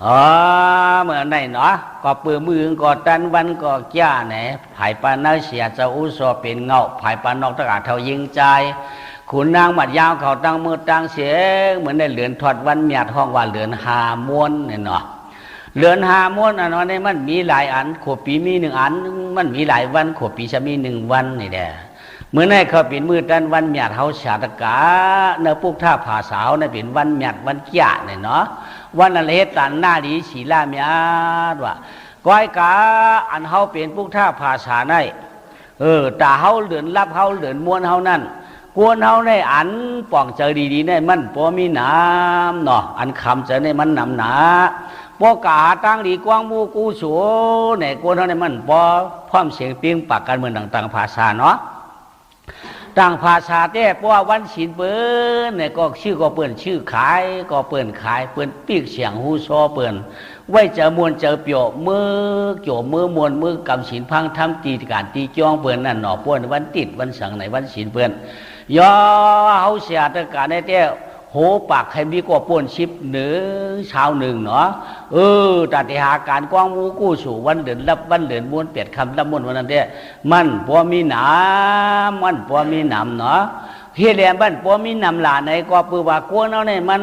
อ๋อเมื่อไหนเนาะก็ปือมือก็ตันวันก็แก่ไหนไผ่ปานนาเสียจะอุโสเป็นเงาไผ่ปานนอกตะกาเท่ายิงใจขุนนางมัดยาวเขาตั้งมือตั้งเสียงเหมือนได้เหลือนทอดวันเมียดห้องว่าเหลือนหาม้วนเนี่ยเนาะเหลือนหาม้วนอันนั้นมันมีหลายอันขวบปีมีหนึ่งอันมันมีหลายวันขวบปีจะมีหนึ่งวันนี่แหละเมื่อไหร่เขาเป็นมือตันวันเมียดเขาชาตกาเนื้อปุกท่าผาสาวเนี่ยเป็นวันเมียดวันแก่เนี่ยเนาะวันอะไรตันหน้าดีสีลาเมียดว่าก้อยกาอันเขาเป็นปุกท่าภาษาในแต่เขาเหลือนรับเขาเหลือนม้วนเขานั่นกวนเขาในอันป่องเจอดีๆในมันพอมีน้ำเนาะอันคำเจอในมันหนำหนาปอกาตั้งดีกว้างมูกูสูในกวนเขาในมันพอพร้อมเสียงเปียงปากกันเหมือนต่างๆภาษาเนาะต่างภาษาแต่เพราะว่าวันศีลเปิ้นเนี่ยก็ชื่อก็เปิ้นชื่อขายก็เปิ้นขายเปิ้นปีกเสียงหูซอเปิ้นไว้เจอมวลเจอเปียวมือโจมือมวลมือกำศีลพังทำตีการตีจ้องเปิ้นนั่นหนอป้วนวันติดวันสังในวันศีลเปิ้นย่อเฮาเสียตะการในแต่โหปากใครมีก็ป้วนชิบหนึ่งชาวหนึ่งเนาะตัดหาการกว้างมูกู้สู่วันเดือนรับวันเดือนม้วนเปียดคำรับม้วนวันนั้นเด้มันพอมีหนามมันพอมีหนามเนาะเฮียแหลมบ้านพอมีหนามหลานในก็ปือว่ากวนเอาเนี่ยมัน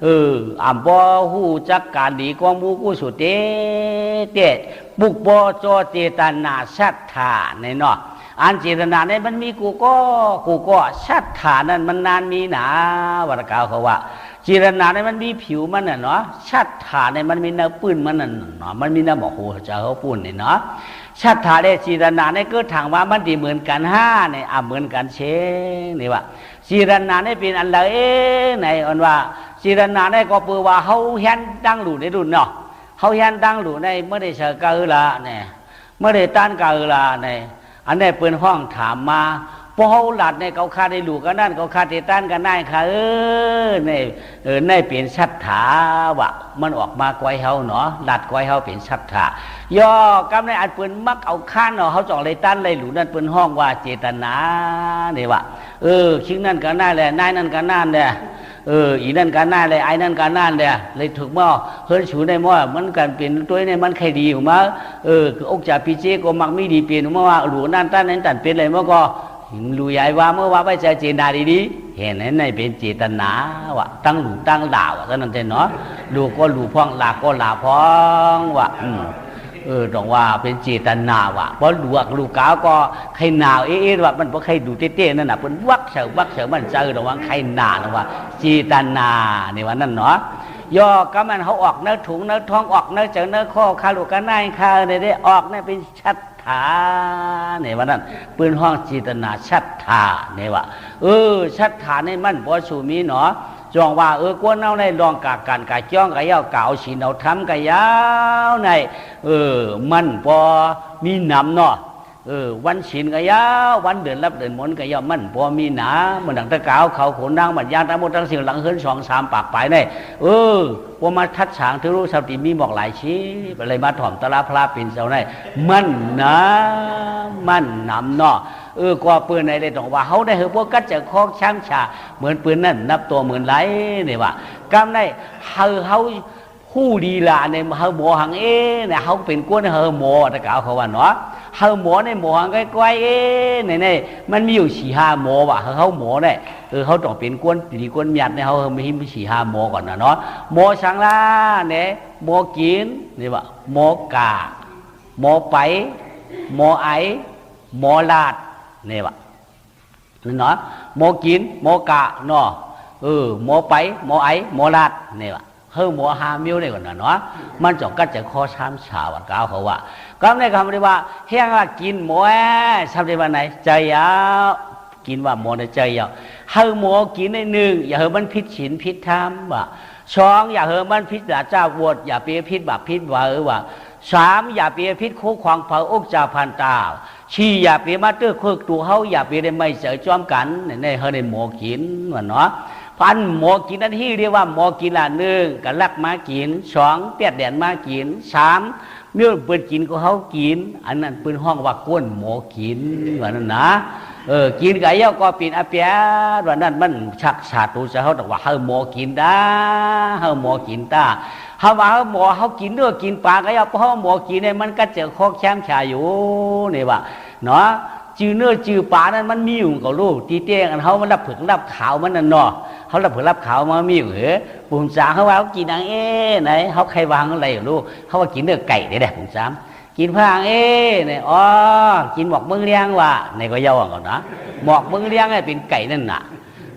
อ่ำพอหูจักการดีกว้างมูกู้สู่เต้บุกบ่จอเจตนาศรัทธาในเนาะอันเจตนาเนี่ยมันมีกูก็ศรัทธานั่นมันนานมีหนาวัดกาวเขาว่าเจตนาเนี่ยมันมีผิวมันน่ะเนาะศรัทธาเนี่ยมันมีเนื้อปืนมันน่ะเนาะมันมีเนื้อหมอกหูจะเขาปูนเนี่ยเนาะศรัทธาได้เจตนาเนี่ยก็ถามว่ามันดีเหมือนกันห้าเนี่ยเหมือนกันเชงนี่ว่าเจตนาเนี่ยเป็นอะไรในอันว่าเจตนาเนี่ยก็ปือว่าเขาเห็นดังหลู่ในรุ่นเนาะเขาเห็นดังหลู่ในเมื่อได้เสกาละเนี่ยเมื่อได้ต้านกาละเนี่ยอันนี้เปิดห้องถามมาพอเขาหลัดในเขาคาได้หลูกันนั่นเขาคาได้ต้านกันได้ค่ะในเปลี่ยนชัดถาวะมันออกมาก้อยเขาเนาะหลัดก้อยเขาเปลี่ยนชัดถาย่อกำในอันเปิดมักเอาข้านเนาะเขาจ่อเลยต้านเลยหลูนั่นเปิดห้องว่าเจตนาเนี่ยวะชิ้นนั่นกันได้เลยนายนั่นกันนั่นเลยอีนั่นกันนั่นเลยไอ้นั่นกันนั่นเลยถูกหม้อเฮิร์นชูในหม้อมันกันเปลี่ยนตัวในมันใครดีอยู่มั้งคืออกจ่าพิเจก็มักไม่ดีเปลี่ยนมาว่าหลูนั่นต้านนั้นตัดเป็นอะไรเมื่อก็รู้ใหญ่ว่าเมื่อว่าไปเจตนาดีๆเห็นนั้นในเป็นเจตนาวะตั้งหลูตั้งด่าวะท่านนั่นเนาะหลูก็หลูพ้องลาก็ลาพ้องวะต้องว่าเป็นเจตนาวะเพราะลูกก้าวก็ใครหนาวว่ามันเพราะใครดูเต้ๆนั่นน่ะเป็นวักเฉยมันเจอระวังใครหนาว่าเจตนานี่ว่านั่นเนาะย่อก็มันเขาออกเนื้อถุงเนื้อท้องออกเนื้อเจอเนื้อข้อคาลูกกันได้คาในได้ออกเนี่ยเป็นชัดถาเนี่ยว่านั่นปืนห้องเจตนาชัดถาเนี่ยว่าชัดถาในมันบ่สูมีเนาะจองว่ากวนเอาในลองกาการกาจ้องกะยาวเก่าสีเอาทำกะยาวในมันพอมีหนำเนาะวันศีลกะยาววันเดือนรับเดือนมนกะยาวมันพอมีหนาเหมือนดังตะกาวเขาขนนางบัดยางตะมดตั้งสิ่งหลังเฮิรน2-3ปากไปในพอมาทัดฉางที่รู้สติมีบอกหลายชี้อะไรมาถ่อมตะลาพลาปินเสาในมันนะมันหนำเนาะกว่าปืนในได้ต้องว่าเขาได้พวกกัดจะคล้องช้ำชาเหมือนปืนนั่นนับตัวเหมือนไรเนี่ยว่ากำได้เขาผู้ดีละเนี่ยเขาหมอหังเนี่ยเขาเป็นก้นเขาหมอตะกาวเขาว่าเนาะเขาหมอในหมอหังใกล้ๆเนี่ยมันมีอยู่4-5หมอว่ะเขาหมอเนี่ยเขาต้องเป็นก้นดีก้นหยัดเนี่ยเขามี4-5หมอก่อนนะเนาะหมอสังลาเนี่ยหมอกินนี่ว่าหมอกาหมอไปหมอไอหมอลาดเนี่ยว่ะเนาะหมอกินหมอกะเนาะหมอไปหมอไอหมอลาดเนี่ยว่ะหมอหามิวเนี่ยก่อนนะเนาะมันจอกกัดจะข้อช้ำฉาวัดก้าวเขาว่าก็ในคำที่ว่าเฮียงว่ากินหมอทำได้วันไหนใจยาวกินว่าหมอในใจยาวหมอกินในหนึ่งอย่ามันพิษศีลพิษธรรมว่า2อย่ามันพิษด่าเจ้าวดอย่าเปียพิษบาปพิษว่า3อย่าเปียพิษคู่ควางเผาอกจ่าพันตา4อย่าเปียมาเตอร์คุกตัวเขาอย่าเปียได้ไม่เสือจอมกันในในหมอกินว่าเนาะพันหมอกินนั่นที่เรียกว่าหมอกินละ1กันลักมากิน2เปียดแดนมากิน3เมื่อเปิดกินก็เขากินอันนั้นเป็นห้องว่าก้นหมอกินว่านั่นนะกินกับเย้าก็เป็นอาเปียว่านั่นมันชักชาตูจะเขาบอกว่าหมอกินได้หมอกินตา เขาว่าเขาหมอเขากินเนื้อกินปลาก็ย่อเพราะหมอกินเนี่ยมันก็เจอข้อแคมชาอยู่นี่ว่าเนาะจือเนื้อจือปลานั้นมันมีอยู่กับลูกตีเตี้ยกันเขามันรับผึ่งรับขาวมันนั่นเนาะเขารับผึ่งรับขาวมามีอยู่เหรอปุ่มสาเขาว่าเขากินอะไรไหนเขาใครวางอะไรอยู่ลูกเขาว่ากินเนื้อไก่ได้แหละปุ่มสามกินพางเนี่ยอ๋อกินหมอกเมืองเลี้ยงว่ะในก็เย้าก่อนนะหมอกเมืองเลี้ยงเนี่ยเป็นไก่นั่นน่ะ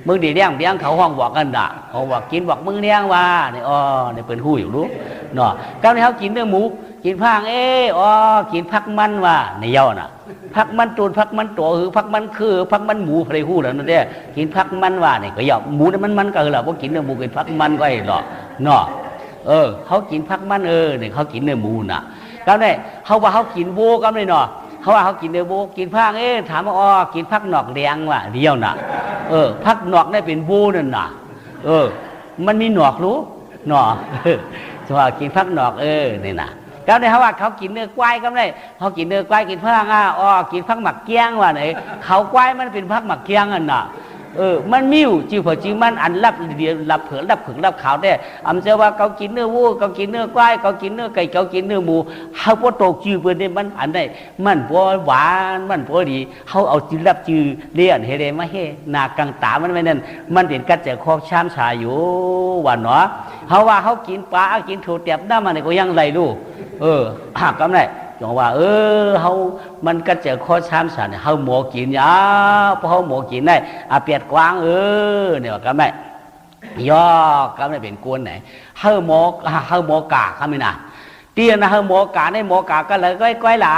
เมืองดีเลี้ยงเขาห้องบอกกันน่ะเขาบอกกินบอกเมืองเลี้ยงว่ะเนี่ยอ๋อเนี่ยเป็นหู้อยู่ลูกเนาะก้าวนี้เขากินเนื้อหมูกินพางอ๋อกินผักมันว่ะในเย้าน่ะผักมันตูนผักมันตัวหรือผักมันคือผักมันหมูอะไรหู้แล้วนั่นเด้กินผักมันว่ะเนี่ยก็เย้าหมูมันก็เหรอพวกกินเนื้อหมูกินผักมันก็ไอ้หรอเนาะเขากินผักมันเนี่ยเขากินเนื้อหมูน่ะก็ได้เขาว่าเขากินโบก็ไม่เนาะเขาว่าเขากินเนื้อโบกินผักถามว่ากินผักหนอกแดงว่ะเดียวน่ะผักหนอกได้เป็นโบนั่นน่ะมันมีหนอกรู้หนอสว่ากินผักหนอกนี่น่ะก็ได้เขาว่าเขากินเนื้อควายก็ได้เขากินเนื้อควายกินผักกินผักหมักเกี้ยงว่ะไหนเขาควายมันเป็นผักหมักเกี้ยงน่ะมันมิวจิ๋วเผอจิ๋วมันอันรับเดียวรับเผือกรับผึ่งรับขาวได้อำเจ้าว่าเขากินเนื้อวัวเขากินเนื้อควายเขากินเนื้อไก่เขากินเนื้อหมูเขาพอโตจิ๋วเปิ้นนี่มันอันใดมันพอหวานมันพอดีเขาเอาจิ๋วรับจิ๋วเลี้ยนเฮเดมาเฮหน้ากลางตามันไว้นั่นมันเป็นกัดจะคอกชามชาอยู่ว่าเนาะเขาว่าเขากินปลากินถั่วเตียบน้ำมันก็ยังไรลูกหักกำไรจงว่าเขามันก็เจอข้อช้ำสันเขาหมอกินยาเพราะเขาหมอกินได้เปียดกว้างเนี่ยก็ไม่ย่อก็ไม่เป็นกวนไหนเขาหมอกาเขาไม่น่ะเตียนนะเขาหมอกาในหมอกาก็เลยก้อยหลา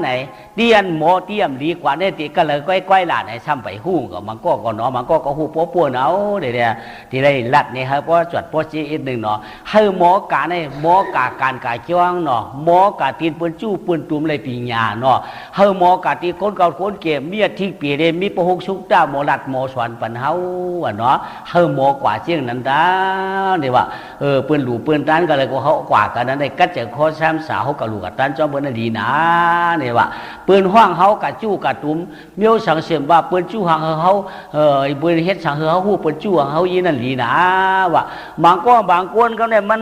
ไหนเตียนหมอเตียมดีกว่าเนี่ยตีก็เลยก้อยหลาไหนซ้ำไปหู้ก็มันก็เนาะมันก็หู้ปัวเนาเดี๋ยวที่ได้ลัดเนี่ยครับเพราะจวดโพจีอีกหนึ่งเนาะให้หมอกาในหมอกาการกาจ้องเนาะหมอกาตีนปืนจู้ปืนตุ่มเลยปีญาเนาะให้หมอกาตีคนเก่าคนเก็บเมียทิ้งปีเรมีประหกชุกด้าหมอลัดหมอสวนปันเฮาว่าเนาะให้หมอกว่าเจียงนั้นด้าเนี่ยว่าปืนหลูปืนตันก็เลยก็เขากว่ากันนั้นได้กัดเจอข้อช้ำสาวกับลูกกับตันจอมปืนดีนะเนี่ยว่าปืนห้างเขากับจู้กับตุ้มเมียวสังเสียมว่าปืนจู้ห่างเขาปืนเฮ็ดสังเขาหูปืนจู้ห่างเขายีนั่นดีนะว่าบางคนเขาเนี่ยมัน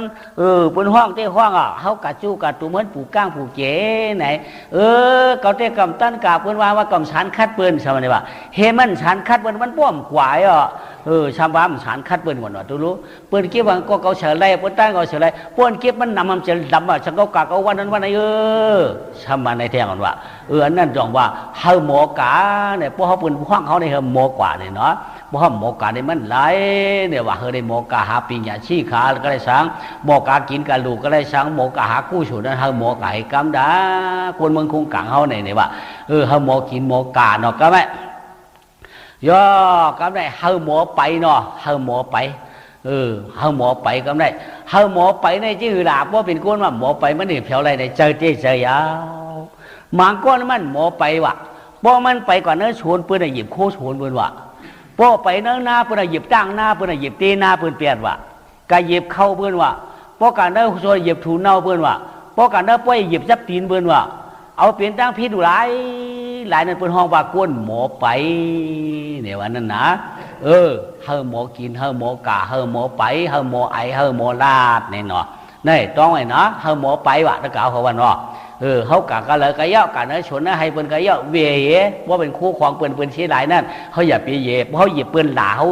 ปืนห้างเต้ห้างเขากับจู้กับตุ้มเหมือนปู่ก้างปู่เก๋ไหนเขาเต้กำตันกับปืนว่ากำฉันคัดปืนใช่ไหมว่าเฮมันฉันคัดปืนมันป้อมกวายชาวบ้านฉันคัดปืนหมดว่าตัวรู้ปืนเก็บวางก็เขาเฉลยปืนตั้งเขาเฉลยปืนเก็บมันนำมันจะดำว่าฉันก็กะเขาวันนั้นวันไหนชาวบ้านในแทงกันว่าอันนั้นจองว่าเฮาหมอกาเนี่ยพวกเขาเป็นห้องเขาเนี่ยเฮาหมอกว่าเนี่ยเนาะพวกเขาหมอกาเนี่ยมันไหลเนี่ยว่าเฮาได้หมอกาหาปิญญาชี้ขาก็ได้สังหมอกากินกะลูกก็ได้สังหมอกาหากู้ฉุนนั้นเฮาหมอกาให้กำดาคนเมืองคงกังเขาเนี่ยว่าเฮาหมอกินหมอกาเนาะก็ไม่ย่อกำได้เฮาหมอไปเนาะเฮาหมอไปเฮาหมอไปกำได้เฮาหมอไปในชื่อหลาบว่าเป็นคนว่าหมอไปมันนี่เพียวอะไรในเจอเจ๊เจอยาวบางก้อนมันหมอไปว่ะเพราะมันไปก่อนเนื้อชวนเพื่อนหยิบโคชวนเพื่อนว่ะเพราะไปเนื้อหน้าเพื่อนหยิบตั้งหน้าเพื่อนหยิบตีหน้าเพื่อนเปลี่ยนว่ะกายหยิบเข้าเพื่อนว่ะเพราะการเนื้อชวนหยิบถูเน่าเพื่อนว่ะเพราะการเนื้อป้อยหยิบจับตีนเพื่อนว่ะเอาเปลี่ยนตั้งพิษหลายนั่นเป็นห้องว่าก้นหมอไปเนี่ยวันนั้นนะเฮาหมอกินเฮาหมอกาเฮาหมอไปเฮาหมอไอเฮาหมอลาดเนี่ยเนาะนี่ต้องไอ้เนาะเฮาหมอไปว่ะตะกาวเขาว่าเนาะเขากะก็เลยก็เยาะกันเนื้อชนนะให้เปิ้นก็เยาะเว่ยว่าเป็นคู่ของเปิ้นชี้หลายนั่นเขาอย่าไปเหยียบเขาเหยียบเปิ้นหลาเขา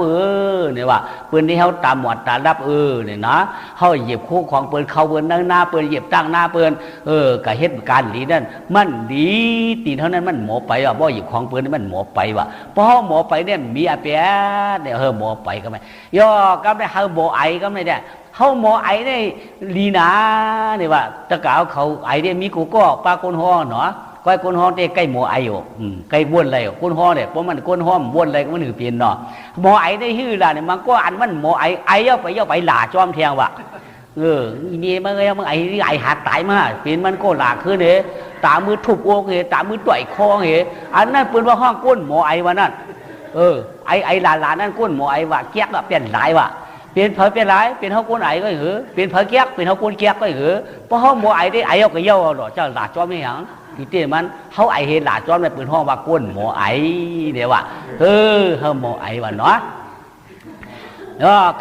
เนี่ยว่าเปิ้นที่เขาตามหมวดตารับเนี่ยนะเขาเหยียบคู่ของเปิ้นเขาเปิ้นนั่งหน้าเปิ้นเหยียบตั้งหน้าเปิ้นก็เฮ็ดการดีนั่นมันดีตีเท่านั้นมันหมอไปว่ะบ่เหยียบของเปิ้นมันหมอไปว่ะเพราะหมอไปเนี่ยมีอาเปียเนี่ยหมอไปก็ไม่ย่อก็ไม่เฮาหมอไอก็ไม่ได้เขาหมอไอได้ลีนาเนี่ยว่าตะกาวเขาไอได้มีกูก็ปลาก้นห้อเนาะก้อยก้นห้อเต้ใกล้หมอไออยู่ใกล้บ้วนอะไรก้นห้อเนี่ยเพราะมันก้นห้อมบ้วนอะไรก็มันถือเปลี่ยนเนาะหมอไอได้ฮื้อละเนี่ยมันก็อันมันหมอไอย่อไปหลาจอมแทงว่ะนี่มันไอหาตายมาเปลี่ยนมันก็หลาขึ้นเนี่ยตามือทุบโอกเหตามือต่อยคอเหอันนั้นเป็นว่าห้องก้นหมอไอวันนั้นไอหลานั่นก้นหมอไอว่ะเกี้ยกเปลี่ยนหลายว่ะเปลี่ยนเผยเป็นไรเปลี่ยนเขาก้นไอก็เหรอเปลี่ยนเผยเกี้ยกเปลี่ยนเขาก้นเกี้ยกก็เหรอเพราะเขาหมอไอได้ไอเอาก็เย่าหรอเจ้าหลาจอมไม่หยังที่เตี้ยมันเขาไอเห็นหลาจอมในปืนห้องว่าก้นหมอไอเดี๋ยวว่ะเขาหมอไอว่ะเนาะ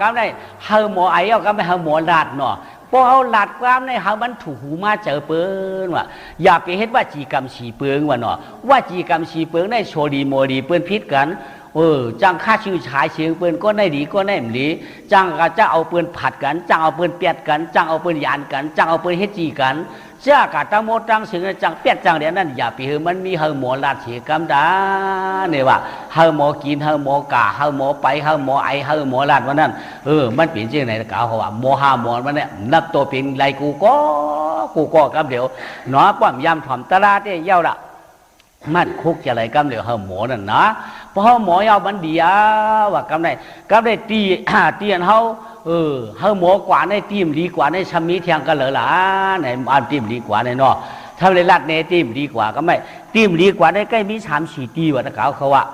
ก็ได้เขาหมอไอเอาก็ไม่เขาหมอลาดเนาะ พอเขาหลัดความในเขามันถูกหูมาเจอเปิ้นว่าอย่าไปเฮ็ดว่าจีกรรมฉีเปิงว่าเนาะว่าจีกรรมฉีเปิงได้โชดีโมดีเปิ้นพิษกันจังค่าชื่อชายเชียงเปิ้นก็ได้ดีก็ได้หลีจังก็จะเอาเปิ้นผัดกันจังเอาเปิ้นเปียดกันจังเอาเปิ้นยานกันจังเอาเปิ้นเฮ็ดจีกันเจ้ากะตะโมตังสึงจังเปียดจังเดี๋ยวนั้นอย่าไปเฮมันมีเฮาหมอลาดเสียกำดาเนี่ยว่าเฮาหมอกินเฮาหมอกะเฮาหมอไปเฮาหมอไอเฮาหมอลาดว่านั้นมันเป็นจังไหนกะเขาว่าหมอหาหมอมันเนี่ยนับตัวเป็นไรกูก็กำเดี๋ยวเนาะป้อมยามถ่อมตลาดเนี่ยเย้าละมันคุกจะอะไรกำเดี๋ยวเฮาหมอนั่นนะเพราะเฮาหมอเย้ามันเดียวว่ากำได้ตีเตียนเฮาเฮาหมอกว่าในตีมดีกว่าในชมีเทียงกันเหรอล่ะในอันตีมดีกว่าในเนาะถ้าเลยลัดในตีมดีกว่าก็ไม่ตีมดีกว่าในใกล้มี3-4ตีว่าตะกาวเขาว่า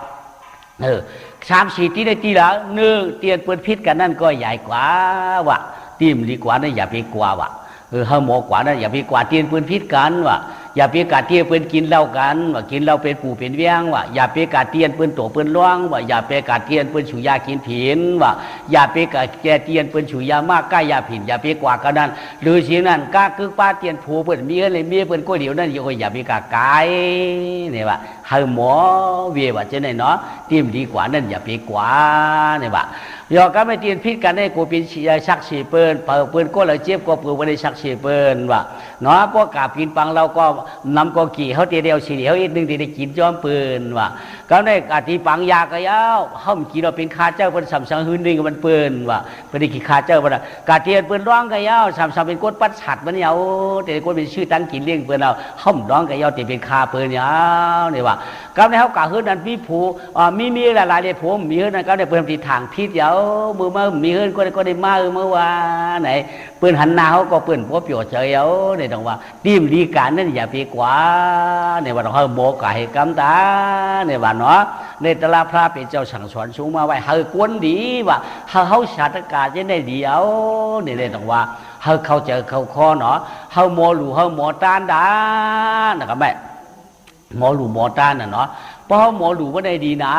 3-4ตีได้ตีแล้ว1เตียนเปิ้นพิษกันนั่นก็ใหญ่กว่าว่ะตีมดีกว่านั่นอย่าไปกว่าว่ะเฮาหมอกว่านั่นอย่าไปกว่าเตียนเปิ้นพิษกันว่ะอย่าไปกาเตียนเปิ้นกินเหล้ากันว่ากินเหล้าเป็นปู่เป็นเวียงว่ะอย่าไปกาเตียนเปิ้นโตเปิ้นล่วงว่าอย่าไปกาเตียนเปิ้นฉูยากินผินว่าอย่าไปกาแกเตียนเปิ้นฉูยามากก้ายาผินอย่าไปกว่ากันนั้นหรือสิ่งนั้นกากึกป้าเตียนผูเปิ้นมีอะไรมีเปิ้นก็เดี๋ยวนั้นอย่าไปกากายเนี่ยว่าเฮาหมอเวียว่าจังได๋เนาะติมดีกว่านั่นอย่าไปกว่าเนี่ยว่ายอก็ไม่เตียนพิษกันได้กูเป็นชักฉีเปิ้นเปิดเปิ้นก็เลยเจ็บก็ปืนบ่ได้ชักฉีเปิ้นว่าเนาะพวกกาบกินปังเราก็นำก็กี่เขาเดียวสิเดียวอีกนึงได้กินจอมปืนว่าก็ได้กะที่ปังยาก็ยาวเฮากินเราเป็นคาเจ้าเปิ้นสำสังหื้นนึงมันปืนว่าเพิ่นได้ขี้คาเจ้าบ่ล่ะกะเตียนเปิ้นร้องก็ยาวสำเป็นกดปัดฉัดมันยาวแต่กดเป็นชื่อตั้งกินเลี้ยงเปิ้นเอาเฮาร้องก็ยาวแต่เป็นคาเปิ้นยาวนี่ว่าก็ได้เฮากะหื้นนั้นมีผู้มีหลายๆได้ผมมีหื้นนั้นก็ได้เปิ้นที่ทางพิษยาวมือมามีหื้นก็ได้มาเมื่อว่าไหนเปิ้นหันหน้าเฮาก็เปิ้นบ่เปียวเฉยเอานี่ต้องว่าติมดีการนั้นอย่าไปกว่าเนี่ยว่าเฮาโมกะให้กำตาเนี่ยว่าเนาะในตลาดพระเป็นเจ้าสั่งสอนสูงมาไว้เฮากวนดีว่าเฮาชาติกาจะได้ดีเอาเนี่ยต้องว่าเฮาเข้าใจเข้าคอเนาะเฮาโมหลู่เฮาโมตานดานะครับแม่หมอหลู่หมอตานน่ะเนาะเพราะหมอหลู่ว่าได้ดีนะ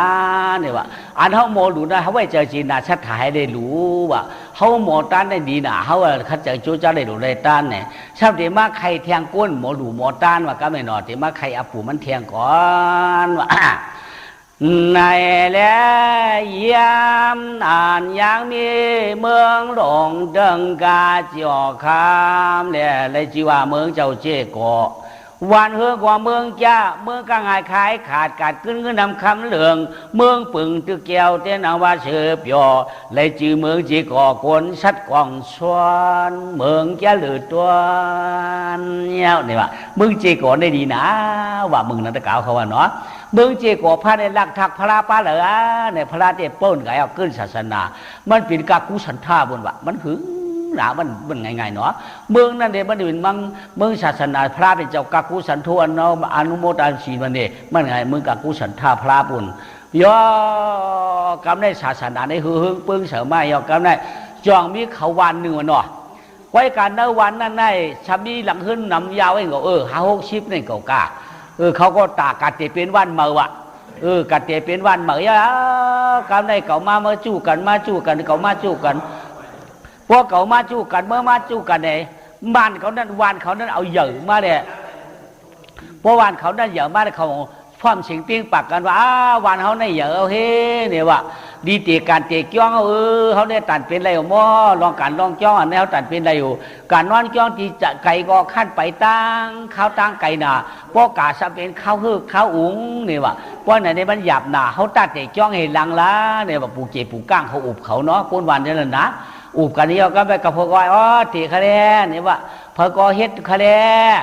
เนี่ยว่าอันเฮาหมอหลู่นะเฮาไว้เจอจีนนะชัดถ่ายได้รู้ว่าเฮาหมอตานได้ดีนะเฮาคัดเจอจูจ้าได้รู้ได้ตานเนี่ยชอบเดมาใครแทงก้นหมอหลู่หมอตานว่าก็ไม่นอเดมาใครอาปู่มันแทงก่อนว่าในแล้วยามอ่านยังมีเมืองหลงเดิงกาจ่อคามเนี่ยเลยจีว่าเมืองเจ้าเจ๊กอวันเฮือกว่าเมืองจ้าเมืองกางายขายขาดกัดขึ้นนำคำเหลืองเมืองปึงตึกแก้วเต้นเอาว่าเชือปยอเลยจือเมืองจีก่อกวนชัดกว่างชวนเมืองแก่หรือตัวเนี่ยว่าเมืองจีก่อได้ดีนะว่าเมืองนั้นตะกาวเขาว่าเนาะเมืองจีก่อพระในหลักทักพระป้าเหลือในพระเจ้าป้นไก่เอาขึ้นศาสนามันเป็นกากุสันท่าบนว่ามันหึงหนามันง่ายๆเนาะเมืองนั่นเองมันเป็นเมืองศาสนาพระเป็นเจ้ากากุสันทวนเนาะอนุโมทนาศีมันเนี่ยมันไงเมืองกากุสันท่าพระปุ่นย่อกำในศาสนาในหึงปึ้งเสริมไม่ย่อกำในจองมีเขาวันหนึ่งวันเนาะไว้การในวันนั้นในชามีหลังขึ้นนำยาวไอ้เงา50-60นี่เก่ากาเขาก็ตากกัดเตเป็นวันเมื่อวะกัดเตเป็นวันเมื่อกำในเก่ามาจู้กันเก่ามาจู้กันพวกเขามาจู้กันเมื่อมาจู้กันเนี่ยบ้านเขานั้นวันเขานั้นเอาเหยื่อมาเลยเพราะวันเขานั้นเหยื่อมาเลยเขาพร้อมสิงติ้งปักกันว่าวันเขาในเหยื่อเอาเฮ้เนี่ยว่าดีเตะการเตะจ้องเขาได้ตัดเป็นอะไรหม้อลองการลองจ้องอันนี้เขาตัดเป็นอะไรอยู่การนอนจ้องที่จะไก่ก็ขั้นไปตั้งข้าวตั้งไก่หนาพวกกาจะเป็นข้าวข้าวอุ๋งเนี่ยว่าเพราะไหนในมันหยาบหนาเขาตัดเตะจ้องให้ลังละเนี่ยว่าปูเจ็บปูก้างเขาอุบเขาเนาะก้นวันนี่แหละนะอุบกันนี้ก็ไปกับพกอยตีคะแนนนี่ว่าพกเฮ็ดคะแนน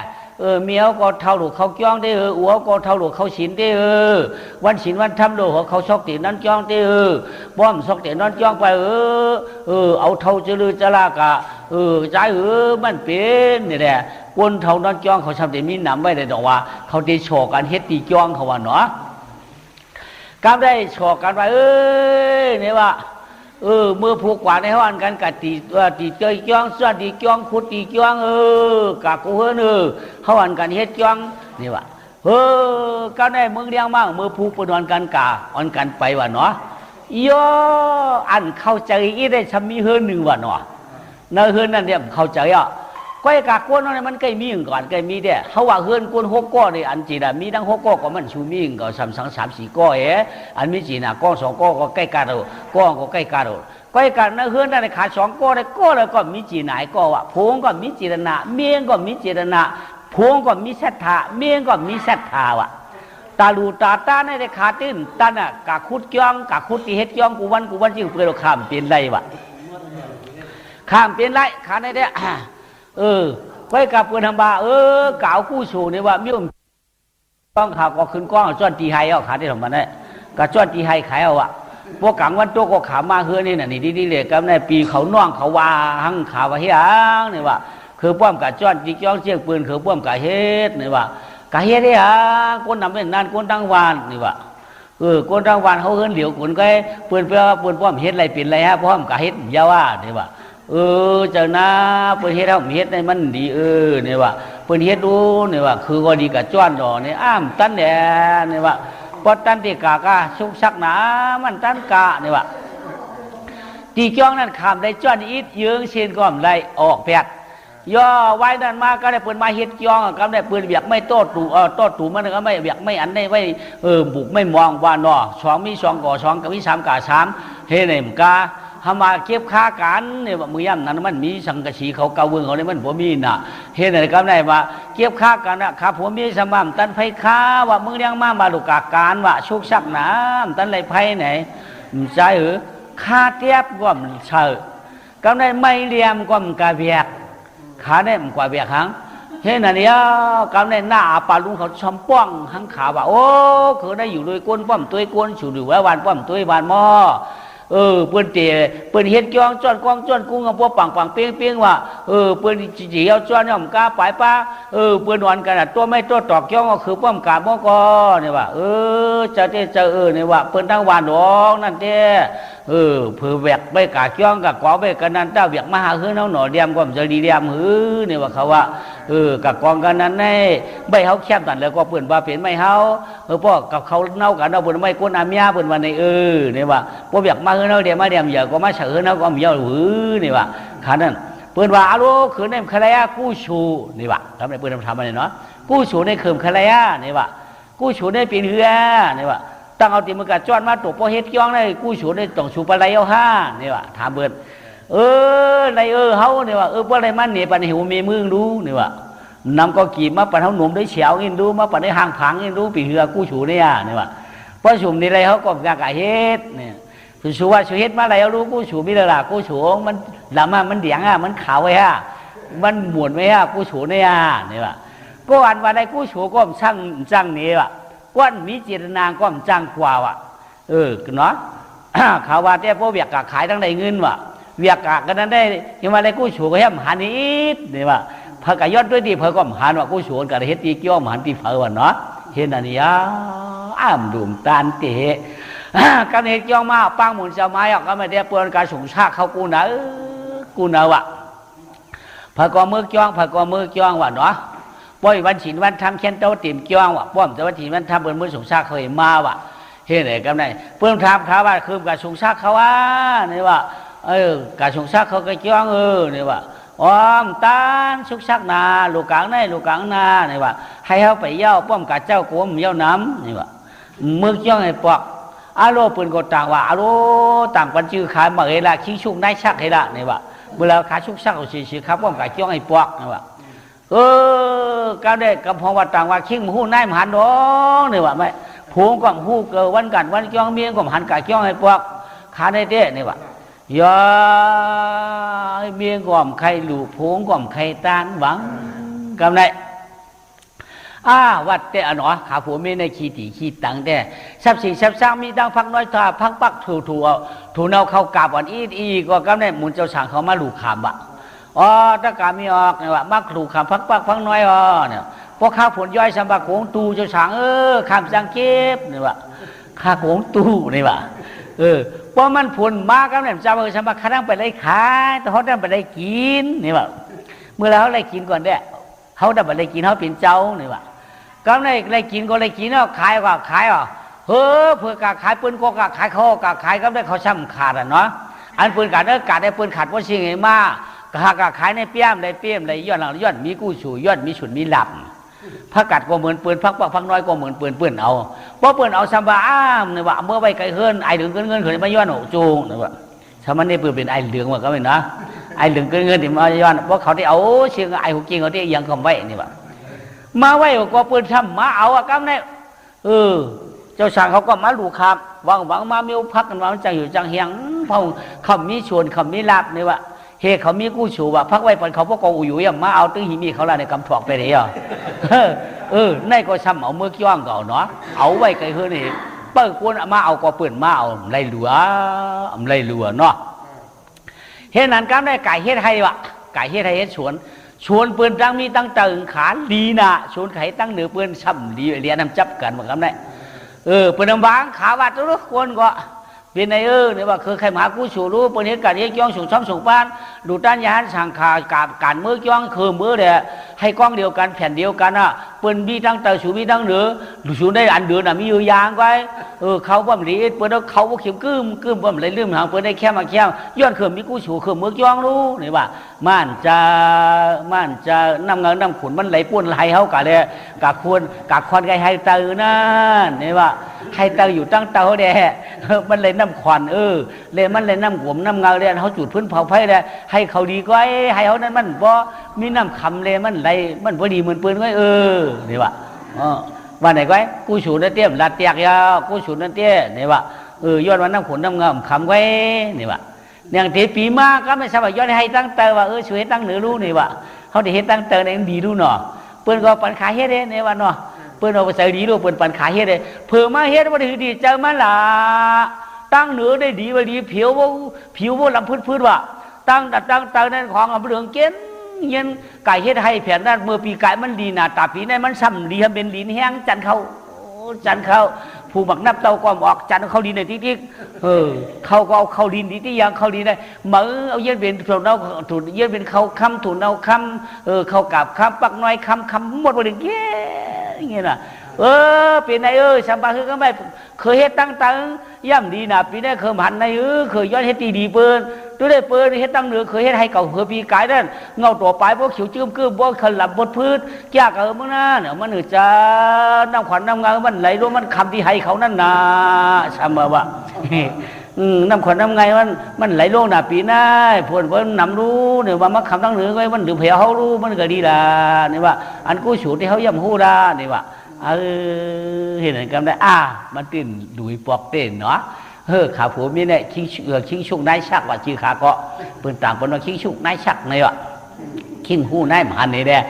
เมียวก็เท่าหลูกเขาจ้องได้อัวก็เท่าหลูกเขาฉินได้วันฉินวันทำโลกเขาชกตีนั่นจ้องได้บ้อมชกตีนั่นจ้องไปเอาเท่าจะลือจะลากะใจมันเป็นนี่แหละคนเท่านั่นจ้องเขาทำแต่มีหนำไว้ได้ดอกว่าเขาได้โชกันเฮ็ดตีจ้องเขาว่าเนาะก็ได้โชกันไปนี่ว่าเมื่อผูกกว่าในห้องกันกัดตีเจยจ้องสวัสดีจ้องขุดตีจ้องกะกูห้องกันเฮ็ดจ้องนี่ว่าก็ได้เมืองเลี้ยงมากเมื่อผูกปนวันกันกะอ่อนกันไปว่าเนาะย่ออันเข้าใจอีได้ชมีหนึ่งว่าเนาะ เนื้อเฮือนนั่นเนี่ยเข้าใจอ่ะก้อยกากวนนั่นมันใกล้มีอย่างก่อนใกล้มีเด้เขาว่าเฮือนกวนหกก้อในอันจีน่ะมีทั้งหกก้อก็มันชูมีอย่างก่อน3 4ก้ออันมีจีน่ะก้อ2ก้อก็ใกล้กันก้อก็ใกล้กันก้อยกันเนื้อเฮือนนั่นขาด2ก้อได้ก้อแล้วก็มีจีไหนก้อว่ะพงก็มีจีนะเมียงก็มีจีนะพงก็มีเสถาเมียงก็มีเสถาว่ะตาลูตาตาในได้ขาตื้นตันอ่ะกะคุดจ้องกะคุดที่เฮ็ดจ้องกูวันจริงเพื่อเราข้ามเปลี่ยนไรวะข้ามเปลี่ยนไรขาในได้ก้อยกับเพื่อนทำบาก่าวกู้ชูนี่ว่ามิ้วต้องข่าวก็ขึ้นก้องจ้อนตีไฮเอาขาได้ทำมาได้ก็จ้อนตีไฮขายเอาอ่ะพวกกังวันตัวก็ขามาเฮือนี่น่ะนี่ดีๆเลยกับในปีเขาน่องเขาวาหังขาวเฮียงนี่ว่าคือป้อมกับจ้อนจีจ้องเชียงปืนคือป้อมกับเฮ็ดนี่ว่ากะเฮ็ดได้ฮะคนนำเป็นนานคนตั้งวานนี่ว่าคนตั้งวานเขาเฮิรนเหลียวคนก็ปืนเพื่อปืนป้อมเฮ็ดอะไรเป็นอะไรฮะป้อมกะเฮ็ดยาว่านี่ว่าเจ้านะปืนเฮ็ดเอาเฮ็ดในมันดีนี่ว่าปืนเฮ็ดดูนี่ว่าคือก็ดีกับจ้อนดอนี่อ้ามตันแหน่นี่ว่าปอตันตีกากะชุกชักหนามันตันกะนี่ว่าตีจ้องนั่นขามได้จ้อนอิดเยื้องเชียนก้อมไรออกแผดย่อไว้นั่นมาก็ได้ปืนมาเฮ็ดจ้องก็ได้ปืนเบียกไม่โต้ตู่มันก็ไม่เบียกไม่อันได้ไว้บุกไม่มองว่าหนอ2มี2ก่อ2กับมี3ก่อ3เฮ็ดให้มันกาทำมาเก็บค่ากันเนี่ยว่ามือย่ำนั้นมันมีสังกะสีเขาเกาเวืองเขาเนี่ยมันผัวมีน่ะเฮ็ดอะไรก็ได้ว่าเก็บค่ากันน่ะข้าผัวมีสมามตันไผค้าว่ามึงเลี้ยงมาลูกกาการว่าชุกชักน้ำตันไรไผไหนใช่ค่าเทียบก็มันเชื่อก็ได้ไม่เลี้ยมก็มันกะเบียกขาได้มันกว่าเบียกหังเห็นอันนี้ก็ได้หน้าปลาลุงเขาชมป้องหังขาว่าโอ้คือได้อยู่ด้วยก้นป้อมตัวก้นฉูดูว่าวันป้อมตัววันหม้อเปิ้นเตะเปิ้นเฮ็ดจ้องจ้อนกองจ้อนกุ้งกับพวกปังเปี้ยงว่าเปิ้นจีเอาจ้อนย่อมกาปลายป้าเปิ้นวันกันตัวไม่ตัวตอกจ้องก็คือป้อมกาบ่ก็เนี่ยว่าจะเเนี่ยว่าเปิ้นทั้งวันดอกนั่นเด้เผื่อแวกไปกาจ้องกับกอไปกันนั้นเจ้าแวกมาหาเฮือเฮาหน่อเดียมก็จะดีเดียมหือเนี่ยว่าเขาว่ากับกองกันนั้นในใบเฮาแคบนั่นแล้วก็เปิ้นว่าเป็นไม่เฮาพวกกับเขาเน่ากันเอาเปิ้นไม่ก้นอาเมียเปิ้นว่าในเนี่ยว่าพวกแวกมาเฮือเฮาเดียมาเดียมอย่าก็มาเฉือเฮาก็มีเยอะหือนี่ว่าขานั้นเปิ้นว่าอะโลคือในคะแลกู้ชูนี่ว่าทำในเปิ้นทำอะไรเนาะกู้ชูในเขิมคะแลนี่ว่ากู้ชูในปีนเฮือนี่ว่าตั้งเอาติมือกะจ้อนมาตัวพอเฮ็ดจ้องได้กู้ชูได้ต้องชูปลาไหลเอาห้านี่ว่าถามเบิ้นในเฮานี่ว่าบ่ได้มันนี่ปานหิวมีมึงดูนี่ว่านำก็กีบมาปานเฮาหนุ่มได้เฉียวกินดูมาปานได้ห่างผังกินดูปีเฮือกู้ชูเนี่ยนี่ว่าพอชุมนี่ไรเฮาก็กะเฮ็ดนี่ชูว่าชูเฮ็ดมาอะไรเอารู้กู้ชูมีละล่ะกู้ชูมันละมามันเดียงมันขาวไว้มันหมวนไว้กู้ชูเนี่ยนี่ว่าก็อันว่าได้กู้ชูก็ช่างจังนี่ว่ะก้อนมีเจตนาก็จังกว่าว่ะเนาะเขาว่าแต่พวกเวียกกะขายทั้งได้เงินว่ะเวียกกะกันนั้นได้ยังมาได้กู้ชูก็แฮมหันนิดนี่ว่าเพิ่นก็ยอดด้วยดีเพิ่นก็หันว่ากู้ชูก็ได้เฮ็ดตีเกี่ยวหันตีเผอว่าเนาะเห็นอันนี้อ้ามดุมตานเตะกันเฮ็ดเกี่ยวมาปังหมุนเสมาก็ไม่ได้เปิ้นการสงชาเขากูนะว่ะเพิ่นก็มือจ้องว่าเนาะป้อยวันฉินวันทำเช่นเต้าติ่มจ้องว่ะป้อมแต่วันฉินวันทำเปิ้นมือสงชาเขาเห็นมาว่ะเฮ็ดได้กันได้เปิ้นถามเขาว่าคือการสงชาเขาว่านี่ว่าการสงชาเขาก็จ้องนี่ว่าอ้อมตานสุกชักนาลูกกลางนานี่ว่าให้เฮาไปเย้าป้อมกะเจ้าโกมเย้าน้ำนี่ว่ามือจ้องให้ปอกอาโลปืนก็ต่างว่าอาโลต่างปันชื่อขายมาเฮละขี้ชุกนายชักเฮละนี่ว่าเวลาขาชุกชักเอาสิครับป้อมกะจ้องให้ปอกนี่ว่าก็ได้กับพอว่าต่างว่าขิงหูนายมหันดองนี่ว่าไม่ผงก็หูเกิดวันกันวันจ้องเมียก็หันกะจ้องให้ปอกขาได้เด้นี่ว่ายาเมียก่อมใครหลูกผงก่อมใครตานหวังกำไรวัดแต่หนอขาผัวเมียในขี้ตีขี้ตังแต่ทรัพย์สินทรัพย์สร้างมีดังพักน้อยถ้าพักปักถูเอาเข้ากาบอ่อนอีก็กำไรหมุนเจ้าสางเขามาหลูกขามบะถ้ากามีออกเนี่ยว่ามักหลูกขามพักปักพักน้อยเนี่ยพวกข้าผลย่อยสมบัติของตูเจ้าสางขามสังเก็บเนี่ยว่าข้าของตูเนี่ยว่าเพราะมันผลมากครับเนี่ยจะสมบัติข้าตั้งไปได้ขายแต่เขาตั้งไปได้กินเนี่ยว่าเมื่อเราได้กินก่อนเนี่ยเขาได้ไปได้กินเขาเป็นเจ้าเนี่ยว่าก็ได้กินก็ได้กินขายก็ขายเพื่อกาขายปืนก็กาขายเขากาขายก็ได้เขาช่ำขาดเนาะอันปืนขาดกาได้ปืนขาดว่าสิ่งไหนมาก หากขายในเปี้ยมได้เปี้ยมได้ย้อนมีกู้ชูย้อนมีฉุนมีหลับพักกัดก็เหมือนปืนพักน้อยก็เหมือนปืนเอาเพราะปืนเอาซัมบาอ้ามเนี่ยว่าเมื่อไว้ไกลเฮินไอเหลืองเงินเขินมาย้อนหกจูงเนี่ยว่าถ้ามันนี่ปืนเป็นไอเหลืองมันก็ไม่นะไอเหลืองเงินที่มาย้อนเพราะเขาที่เอาเชียงไอหกจริงเขาที่ยังคำไว้นี่ว่ามาไว้ก็ปืนทำมาเอาอะกำเนี่ยเจ้าช่างเขาก็มาลูกครับหวังมามีพักกันมาจังอยู่จังเฮียงพงคำมีชวนคำมีลาบเนี่ยว่าเฮเขามีกู้ชูว่าพักไว้ปันเขาพวกกองอยู่ยังมาเอาตึ้งหิมีเขาละในกำถอกไปเลยในก็ช้ำเอาเมื่อกี้ว่างเก่าเนาะเอาไว้ไกลเฮือนี่เปิ้ลควรมาเอาก็เปิ่นมาเอาไรหลัวเนาะเฮ็ดนั้นก็ได้ไก่เฮ็ดให้วะไก่เฮ็ดให้เฮ็ดชวนปืนตั้งมีตั้งตึงขาดีนะชวนไข่ตั้งเหนือปืนช้ำดีเรียนนำจับกันเหมือนกันได้ปืนนำวางขาวัดทุกคนก็เป็นไงเนี่ยว่าคือใครมากู้ชูรู้ปืนเฮ็ดการเฮ็ดย่องส่งช่อมส่งบ้านดูด้านยานสั่งขาการมือย่องคือมือเดียให้กล้องเดียวกันแผ่นเดียวกันอ่ะปืนมีตั้งเตาชูมีตั้งเหนือชูได้อันเดือนอ่ะมีอยู่ยางไว้เขาบ่มลีปืนเขาบ่เข็มกึ้มบ่มเลยลืมหางปืนได้แค่มาแค่ย้อนคือมีกู้ชูคือมือย่องรู้เนี่ยว่ามันจะนำเงินนำขุนมันไหลป่วนไหลเขากะเลยกะควรกะควันไก่ให้เตอนั่นเนี่ยว่าให้เตออยู่ตั้งเตาเดะมันเลยน้ำควันเลยมันเลยน้ำหัวน้ำเงาเลยเขาจุดพื้นเผาไฟเลยให้เขาดีก็ให้เขานั้นมันบ่มีน้ำคำเลยมันไหลมันพอดีเหมือนปืนก็นี่ว่าวันไหนก็กู้ชูนั่นเตี้ยมลัดเตียกยาวกู้ชูนั่นเตี้ยนี่ว่าย้อนวันน้ำขุนน้ำเงาคำไว้นี่ว่าอย่างที่ปีมากก็ไม่ทราบว่าย้อนให้ตั้งเตอว่าช่วยตั้งเหนือรู้นี่ว่าเขาได้เห็นตั้งเตอในดีรู้เนาะปืนก็ปันขาเฮ็ดเด้นี่ว่าเนาะปืนเอาไปใส่ดีรู้ปืนปันขาเฮ็ดเลยเผื่อมาเฮ็ดว่าดีเจอมันล่ะตั้งเหนือได้ดีว่าดีผิวว่าลำพื้นว่าตั้งเตอนั่นของเหลืองเก้นเย็นไก่เฮ็ดให้แผ่นนั้นเมื่อปีไก่มันดีหนาตาปีนั้นมันซ้ำดีเป็นดินแห้งจันเขาผู้บักนับเตาก็ออกจันเขาดินในที่เขาก็เอาเขาดินที่ยังเขาดินได้เหมือเอาเย็นเป็นถุนเอาถุนเย็นเป็นเขาคำถุนเอาคำเขากับคำปักน้อยคำหมดประเด็นเงี้ยน่ะเป็นไงสัมปะคือก็ไม่เคยเฮ็ดตั้งย่ำดีนะปีนี้เคยหันในเคยย้อนเฮ็ดดีเปิ้นตัวได้เปิ้นเฮ็ดตั้งเหนือเคยเฮ็ดให้เก่าเพื่อปีกายนั่นเงาตัวปลายพวกเขียวจื้มพวกขลับบดพืชแก่มึงนะเนี่ยมันจะน้ำขวัญน้ำเงามันไหลรู้มันคำที่ให้เขานั่นนะสัมปะวะน้ำขวัญน้ำไงมันไหลลงน่ะปีหน้าเพิ่นนำรู้เนี่ยว่ามาคำตั้งเหนือไว้มันดื่มเหี่ยวเขารู้มันก็ดีละเนี่ยว่าอันกู้ฉูดที่เขาย่ำหู้ได้เนี่ยว่าเห็นกันได้มันตื่นดุยปอกเต้นเนาะขาผัวมีเนี่ยชิงชุกนายชักว่าชื่อขาเกาะเปิ่นต่างคนว่าชิงชุกนายชักเนี่ยวะชิงหู้นายหมันนี่แหละ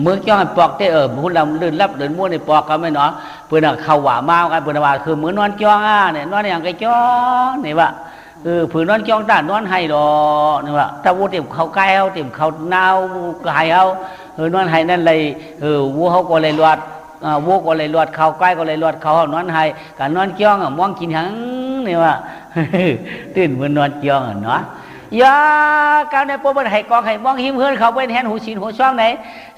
เมื่อกี้ปอกเต้พูดเราเดินรับเดินม้วนในปอกกันไม่เนาะเปิ่นเขาว่ามากันเปิ่นว่าคือเหมือนนอนจ้องเนี่ยนอนอย่างไก่จ้องนี่วะผืนนอนจ้องตานอนให้ดอนี่วะถ้าวัวเต็มเขาไก่เขาเต็มเขาเน่าไก่เขานอนให้นั่นเลยวัวเขาก็เลยรวดวัวก็เลยรวดเขาใกล้ก็เลยรวดเขานอนให้การนอนเกี้ยงมองกินหังนี่ว่าตื่นเหมือนนอนเกี้ยงเนาะยาการในโปรบันให้กองให้มองหิมเฮือนเขาเป็นแหนหูชินหูช่องไหน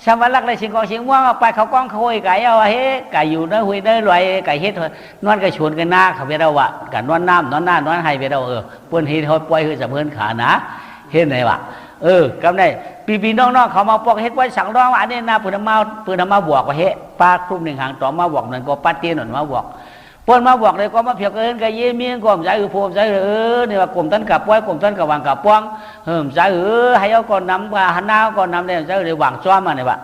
สามวันลักเลยชิงกองชิงว่างไปเขากองเขาไก่เอาเฮ้ไก่อยู่ได้หุยได้รวยไก่เฮ็ดนอนกระชวนกันหน้าเขาเวลาวะการนอนน้ำนอนหน้านอนให้เวลาเปิ้นเฮ็ดเขาปล่อยคือจะเพิ่นขานะเฮ็ดไหนวะกำได้ปีน้องๆเขามาปอกเฮ็ดไว้สั่งร้องว่าอันนี้นะปืนมาบวกว่าเฮ็ดปลาคลุมหนึ่งหางต่อมาบวกนั่นก็ปัดเตี้ยนนมาบวกปนมาบวกเลยก็มาเพียกเอินกับเยี่ยมีก็ใจพมใจนี่ว่ากลมต้นกับป้อยกลมต้นกับวางกับป้องใจให้เอาก่อนน้ำว่าหันหน้าก่อนน้ำเนี่ยใจเลยวางจ้อมมาเนี่ยว่า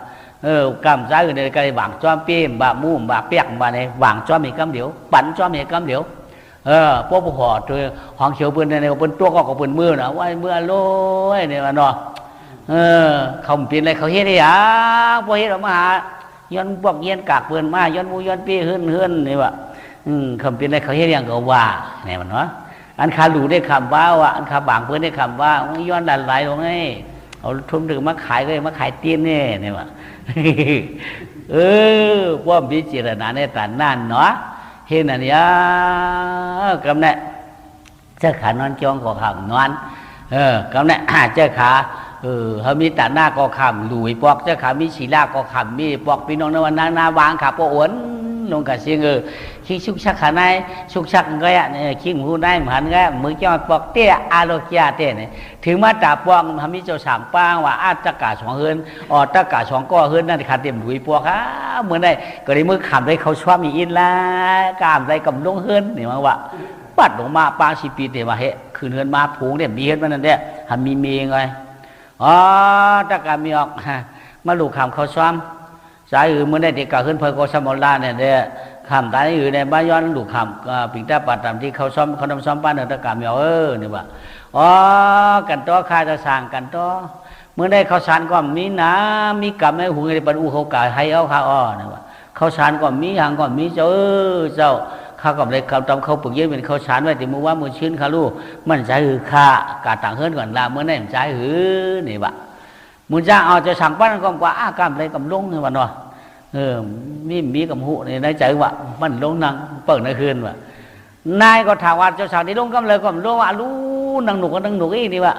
กำใจเนี่ยก็เลยวางจ้อมเปี้ยมบะมุ้มบะเปียกมาเนี่ยวางจ้อมมีกำเดียวปั่นจ้อมมีกำเดียวพวกห่อตัวห้องเขียวปืนเนี่ยปืนตัวก็ปืนมือนะว่าเมื่อโล่เนี่ยมันเนาะเขาเปลี่ยนอะไรเขาเฮ็ดได้ยังพอเฮ็ดออกมาย้อนพวกเย็นกากเปืนมาย้อนมูย้อนปี้เฮือนนี่ว่ะคำเปลี่ยนอะไรเขาเฮ็ดยังก็ว่าเนี่ยมันเนาะอันคาหลูได้คำว่าอันคาบางเพื่อนได้คำว่าย้อนดันไหลลงไงเอาทุ่มถึงมาขายเลยมาขายเตี้ยนเนี่ยว่ะพวกพิจารณาในตานั่นเนาะเห็นอันนี้กำเนิดเจ้าขานอนจ้องก็ขำนอนกำเนิดเจ้าขาเขามีตาหน้าก็ขำหลุยปอกเจ้าขามีศีลาก็ขำมีปอกพี่น้องในวันนั้นวางขาปอวนลงกับเสียง ขี้ชุกชักขาในชุกชักก็อ่ะเนี่ยขี้หูในหันก็มือจ้อปอกเตี้ยอาโลกียเตี้ยเนี่ยถึงมาตาปองทำมิเจ้าสางป้างว่าอาตะกาสองเฮือนออตะกาสองก้อเฮือนนั่นขาดเต็มหุยปัวค่ะเหมือนได้ก็ได้มือขำได้เขาชอบมีอินละกามได้กับลงเฮือนนี่มั้งว่าปัดลงมาปางชีปีเดี๋ยวมาเฮคืนเฮือนมาผูงเนี่ยมีเฮือนมันนั่นเนี่ยทำมีไงอ๋อตะกามีออกมาลูกขำเขาซ้อมสายอื่นเมื่อได้เด็กกาขึ้นเพลโกสมอลาเนี่ยเด้ขำตายอื่นในบ้านย้อนลูกขำปิงตาปัดตามที่เขาซ้อมเขาทำซ้อมบ้านเดินตะกามีนี่ว่าอ๋อกันต่อข้าจะสั่งกันต่อเมื่อได้เขาสารก็มีนะมีกรรมให้หูในบรรลุเขากายให้เอาข้าอ้อนี่ว่าเขาสารก็มีหางก็มีเจ้าข้ากับเลยเขาทำเขาปึกเย็นเป็นเขาสารไว้แต่มือว่ามือชื้นข้าลูกมันใจหือข้ากาต่างเฮือนก่อนละเมื่อได้ใจหือนี่ว่ามุนจ้าเอาจะสั่งปั้นก็กว่าอากามอะไรกับลงนี่ว่าเนาะมีกับหูในใจว่ามันลงนังเปิดในคืนว่านายก็ถามว่าเจ้าสั่งที่ลงก็เลยก็ลงว่ารู้นังหนุกก็นังหนุกอีนี่ว่า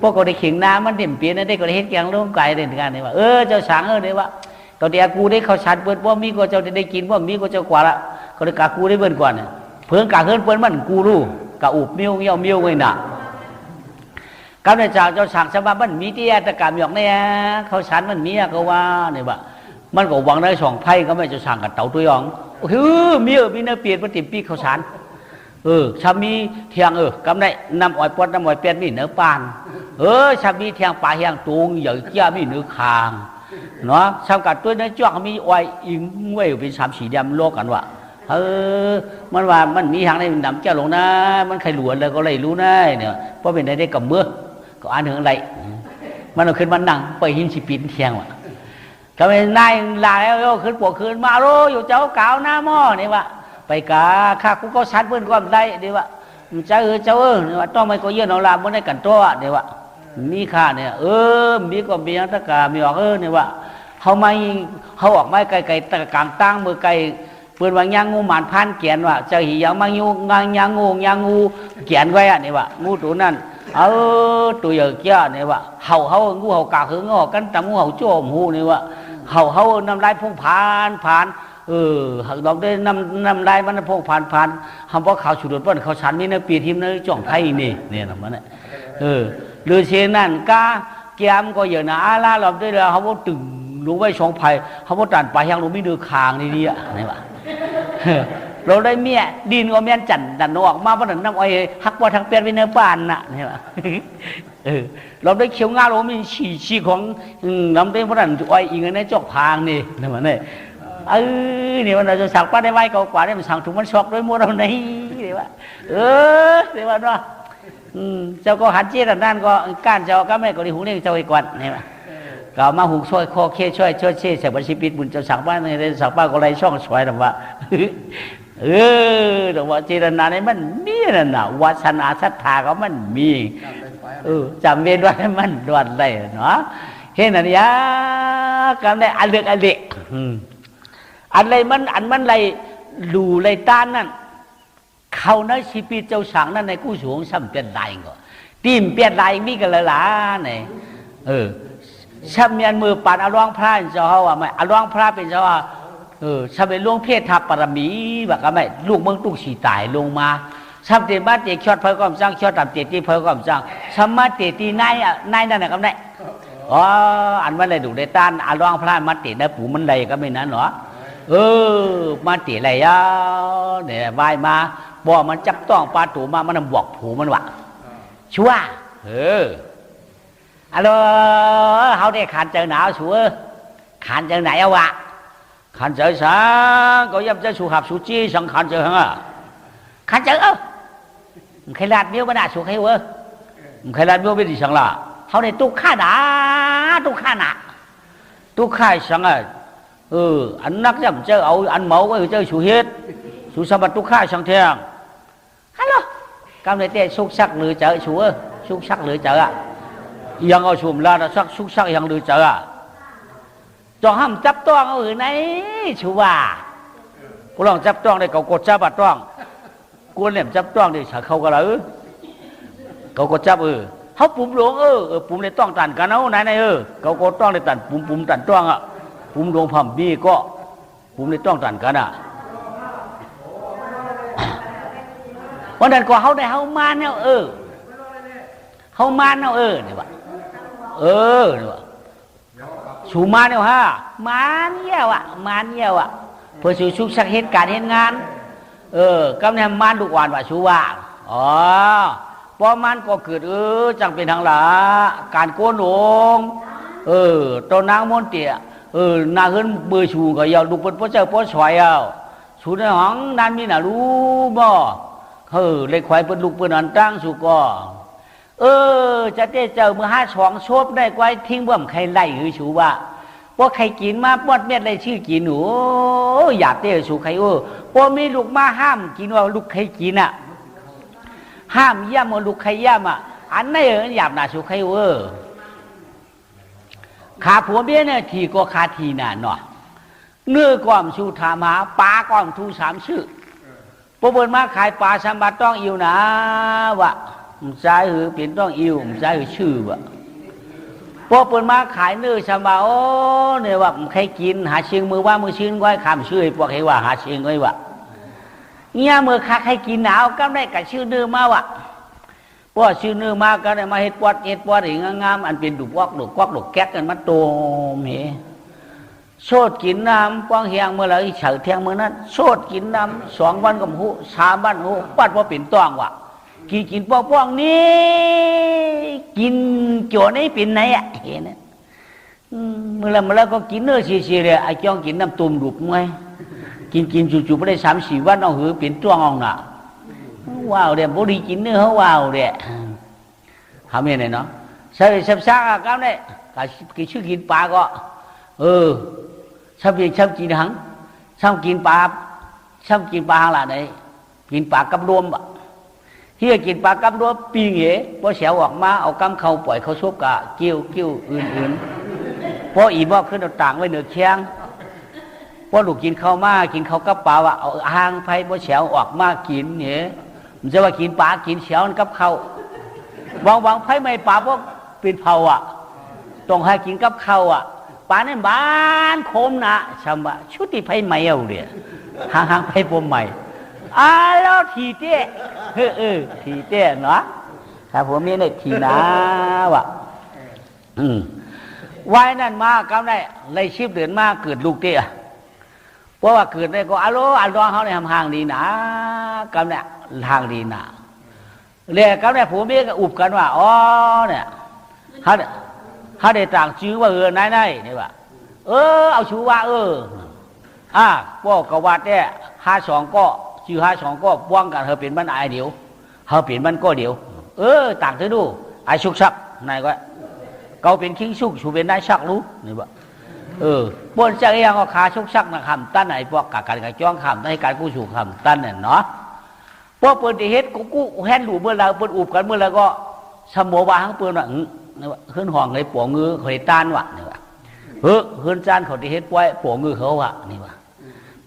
พวกเขาได้ขิงน้ำมันเต็มเปียนได้ก็ได้เห็นแกงลงไก่เด่นกันนี่ว่าเจ้าสั่งนี่ว่าตอนเดียกูได้เขาชัดเปิดว่ามีก็เจ้าได้กินว่ามีก็เจ้ากว่าละก็ได้กากูได้เบิ่นก่อนเพิ่งกาเฮินเปิ้นมันกูรู้กาอุบมิ้วเงี้ยวมิ้วไว้น่ะก็ได้จากเจ้าสั่งสบายมันมีที่ตะการหยอกเนี่ยเขาชันมันมีก็ว่าเนี่ยว่ามันก็หวังได้สองไพ่ก็ไม่จะสั่งกับเต่าตัวยองมีมีเนื้อเปลี่ยนมันติดปีเขาชันชามีเทียงกำได้นำอ้อยปอดนำอ้อยเปลี่ยนมีเนื้อปานชามีเทียงป่าเทียงตุงใหญ่เจ้ามีเนื้อคางเนาะชาวกัดตัวเนื้อจ้วงมีอ้อยอิงไว้เป็นสามสีดำโลกกันว่ามันว่ามันมีทางในดำเจ้าลงนะมันใครหลวนเลยก็เลยรู้นะเนี่ยเพราะเป็นได้กับเมื่อก็อ่านถึงอะไรมันเอาขึ้นมานั่งไปหินสิปีนเทียงว่ะก็เป็นนายลาแล้วขึ้นปวดขึ้นมาโรอยู่เจ้าเก่าหน้าหม้อนี่วะไปกาข้ากูก็ชัดเพื่อนความได้ดีวะเจ้านี่วะต้องไม่ก็เยื่อเอาลาเมื่อได้กันตัวเดียววะมีค่าเนี่ยมีก็มีอัตกามีออกนี่วะเขาไม่เขาออกไม่ไกลตะกางตั้งมือไกลเปิดว่ายางงูหมานพันเกียนว่าจะหิยังมางูยางงูเกียนไว้นี่วะงูตัวนั้นตัวใหญ่เจ้านี่วะเห่างูเห่ากาหึงงูกันตามงูเห่าโจมหูนี่วะเห่าน้ำลายพุ่งผ่านเราได้น้ำลายมันพุ่งผ่านคำว่าข่าวฉุดป้นเขาฉันมีเนื้อปีทิมเนื้อจ่องไทยนี่นะมันหรือเช่นนั้นกาแกมก็เยอะนะอาลาเราได้แล้วเขาว่าตึงรู้ไว้ช่องไผ่เขาว่าตันไปยังรู้ไม่ดูคางนี่อ่ะนี่วะเราได้เมียดินก็เมียนจันดันออกมาเพราะนั้นน้ำอ้อยฮักว่าทางเปลี่ยนไปเนื้อปานน่ะนี่วะเราได้เขียวงาเรามีฉี่ของน้ำเต้เพราะนั้นอ้อยอีกในจอกพางนี่นั่นมันเนี่ยนี่มันเราจะสั่งป้าได้ไว้เก่ากว่าได้มันสั่งถุงมันช็อกด้วยมัวเราไหนนี่วะเดี๋ยวว่าเนาะเจ้าก็หันเจี๊ยดนั่นก็ก้านเจ้าก็ไม่ก็ได้หูนี่เจ้าไอ้กวนนี่วะก็มาหุกช่วยคอเคช่วยเชี่ยเสบัญชีปิดบุญจะสั่งป้าในสั่งป้าก็เลยช่องช่วยแต่ว่าแต่ว่าเจรนาในมันมีนั่นน่ะวัฒนาศรัทธาก็มันมีจำเว้นไว้มันด่วนเลยเนาะเห็นอันนี้กันได้อันเลือกอันเด็กอะไรมันอะไรดูเลยต้านนั่นเขาในชีวิตเจ้าสั่งนั่นในกู้สูงซ้ำเปลี่ยนได้ก็ตีมเปลี่ยนได้มีกันละล้าเนี่ยช้ำเมียนมือปัดอารองพระเจ้าว่าไม่อารองพระเป็นเจ้าว่าช้ำเป็นล่วงเพศทับปรมีแบบก็ไม่ลูกเมืองตุ้งสีตายลงมาช้ำเตะบ้านเตะชอดเพลก้อมจ้างชอดตับเตะที่เพลก้อมจ้างช้ำมาเตะตีนายนั่นน่ะก็ได้อันมันเลยดูได้ต้านอารองพระมาเตะได้ปูมันเลยก็ไม่นั้นหรอมาเตะอะไรเนี่ยว่ายมาบ่มันจับต้องปลาตูมามันบวกผูมันวะชัวฮัลโหลเขาได้ขันเจอหนาวชัวขันเจอไหนเอาวะขันเจอสังก็ยับเจอชูหับชูจี้สังขันเจอฮะขันเจอใครลาดมิ้วมันด่าชูใครวะใครลาดมิ้วไม่ดีสังละเขาได้ตุกข้าหนาตุกข้าสังอันนักยับเจอเอาอันเมาก็เจอชูเฮ็ดชูสมบัติตุกข้าสังเทียงฮัลโหลกำเนิดเตะชุกชักหรือเจอชัวชุกชักหรือเจอยังเอาชุมลาสักชุกชักยังหรือเจอจองห้ามจับต้องเอาไหนชัวกูลองจับต้องได้เขากดจับบัดต้องกูเนี่ยจับต้องได้ฉันเขาก็เลยเขากดจับเขาปุ่มหลวงปุ่มในต้องตันกันเอาไหนเขากดต้องในตันปุ่มตันต้องปุ่มหลวงพัมบี้ก็ปุ่มในต้องตันกัน วันนั้นก็เขาได้เขามาเนี่ยเขามาเนี่ยนี่วะนี่วะชูมาเนี่ยฮะมาเนี่ยว่ะเพื่อชุกชักเหตุการณ์เหตุงานกำเนิดมันทุกวันว่าชูว่าอ๋อพอมันก็เกิดจังเป็นทางหลาการโกนองตัวนางมนเตียนาขึ้นเบอร์ชูก็ยาวลูกเป็นพ่อเจ้าพ่อสวยเอาชูในห้องนั้นมีน่ะรู้บ่เลยควายเป็นลูกเป็นอันตั้งสุก็จะเจ้าเมื่อ52โชบได้ควายทิ้งบ่มใครไล่หือชูว่าใครกินมาปอดเม็ดอะไรชื่อกินหนูอยากเต้ชูใครพอมีลูกมาห้ามกินว่าลูกใครกินอ่ะห้ามย่ำว่าลูกใครย่ำอ่ะอันไหนหยาบหนาชูใครขาผัวเบี้ยเนี่ยทีก็ขาทีน่ะเนาะเนื้อก้อมชูถามหาปลาก้อมทู3ชื่อพอเปิดมาขายปลาสัมบัติต้องอิวนะวะใจหือเปลี่ยนต้องอิวใจหือชื่อวะพอเปิดมาขายเนื้อสัมบัติเนี่ยว่าใครกินหาเชียงมือว่ามือชิ้นก้อยคำชื่อพวกใครว่าหาเชียงก้อยวะเนี่ยมือค้าใครกินหนาวก็ได้กับชื่อเนื้อมาวะพอชื่อเนื้อมาก็ได้มาเฮ็ดปอดอย่างงามอันเป็นดุกวักดุกแก๊กกันมาโตมเหโชดกินน้ำป้องเฮียงเมื่อไรเฉยเทียงเมื่อนั้นโชดกินน้ำ2 วันกับหู3 วันหูปัดว่าเป็นต้องวะกินป้องนี่กินโจนี่เป็นไหนอ่ะเห็นไหมเมื่อไรก็กินเนื้อเสียเลยไอ้จ้องกินน้ำตุ่มดุกมั้ยกินจู่ๆไม่ได้3-4 วันเอาหือเป็นตัวงองน่ะว้าวเดี๋ยวบุรีกินเนื้อเขาว้าวเดี๋ยวทำยังไงเนาะใช่ซักๆก็ได้ก็ชื่อกินปลาก็ชอบกินหังชอบกินปลาอะไรไหนกินปลากับรวมบ่ที่กินปลากับรวมปีเหงพอเสียวออกมาเอากำเขาปล่อยเขาซุบกะเกี้ยวอื่นพออีบอกขึ้นเอาต่างไว้เหนือเคียงพอลูกกินข้าวมากินข้าวกับปลาว่าเอาหางไผ่พอเสียวออกมากินเนี่ยมันจะว่ากินปลากินเสียวกับข้าววางไผ่ไม่ปลาพวกเป็นเผาต้องให้กินกับข้าวปลาเนี่ยบ้านโคมนะชาวบ้านชุดที่ไผ่ใหม่เอาเดียหางไผ่ปมใหม่แล้วทีเต้ทีเต้เนาะถ้าผมมีเนี่ยทีนะวะวัยนั้นมากำได้เลยชีพเดือนมากเกิดลูกเต้เพราะว่าเกิดได้ก็อัลลอฮ์เขาเนี่ยทำห่างดีนะกำเนี่ยทางดีนะเรียกกำเนี่ยผมมีก็อุบกันว่าเนี่ยเขาได้ต่างชื่อว่านายนี่ว่าเอาชื่อว่าพวกกวัดเนี่ย52ก็ชื่อ52ก็ป้องกันเขาเป็นมันไอเดียวเขาเป็นมันก็เดียวต่างเธอดูไอชุกชักนายก็เขาเป็นคิงชุกชูเป็นนายชักรู้นี่ว่าบนจากยังก็ขาชุกชักนะคำตั้นไหนพวกการจ้องคำให้การกู้ชูคำตั้นเนี่ยเนาะพวกเปิดเฮ็ดกู้แฮนดูเมื่อไรเปิดอุบกันเมื่อไรก็สมบวาทั้งเปิดว่าขึ้นห้องเลยปวงือเคยต้านวะนี่วะขึ้นจานเขาที่เฮ็ดไว้ปวงือเขาวะนี่วะ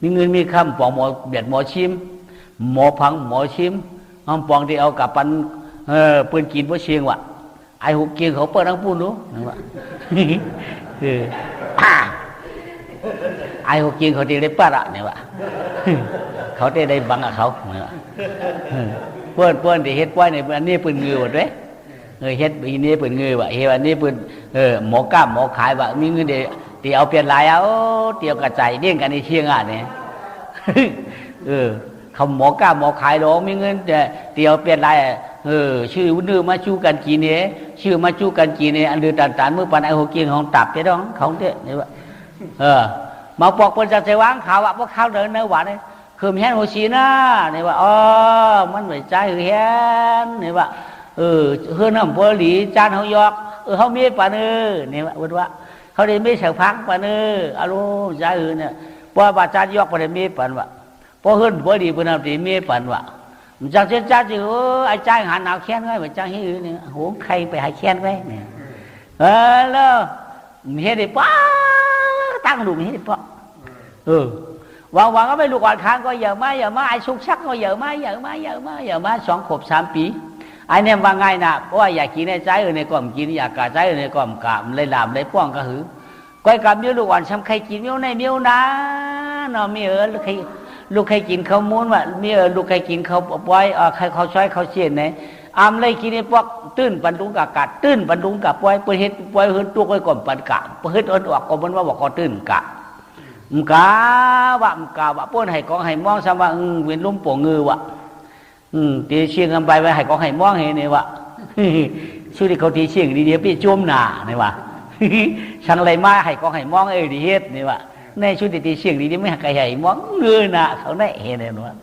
มีเงินมีคำปองหมอเบียดหมอชิมหมอพังหมอชิมห้องปองที่เอากับปันปืนกินเพราะเชียงวะไอ้หุกเกียงเขาเปิดทั้งปูนรู้นี่วะไอ้หุกเกียงเขาที่ได้ปัดนี่วะเขาได้บังกับเขาเนี่ยเปิ้นที่เฮ็ดไว้ในอันนี้ปืนเงือหมดเลยเฮ็ดอีนี้ปืนเงือวะเฮ็ดอันนี้ปืนหมอกล้ามหมอขายว่ามีเงินเดี๋ยวเอาเปลี่ยนลายเตียวกระจายเลี้ยงกันในเชียงเนี่ยเขาหมอกล้ามหมอขายหรอกมีเงินเดี๋ยวเปลี่ยนลายชื่อเนื้อมาจูกันกีเนี่ยชื่อมาจูกันกีเนี่ยอันเดือดต่างๆเมื่อปันไอโฮเกียงของตับเจ้าดองเขาเนี่ยนี่วะมาปอกเปิ้นจะใช้วางข่าวว่าพวกข้าวเดินเนื้อหวานเนี่ยคือมีแฮนโฮชีนะนี่ว่ามันไม่ใจคือแฮนนี่ว่าเฮือนน้ำพอหลีจานเขายอกเขามีปานนี่ว่าเขาได้ไม่เฉพังปานอารมณ์ใจเนี่ยพอบาจานยอกปานมีปานว่าพอเฮือนพอดีปานตีมีปานว่ามันจังเช่นจ้าจิไอ้ใจหันหนาวแค้นไว้เหมือนจังที่อื่นเนี่ยโหใครไปหายแค้นไว้เนี่ยแล้วมีเหตุป้าตั้งดูมีเหตุป้าวางก็ไม่ลูกอ่อนค้างก็เยอะมากไอ้ชุกชักก็เยอะมาก2 ขวบ 3 ปีไอ้เนี่ยว่าไงนะเพราะว่าอยากกินในใจในกล่อมกินอยากกะใจในกล่อมกะเลยลามเลยป้องก็หือก้อยกับมิ้วลูกอ่อนช้ำใครกินมิ้วในมิ้วนะเนาะมิ้วใคร ลูกใครกินข้าวมูนวะมีลูกใครกินข้าวปอยใครเขาช่วยเขาเชียนไหนอามเลยกินไอ้พวกตื้นปันดุงกะกัดตื้นปันดุงกะปอยเปิดเฮ็ดปอยเฮ็ดตัวก้อยก่อนปันกะเปิดเฮ็ดอ่อนออกก็มันว่าบอกก็ตื้นกะมกาวะมกาวะป้นให้กองให้มองซะว่าเวียนลุ่มโป่งงือวะตีเชียงกันไปไว้ให้กองให้มองเห็นนี่วะชื่อที่เขาตีเชียงดีเดียวพี่จุ่มหนานี่วะช่างอะไรมาให้กองให้มองดีเฮ็ดนี่วะในชุดตีเชียงดีเดียวไม่ให้ใครให้มองเงือหนาเขาได้เห็นเลยนะ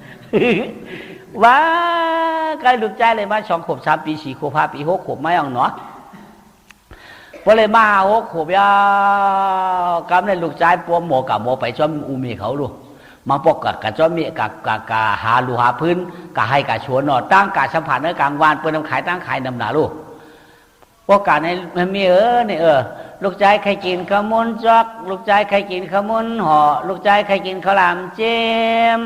ว่าใครลูกใจเลยมา2 ขวบ 3 ปี 4 ขวบ 5 ปี 6 ขวบไม่เอาเนาะพอเลยมา6 ขวบยากำในลูกใจปัวหมอกับหมอไปจอมอุมีเขาดูมาปกกับจอมมีกับหาลูหาพื้นกับให้กับชวนนอตั้งกับสัมผัสในกลางวันเปิดน้ำขายตั้งขายน้ำหนาลูกพวกการในมีเนี่ยลูกใจใครกินขมุนจอกลูกใจใครกินขมุนห่อลูกใจใครกินข้าวหลามเจม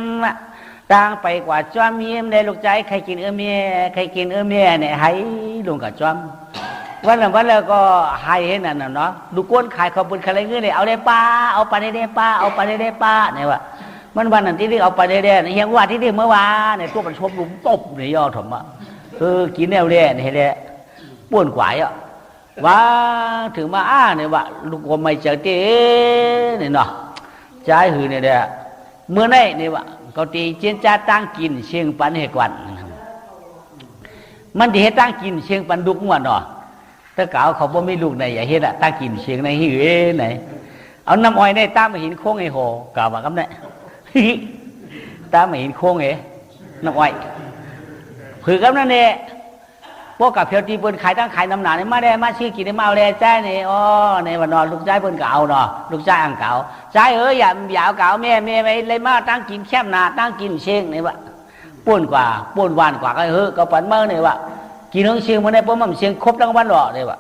ตั้งไปกว่าจอมเยี่ยมในลูกใจใครกินเมียใครกินเมียเนี่ยให้ลุงกับจอมวันแล้วก็ให้เห็นนั่นเนาะดูก้นขายขอบคุณใครเงี้ยเนี่ยเอาได้ป้าเอาไปได้ป้าเอาไปได้ป้าเนี่ยว่ามันวันนั้นที่เรียกเอาไปได้เนี่ยเฮียงว่าที่เรียกเมื่อวานเนี่ยตัวมันชมลุมตบเนี่ยย่อถมอ่ะกินแนวเรียนเห็นไหมป้วนกวายอ่ะว่าถึงมาเนี่ยว่าลูกก็ไม่เจอเต้เนี่ยเนาะใจหือเนี่ยเด้อเมื่อไหร่เนี่ยว่าเขาตีเจียนจ้าตั้งกินเชียงปันเหกวันมันที่ให้ตั้งกินเชียงปันดุกวันเนาะถ้าเก่าเขาบ่ไม่ลูกไหนอย่าเฮ็ดอะตั้งกินเชียงในหิวไหนเอาน้ำอ้อยในตามมาหินโค้งไอ้โหกล่าวว่าคำนี้ตามมาหินโค้งไอ้น้ำอ้อยผือคำนั้นเนี่ยพวกกับเพียวตีเปิ้นขายตั้งขายน้ำหนาเนี่ยมาได้มาชี้กินได้มาเอาเลยใจเนี่ยอ๋อในวันนอนลูกใจเปิ้นเก่าเนาะลูกใจอังเก่าใจอย่าเก่าแม่ไม่เลยมาตั้งกินแคบหนาตั้งกินเชียงเนี่ยวะป่วนกว่าป่วนวานกว่าก็ก็ปั่นเมื่อเนี่ยวะกินทั้งเชียงมาได้เพราะมันเชียงครบทั้งวันหรอเนี่ยวะ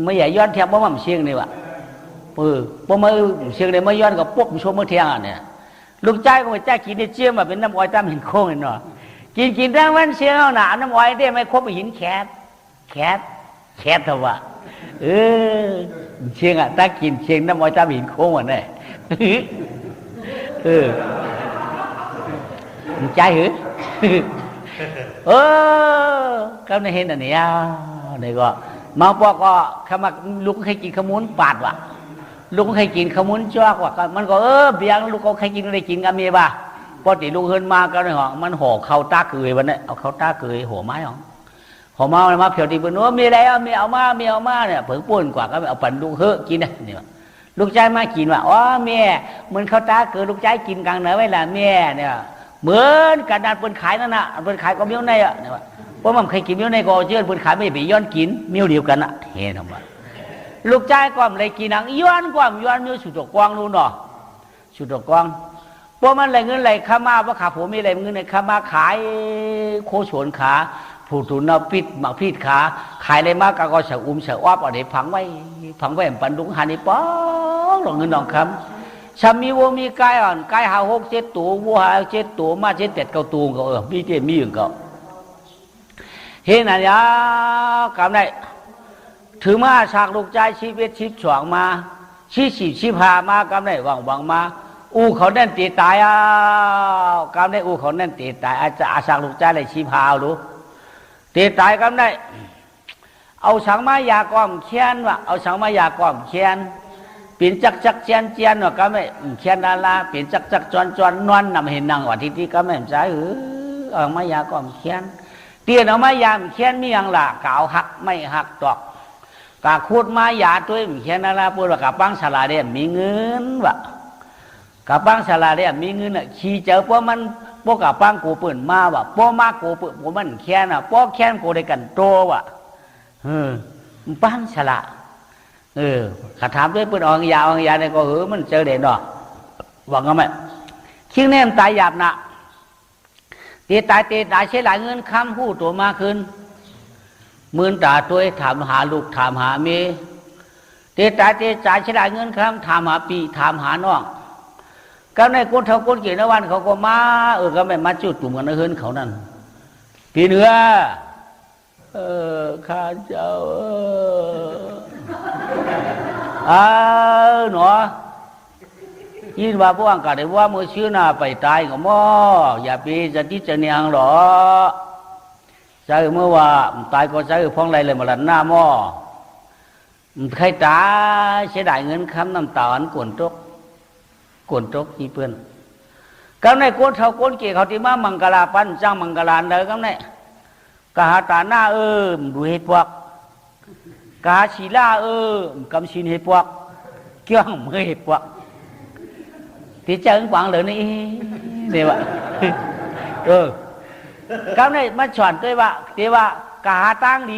ไม่ใหญ่ย้อนแทบเพราะมันเชียงเนี่ยวะเพราะมันเชียงเนี่ยไม่ย้อนกับปุ๊บชมเมื่อเที่ยงเนี่ยลูกใจก็ไปใจกินได้เชี่ยมาเป็นน้ำอ้อยตามหินโค้งเนาะกินทั้งวันเชียงเอาหนาน้ำอ้อยได้ไม่ครบหินแคบเถอะวะเชียงอ่ะถ้ากินเชียงน้ำอ้อยตามหินโค้งอ่ะเนี่ยใจหือก็ในเห็นอันนี้เนี่ยก็มาปอกก็ขมักลูกใครกินขมุนปาดวะลูกใครกินขมุนจอกวะมันก็เบียงลูกก็ใครกินได้กินกันมีป่ะพอตีลูกเฮินมาก็ในห้องมันห่อข้าวตาเกยวันนี้เอาข้าวตาเกยห่อไม้ห่อมาเผียวตีบนนู้นมีอะไรมีเอามาเนี่ยเผิงป่นกว่าก็เอาปั่นลูกเฮกินเนี่ยลูกใจมากินว่าอ๋อแม่เหมือนข้าวตาเกยลูกใจกินกลางเหนือไว้ละแม่เนี่ยเหมือนกระดานเปิ้นขายนั่นน่ะเปิ้นขายก็มิ้วในอ่ะเนี่ยเพราะมันเคยกินมิ้วในก็เชื่อเปิ้นขายไม่ไปย้อนกินมิ้วเดียวกันอ่ะเห็นไหมลูกใจก็เลยกินนังย้อนมิ้วสุดกว้างนู่นเนาะสุดกว้างเพราะมันอะไรเงินอะไรข้ามาว่าขาผมมีอะไรเงินอะไรข้ามาขายโคชวนขาผู้ถุนเอาปิดหมักพิษขาขายอะไรมากก็เสือเสืออ้ออะไรพังไว้ปันดุงหันนี่ป้องหลงเงินหลงคำชามีวัวมีไก่อ่อนไก่หา6 7 ตัววัวหา7 ตัวมา7 8 9 ตัวก็มีเจมีอย่างก็เห็นอะไรกำไรถือมาฉากลูกใจชีวิตชีพฉวงมาชีพามาก็ได้หวังมาเขาแน่นตีตายก็ได้เขาแน่นตีตายอาจจะอาฉากลูกใจเลยชีพาดูตีตายก็ได้เอาสังมายากอมเขียนว่ะเอาสังมายากอมเขียนเปลี่ยนจักเจียนว่ะก็ไม่เขียนนาลาเปลี่ยนจักจวนนวลนำเห็นนางว่าที่ก็ไม่ใช่เอามายากอมเขียนเตียนเอามายามเขียนมีอย่างละกาวหักไม่หักตอกกาคูดมายาตัวเขียนนาลาพูดว่ากาปังสลาเดียมีเงินว่ะกาปังสลาเดียมีเงินอ่ะขี่เจอเพราะมันพวกกาปังกูเปิ่นมาว่ะพวกมากูเปิ่นมันแค้นอ่ะพวกแค้นกูได้กันโตว่ะปังสลาขาถามด้วยเปิ่นอ่องยาเนี่ยก็มันเจอเด่นเนาะหวังก็ไม่คิงแนมตายหยาบนะตีตายใช้หลายเงินค้ำผู้ตัวมาคืนมื่นตาตัวถามหาลูกถามหาเมียตีตายใช้หลายเงินค้ำถามหาปีถามหาน้องก็ในก้นเท่าก้นเกี่ยวในวันเขาก็มาก็ไม่มาจุดตุ่มกันในเฮือนเขานั่นปีเนื้อข้าเจ้าหนอ ยินว่าพวกกันได้ว่ามือชื่อหน้าไปตายก็ม่ออย่าไปจะที่จะเนียงหรอใช่เมื่อว่าตายก็ใช่พ้องไรเลยมาหลันหน้าหม้อใครตายเสียดายเงินคำน้ำตาอันกวนตกที่เพื่อนก็ในกวนเท่ากวนเกี่ยเขาที่มามังกรปั้นจ้างมังกรเลยก็ในกหาตาหน้าดูเหตุพวกกหาชีลากำชินเหตุพวกเกี่ยงมือเหตุพวกที่เจอขวางเลยนี่เนี่ยวะก็ในมาสอนด้วยว่าเดี๋ยวว่ากหาตั้งดี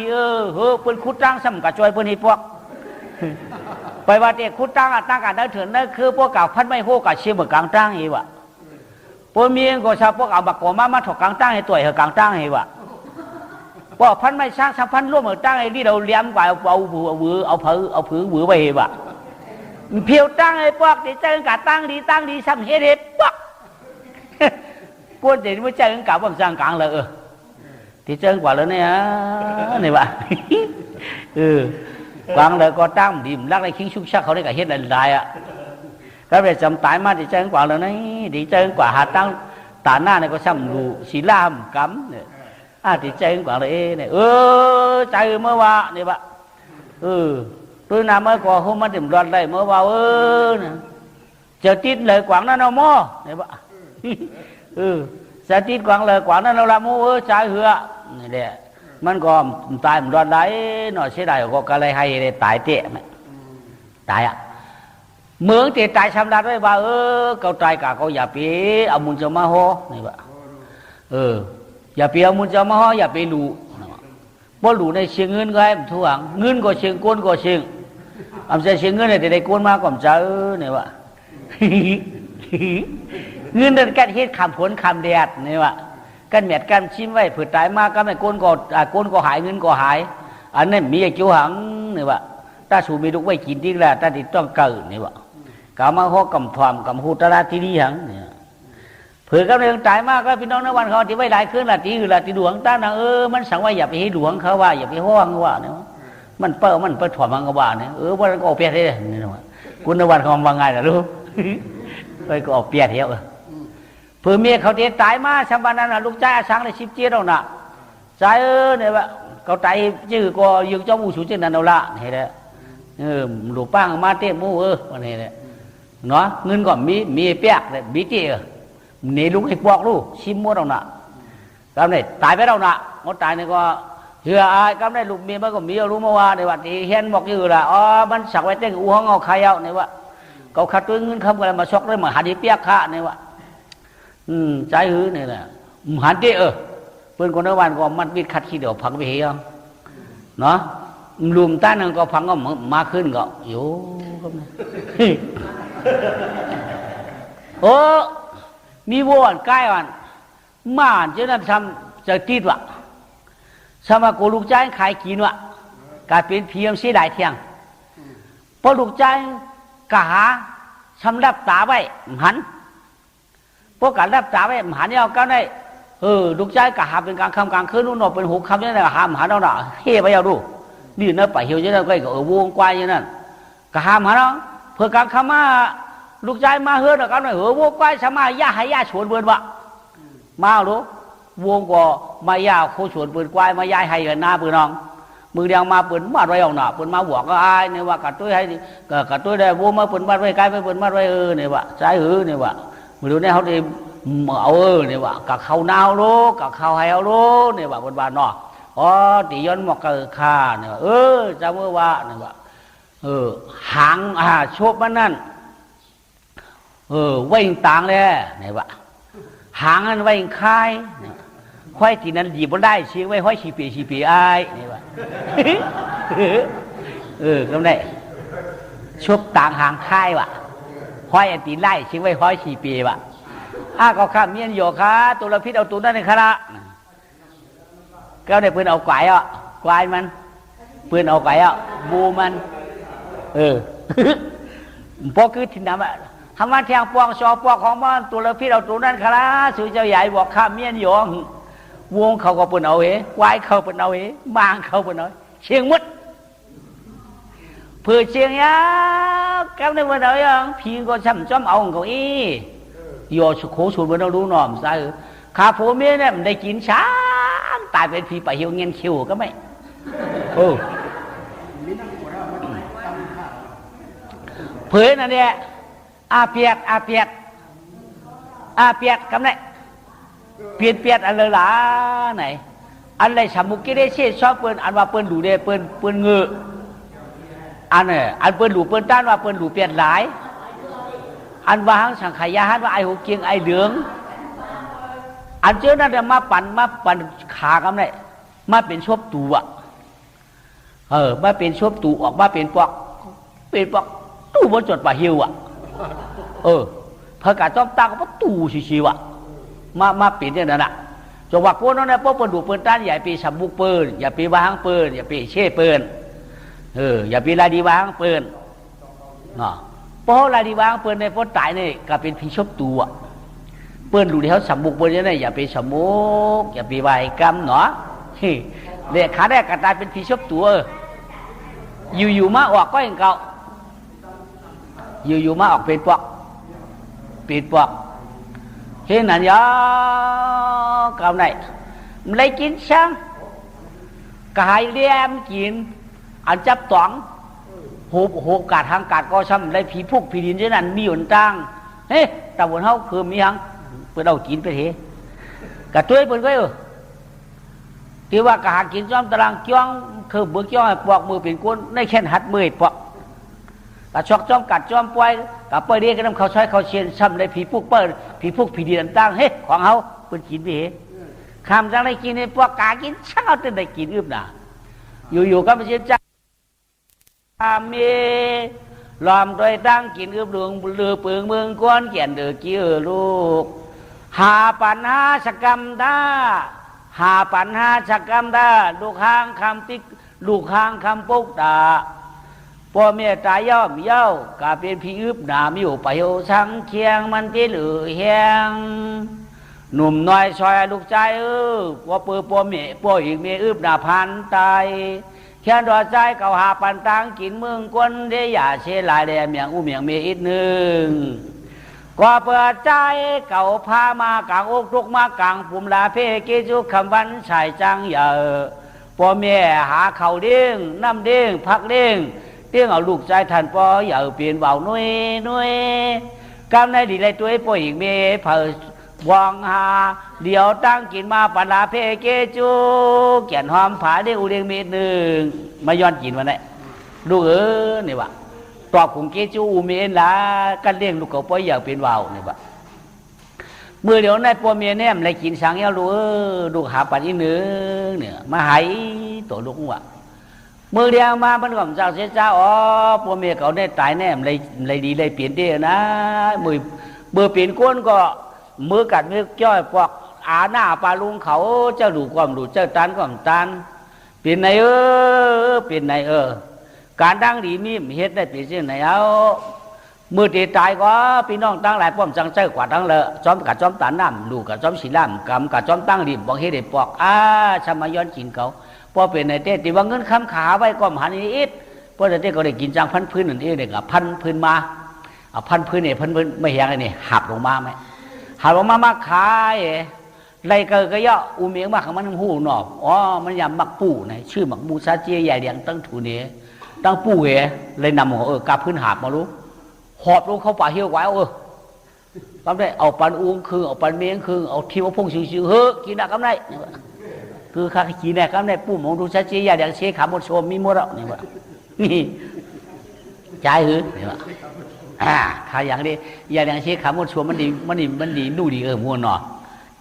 เปิ้นคุดตั้งซ้ำกับจอยเปิ้นเหตุพวกไปว่าเด็กคุดตั้งตั้งกันได้ถึงนั่นคือพวกเก่าพันไม่พวกกับเชี่ยวเหมือนกลางตั้งเหวะพวกมีเองก็ชาวพวกเอาบักกมาถกกลางตั้งให้ตัวเหกลางตั้งเหวะพวกพันไม่สร้างสัมพันธ์ร่วมเหมือนตั้งไอ้ที่เราเลี้ยงไว้เอาผือเอาผือบือไปเหวะเพียวตั้งไอ้พวกที่เจอกับตั้งดีซ้ำเฮ็ดพวกพวกเด็กไม่เจอกับว่าสร้างกลางเลยที่เจอกว่าแล้วเนี่ยนี่วะกวางเลยก็ตั้งดิมรักในคิงชุกชักเขาได้กับเฮ็ดอะไรก็ไปจำตายมาที่เจอกว่าแล้วนี่ที่เจอกว่าหาตั้งตาหน้าเนี่ยก็ซ้ำดูศีลามกำเนี่ยที่เจอกว่าเลยเนี่ยใจเมื่อวะนี่วะtôi nằm ở còn hôm ăn điểm loạt này mới vào chờ tin lời quảng nó mò này bạn giờ tin quảng lời quảng nó làm mua trái hứa này đểมันก็ตายมันรอดได้หน่อยเสียดายก็กะเลยให้ตายเตะตายเมืองเตะตายชำระไว้ว่าเขาตายกะเขาอย่าไปเอามุนจะมาห่อนี่วะอย่าไปเอามุนจะมาห่ออย่าไปหลูบ่หลูในเชียงเงินก็ให้มันท่วงเงินก็เชียงก้นก็เชียงอำเชียงเงินเนี่ยแต่ได้ก้นมากกว่าเจ้าเนี่ยวะเงินเดินกันเฮ็ดคำผลคำแดดเนี่ยวะกันแมดกันชิมไว้เผื่อตายมากก็ไม่ก้นก็หายเงินก็หายอันนั้นมีไอ้จิ้วหังเนี่ยวะถ้าสูมีลูกไว้กินดีละถ้าติดต้องเกิดเนี่ยวะกามาห่อกำถอมกำหูตระที่ดีหังเนี่ยเผื่อก็เรื่องตายมากก็พี่น้องในวันเขาที่ไว้หลายขึ้นละตีคือละตีหลวงตาหนังมันสั่งว่าอย่าไปให้หลวงเขาว่าอย่าไปห้องว่าเนี่ยมันเปิดถอดมังกรว่าเนี่ยว่าก็ออกเปียเท่นี่นะคุณในวันเขาว่าไงล่ะรู้ไปก็ออกเปียเท่เผื่อเมียเขาที่ตายมาชาวบ้านนั้นลูกชายอาสังเลยชิบเจี๊ยดเอาหน่ะใจเนี่ยว่าเขาตายชื่อก็ยังเจ้ามูสูงเช่นนั้นเอาละเห็นไหมหลวงป้างมาเต้มูวันนี้เนี่ยเนาะเงินก็มีเปียกเลยบีเจี๊ยนี่ลุงให้พวกลูกชิมมัวเราหน่ะกำเนิดตายไปเราหน่ะงดตายนี่ก็เหืออายกำเนิดลูกเมียมันก็มีรู้มาว่าในวันที่เฮียนบอกอยู่ละมันสักไว้เต้งอู่ห้องเอาใครเอาในว่าเขาขัดตัวเงินคำกันมาชกเลยมาหาดีเปียกข้าในว่าใจหื้อนี่แหละหันเจ้เพื่อนคนในวันก็มันบิดขัดขี้เดียวพังไปเฮียงเนาะลุมต้านนั่นก็พังก็มาขึ้นก็อยู่โอ้มีวัวใกล้วันมาเจ้านั่นทำจะติดวะสมากูลูกใจขายกินวะกลายเป็นเพียงเสียดายเที่ยงพอลูกใจกะหาชำรับตาไว้หันพวกการรับตาไว้หันเนี่ยเอาก็ได้ลูกใจกะหาเป็นกลางค่ำกลางคืนนู่นเป็นหูคำนี่นะหามหันเอาหน่ะเฮ้ไปเอาดูนี่เนื้อไปเหี่ยวเจ้านั่นก็วงควายอย่างนั้นกะหามหันเอาเพื่อกลางค่ำมาลูกใจมาเฮือแล้วกันหน่อยวัวควายสมาย่าให้ย่าชวนเบิ่นวะมาดูวงก็มาย่าโคชวนเบิ่นควายมาย่าให้กันหน้าเบิ่นน้องมือเดียงมาเบิ่นมาไว้เอาหน่ะเบิ่นมาหัวก็อายเนี่ยว่ากัดตุ้ยให้กัดตุ้ยได้วัวมาเบิ่นมาไว้ใกล้ไปเบิ่นมาไว้เนี่ยว่าใจเนี่ยว่ามือดูเนี่ยเขาได้เอาเนี่ยว่ากับเขาหนาวโลกับเขาให้เอาโลเนี่ยว่าเบิ่นว่าเนาะตีย้อนหมอกกระคาเนี่ยจะเมื่อว่าเนี่ยว่าหางโชบมันนั่นไว้ต่างเลยเนี่ยว่าหางนั้นไว้คายห้อยที่นั้นหยิบบนได้ชี้ไว้ห้อยชีปีไอ้เนี่ยว่าก็ได้ชุบต่างหางคายวะห้อยตีไล่ชี้ไว้ห้อยชีปีวะก็ข้ามเมียนโยคะตัวละพิษเอาตัวนั้นในคณะก็ได้ปืนเอาไก่ควายมันปืนเอาไก่บูมันพอคือถิ่นน้ำทำมาแทงปวงชอปวงของมันตัวละพิษเอาตัวนั้นคณะสุเจ้าใหญ่บอกข้ามเมียนโยงวงเขาก็ปืนเอาควายเขาปืนเอามางเขาปืนเอาเชียงมุดเพื่อเชียงยาว cam này vừa nói phi có chăm chăm ông cậu ý yo khổ chuột vừa đâu đúng nòm sao cà phô miếng này mình đây chín sáng tại bên phi phải hiểu nghiên cứu các mày phơi này nè a piệt cam này piệt anh lời lá này anh lại sắm một cái đấy xe shop pen anh vào pen đủ đề pen ngựa anh này anh pen đủ pen tan vào pen đủ piệt lái anh vào hàng sang khai giá hát vào ai hỗ kiêng ai lướng anh trướcนั่นมาปั่นขากันเลยมาเป็นชบตูอ่ะมาเป็นชบตูออกมาเป็นปอกตู้บนจดป่าหิวอ่ะพอกาจ้อมตาก็ตู้ชิวๆอ่ะมาเป็นอย่างนั้นอ่ะจังหวะพวกนั้นเนี่ยพวกปืนดูปืนต้านอย่าไปสับบุกปืนอย่าไปวางปืนอย่าไปเช่ปืนอย่าไปลาดีวางปืนเนาะเพราะลาดีวางปืนในพวกตายเนี่ยก็เป็นผีชบตูอ่ะปืนดูที่เขาสับบุกปืนเนี่ยอย่าไปสมุกอย่าไปวายกรรมเนาะเด็กขาแรกก็ตายเป็นผีชบตัวอยู่มาออกก็อย่างเก่าอยู่มาออกเป็นปอกเห็นนั่นยอเก่าไหนมันเลยกินช่างกายเลี้ยมกินอันจับต๋องหกกาดทางกาดก็ช่ำเลยผีพุกผีดินเช่นนั้นมีหนตังเฮ้แต่บนเขาคือมีหังเพื่อเรากินไปเถอะกระตุ้ยเปิดไว้ที่ว่ากะหากินจ้อมตารางจ้องคือเบื่อจ้องปอกมือเป็นก้นในแค่หัดมือปอกกะชอกจ้อมกัดจ้อมปล่อยกะเปิดเรียกกันเขาใช้เขาเชียนซ้ำเลยผีพุกเปิดผีพุกผีดินต่างเฮ้ของเขาเป็นกินไปเถอะคำจังได้กินในปอกกากินช่างเอาแต่ได้กินอึบหนาอยู่ก็ไม่ใช่จ้ามีลอมโดยตั้งกินอึบหลวงเรือเปลืองเมืองก้อนเขียนเดือกี้ลูกหาปัญหาสกรรมได้หาปัญหาสกรรมได้ลูกห้างคำติ๊กลูกห้างคำปุกตาพ่อแม่ตายย่อมเย้ากาเป็นพี่อึบหนามีอยู่ไปอยู่สังเคียงมันที่เหลือแหงหนุ่มน้อยซอยลูกใจว่าเปิดพ่อแม่พ่ออีกเมียอึบหนาพันตายแค่ดอใจเก่าหาปันตังกินเมืองก้นได้อย่าเชลายแดงเมียงอู้เมียงเมียอีกหนึ่งก็เปิดใจเก่าพามากลางอกทุกมากลางปุ่มลาเพกิจุคำวันชายจังเยอะพ่อแม่หาเข่าเด้งน้ำเด้งพักเด้งเตี้ยงเอาลูกใจทันพ่อเยอะเปลี่ยนเบาหนุ่ยกำในดีเลยตัวพ่ออีกเมียเผอวางหาเดี๋ยวตั้งกินมาปลาเพเกจูแก่นหอมผาได้อุเรงเม็ดหนึ่งมาย้อนกินวันนี้ลูกนี่วะตอบของเกจูอุเมนละกันเลี้ยงลูกเขาป่วยอยากเป็นวาวนี่วะเมื่อเดี๋ยวในปัวเมียเนี่ยมันเลยกินสังเยาลูกหาปันอีกหนึ่งเนี่ยมาหายตัวลูกวะเมื่อเดียวมาพันกับเจ้าเสียเจ้าอ๋อปัวเมียเขาได้ตายแน่มันเลยดีเลยเปลี่ยนเดียนะมือเบื่อเปลี่ยนก้นก็มือกัดมือจ้อยปอกอาหน้าปลาลุงเขาเจ้าดูความดูเจ้าตันความตันเปลี่ยนไหนเปลี่ยนไหนการดังดีมีเฮ็ดได้เปลี่ยนเช่นไหนเอามือตีตายก็พี่น้องตั้งหลายป้อมจังใจกว่าทั้งเลยจอมกัดจอมตันน้ำดูกัดจอมสีล่ำกำกัดจอมตั้งดีบอกเฮ็ดได้ปอกชามาย้อนกินเขาพอเป็นในเต้ตีว่าเงินคำขาไว้ก็หันนิดเพราะในเต้ก็ได้กินจังพันพื้นนั่นเองเด็กพันพื้นมาเอาพันพื้นเนี่ยพันพื้นไม่แห้งเลยนี่หักลงมาไหมหาว่ามาขายไรเกิดก็ย่ออูเมียงมากของมันหูหนอบอ๋อมันยำมักปูนะชื่อมักมูซาเจียใหญ่เดียงตั้งถูเนี้ยตั้งปูเลยนำหัวกาพื้นหาบมารู้หอบลงเข้าป่าเหี้ยวไว้กำได้เอาปันอุ้งคือเอาปันเมียงคือเอาทิวพงชิวๆกินได้กำได้คือข้ากินได้กำได้ปูมองดูซาเจียใหญ่เดียงเชขาหมดโชมมีหมดแล้วนี่วะนี่ใจหือนี่วะข้าอย่างนี้อย่าอย่างเชี่ยขาหมดชัวมันดีนู่ดีมัวหนอ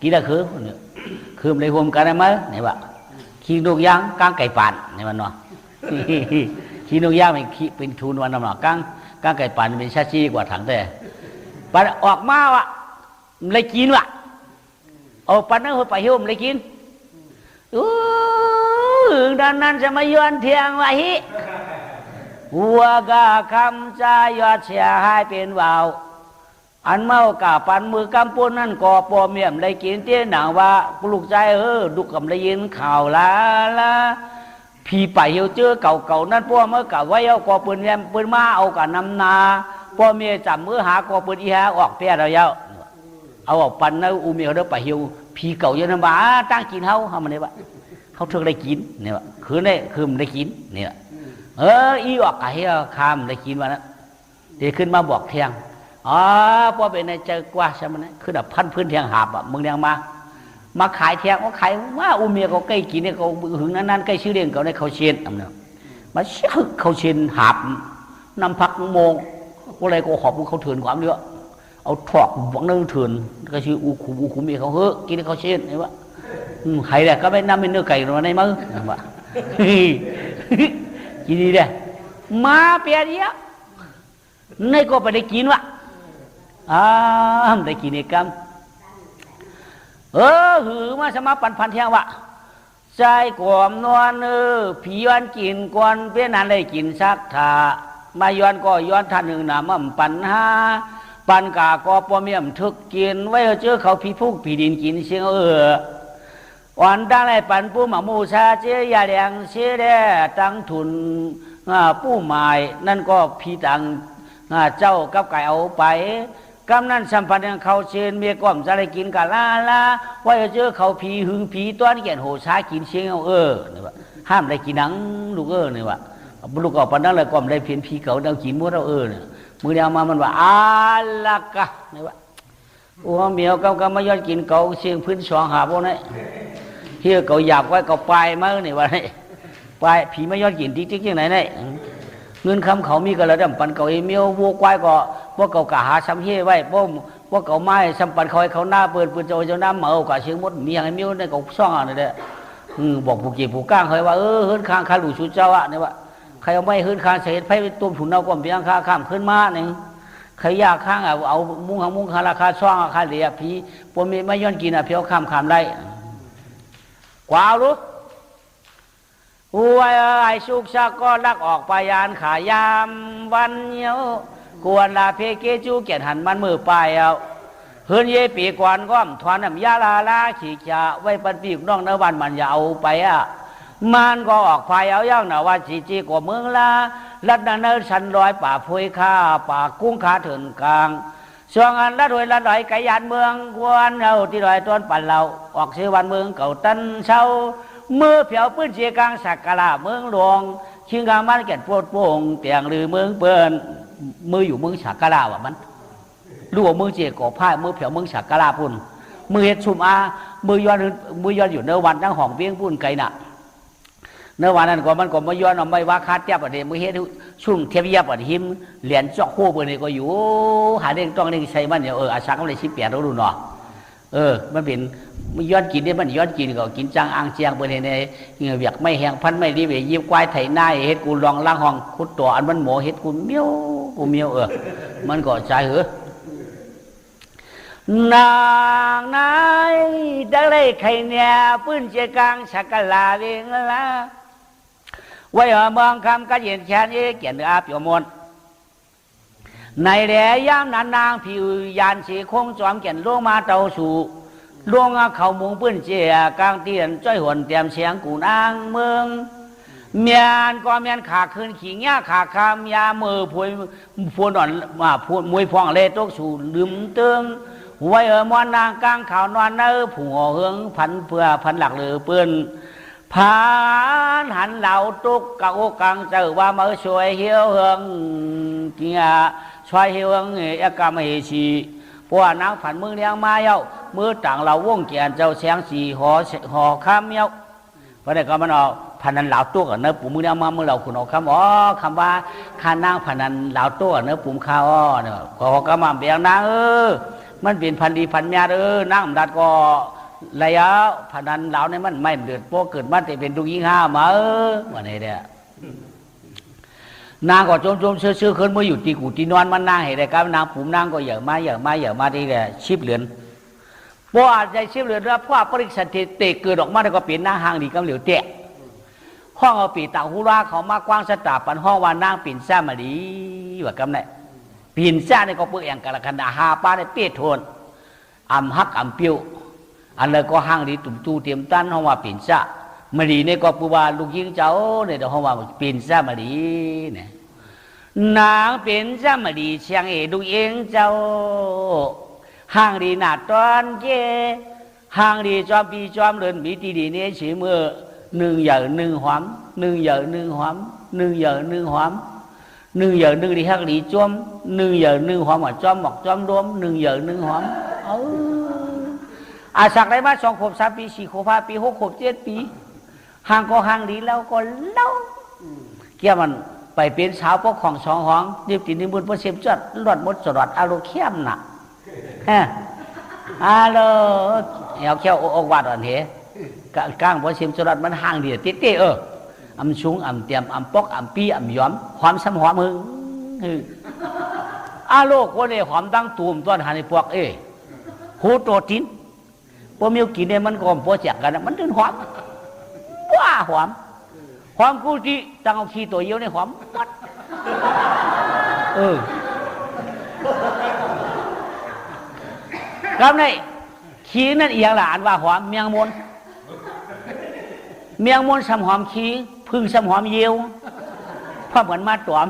กี่ละคือในรวมกันได้ไหมเนี่ยวะขี้นกย่างก้างไก่ป่านเนี่ยมันเนาะขี้นกย่างเป็นทุนวันนำหนอก้างไก่ป่านเป็นชาชีกว่าถังแต่ปันออกมาวะเลยกินวะเอาปันนั่งหัวไปเหี้ยมเลยกินดังนั้นจะมาย้อนเทียงวะฮิหัวกะคำใจยอดเสียหายเป็นวาวอันเมากะปันมือกำปุนนั่นก่อปอเมียมเลยกินเตี้ยหนังว่าลูกใจดูกำเลยยินข่าวละ พี่ไปเหี่ยวเจอเก่านั่นพ่อเมื่อกับไว้เอากอปืนแยมปืนมาเอากับนำนาพ่อเมียจับมือหากอปืนอีหาออกเปี้ยเราเยาเอาออกปันนะอูเมียเขาเด้อไปเหี่ยวพี่เก่าเยอะนะบ้าตั้งกินเขามันเนี่ยว่าเขาถึงได้กินเนี่ยว่าคือได้คือมันได้กินเนี่ยอีออกไก่คามได้กินมานะเดี๋ยวขึ้นมาบอกเทียงพ่อเป็นในใจกว่าใช่ไหมนะคือแบบพันพื้นเทียงหาบมึงยังมาขายเทียงขายว่าอูเมียเขาใกล้กินเนี่ยเขาหึงนั้นใกล้ชื่อเรียงเขาในเขาเชียนอันนั้นมาเชื่อเขาเชียนหาบนำพักโมงอะไรก็หอบเขาเถื่อนความเยอะเอาถอกหวังนั่งเถื่อนก็ชื่ออูคุเมียเขากินเขาเชียนไงวะใครเนี่ยก็ไม่น้ำเป็นเนื้อไก่มาในมือวะกินดีเด้มาเปียเดียในก็ไปได้กินวะได้กินอีกคำหือมาสมาปันเที่ยงวะใจกวมนวลผีย้อนกินก่อนเพื่อนนั้นได้กินสักถามาย้อนก็ย้อนท่านหนึ่งน่ะมั่มปันหาปันกาก็ปอเมียมทึกกินไว้เจอเขาผีพุกผีดินกินเสียงวันตั้งไรปันผู้หมามูชาเจียาแดงเสียแดตั้งทุนผู้หมายนั่นก็ผีตังเจ้ากับไก่เอาไปกำนั้นสัมพันธ์เขาเชิญเมียก้อมจะได้กินกะลาว่าจะเจอเขาผีหึงผีต้อนเกียนโหชากินเชียงเนี่ยว่าห้ามได้กินหนังลูกเนี่ยว่าลูกออกปนั้นเลยก้อมได้เพียนผีเขาเดากินมั่วเราเนี่ยมือเดียวมามันว่าละกะเนี่ยว่าโอ้เมียวก็มาย้อนกินเกาเชียงพื้นสองหาพวกนี้เฮียเกาหยาบไว้เกาปลายมาเนี่ยว่าเนี่ยปลายผีมาย้อนกินติ๊กๆยังไงเนี่ยเงินคำเขามีก็ระดับปันเกาเมียววัวควายก็พวกเก่ากะหาซ้ำเฮียไว้พวกเก่าไม้ซ้ำปันคอยเขาหน้าเปิดปืนโจน้ำเหมากะเชียงมดมีอย่างไอ้เมียวในกบซ่องอะไรเด้อบอกผู้เก็บผู้ก้างเคยว่าเฮิร์นข้างขาหลูชุดเจ้าอะเนี่ยว่าใครเอาไม่เฮิร์นข้างเศษไพ่ตุ้มถุนเอาก้มเพียงข้าข้ามขึ้นมาเนี่ยใครยากข้างเอามุ้งข้างราคาซ่องราคาเหลี่ยผีปมมีไม่ย้อนกินเพียวข้ามได้กว่ารู้ไอ้สุกชาก็ลักออกไปยานขายามวันเยียวกวนลาเพเกจูเกียนหันมันมือไปเอาเฮือนเยปีกวนก้อมทอนน้ำยาลาขี่จ่าไว้ปันปีกน้องเนื้อวันมันอย่าเอาไปมันก็ออกไปเอาย่างหนาว่าจีกว่าเมืองละลัดนาเนอชันลอยป่าพุยข้าป่ากุ้งขาเถินกลางช่วงอันละดอยไก่ยานเมืองกวนเอาที่ดอยต้นปั่นเราออกซื้อวันเมืองเก่าตันเช้าเมื่อเผียวปื้นเจียกลางสักกะลาเมืองหลวงชิงกามันแก่นโพดโป่งเตียงหรือเมืองเปิ้นมืออยู่เมืองสักกะลาวะมันรู้ว่าเมืองเจียก่อผ้ามือเผียวเมืองสักกะลาปุ่นมือเฮ็ดชุมมือย้อนอยู่เนื้อวันทั้งห้องเบี้ยงปุ่นไก่น่ะเนื้อวันนั้นก็มันก็มาย้อนเอาไม่ว่าคาดเทียบอะไรมือเฮ็ดชุ่มเทียบเยียบอะไรหิมเหรียญเจาะโค้เปิ้นนี่ก็อยู่หาเด้งต้องเด้งใส่มันเนี่ยอาชักอะไร18เราดูเนาะมันเป็นมันย้อนกินเนี่ยมันย้อนกินก็กินจังอ่างเจียงเปิ้นในเวียกไม่แห้งพันไม่รีบยิบควายไถหน้าเฮ็ดกูลองล่างห้องคุดตัวอันมันหมอเฮ็ดกูเมียวมันก็ใจนางนายได้เลยใครเนี่ยปื้นเจียกลางสักกะลาเวงละไว้เมืองคำกะเย็นแขนเกียนอาเปียวมนในแหล่ยามนางผิวยานสีคงจอมเกียนลงมาเตาสู่ลวงเขามุงปื้นเจียกลางเตียนจ้อยหวนเตรียมเสียงกูนางเมืองเมียนก็เมียนขาคืนขี้เงี้ยขาคามยามือพวยนอนมาพวยมวยพองเล่ตกสู่ลืมเติงไว้มอนนางกลางขาวนอนผัวเฮืองพันเพื่อพันหลักหรือปืนผานหันเหล่าตุกกะโอกกังเจอว่ามาช่วยเหี่ยวเฮืองเกียช่วยเหี่ยวเฮืองเอกามเหชีเพราะนางผันมือเลี้ยงมาเย้ามือต่างเราวงเกียนเจ้าแสงสีหอข้ามเย้าเพราะนั้นก็มันเอาพันนันเหล่าตัวกับเนื้อปุ่มมือเลี้ยงมาเมื่อเราขุนออกคำคำว่าข้านางพันนันเหล่าตัวเนื้อปุ่มข้าวเนี่ยขอก็มาเบียงนางมันเป็นพันดีพันเมียนั่งดัดก็ระยะพันนันเหล่าเนี่ยมันไม่เดือดโป๊กเกิดมาแต่เป็นลูกยิงห้ามาวันนี้เนี่ยนางก็จมเชื่อขึ้นเมื่ออยู่ตีกูตีนอนมันนางเห็นได้ครับนางปุ่มนางก็เยอะมาที่เนี่ยชิบเหรียญเพราะอาจจะชิบเหรียญแล้วเพราะปริศนาเตะเกิดออกมาแล้วก็เปลี่ยนนางห่างดีกับเหลียวเตะห้องเอาปีต่างหูราเขามากว้างสตาปันห้องว่านางปิ่นซ่ามาดีว่ากำไรปิ่นซ่าเนี่ยก็เปื่อยกระคันดาหาป้าได้เปี้ยโทนฮักเปียวอันเลยก็ห่างดีตุ่มตู้เตรียมตั้นห้องว่าปิ่นซ่า มาลีเนี่ยก็ปูว่าลูกยิงเจ้าเนี่ยเดี๋ยวเขาว่าเป็นซามาลีเนี่ยนางเป็นซามาลีเชียงเอลูกยิงเจ้าห่างดีหนาตอนเย่ห่างดีจอมปีจอมเดินมีตีดีเนี่ยชื่อเมื่อหนึ่งเหยาหนึ่งหอมหนึ่งเหยาหนึ่งหอมหนึ่งเหยาหนึ่งหอมหนึ่งเหยาหนึ่งดีฮักดีจอมหนึ่งเหยาหนึ่งหอมอ่ะจอมหมอกจอมรวมหนึ่งเหยาหนึ่งหอมอาสักได้มา2 ขวบ 3 ปี4 ขวบ 5 ปี6 ขวบ 7 ปีห่างก็ห่างดีแล้วก็เล่าเกี่ยมันไปเป็นสาวพวกของ2 ห้องดิบตินิมุนพระเสียมจัดหลอดมดจรอดอารมณ์เข้มน่ะฮัลโหลเอาแค่อกวาดอ่อนเหก้างพระเสียมจรอดมันห่างดีเตี้ยอำชุงอำเตียมอำปอกอำปีอำย้อมความซ้ำหอมมึงโลกคนนี้หอมตั้งตูมต้นหันในพวกหูโตจินพอมีกินเนี่ยมันก็พอแจกกันมันถึงหอมว้าหอมกูจีตั้งเอาขี้ตัวเยี่ยวในหอมมัดครับนี่ขี้นั่นเอียงหลานว่าหอมเมียงมนซ้ำหอมขี้พึ่งซ้ำหอมเยี่ยวพอเหมือนมาตอม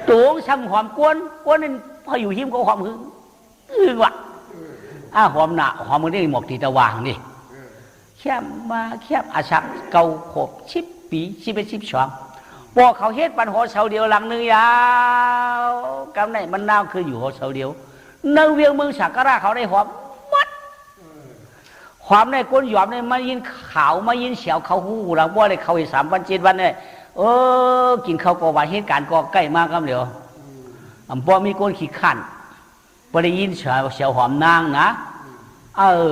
ตูงซ้ำหอมกวนนั่นพออยู่หิมก็หอมว่ะหอมหนาหอมมือได้หมกตีตะวางนี่แคบมาแคบอาชักเก่าขบ10 ปี11 12พอเขาเฮ็ดปันหอเสาเดียวหลังนึงยาวกำไหนมันน่าคืออยู่หอเสาเดียวเนื้อเวียงเมืองสักการะเขาได้หอมมัดหอมในก้นหยอมในมายินขาวมายินเสียวเขาหูหลังบ่เลยเขาอีก3 วัน 7 วันเนี่ยกินข้าวก็ว่าเหตุการณ์ก็ใกล้มากครับเดี๋ยวบ่มีก้นขี้ขันพอได้ยินเสียวหอมนางนะ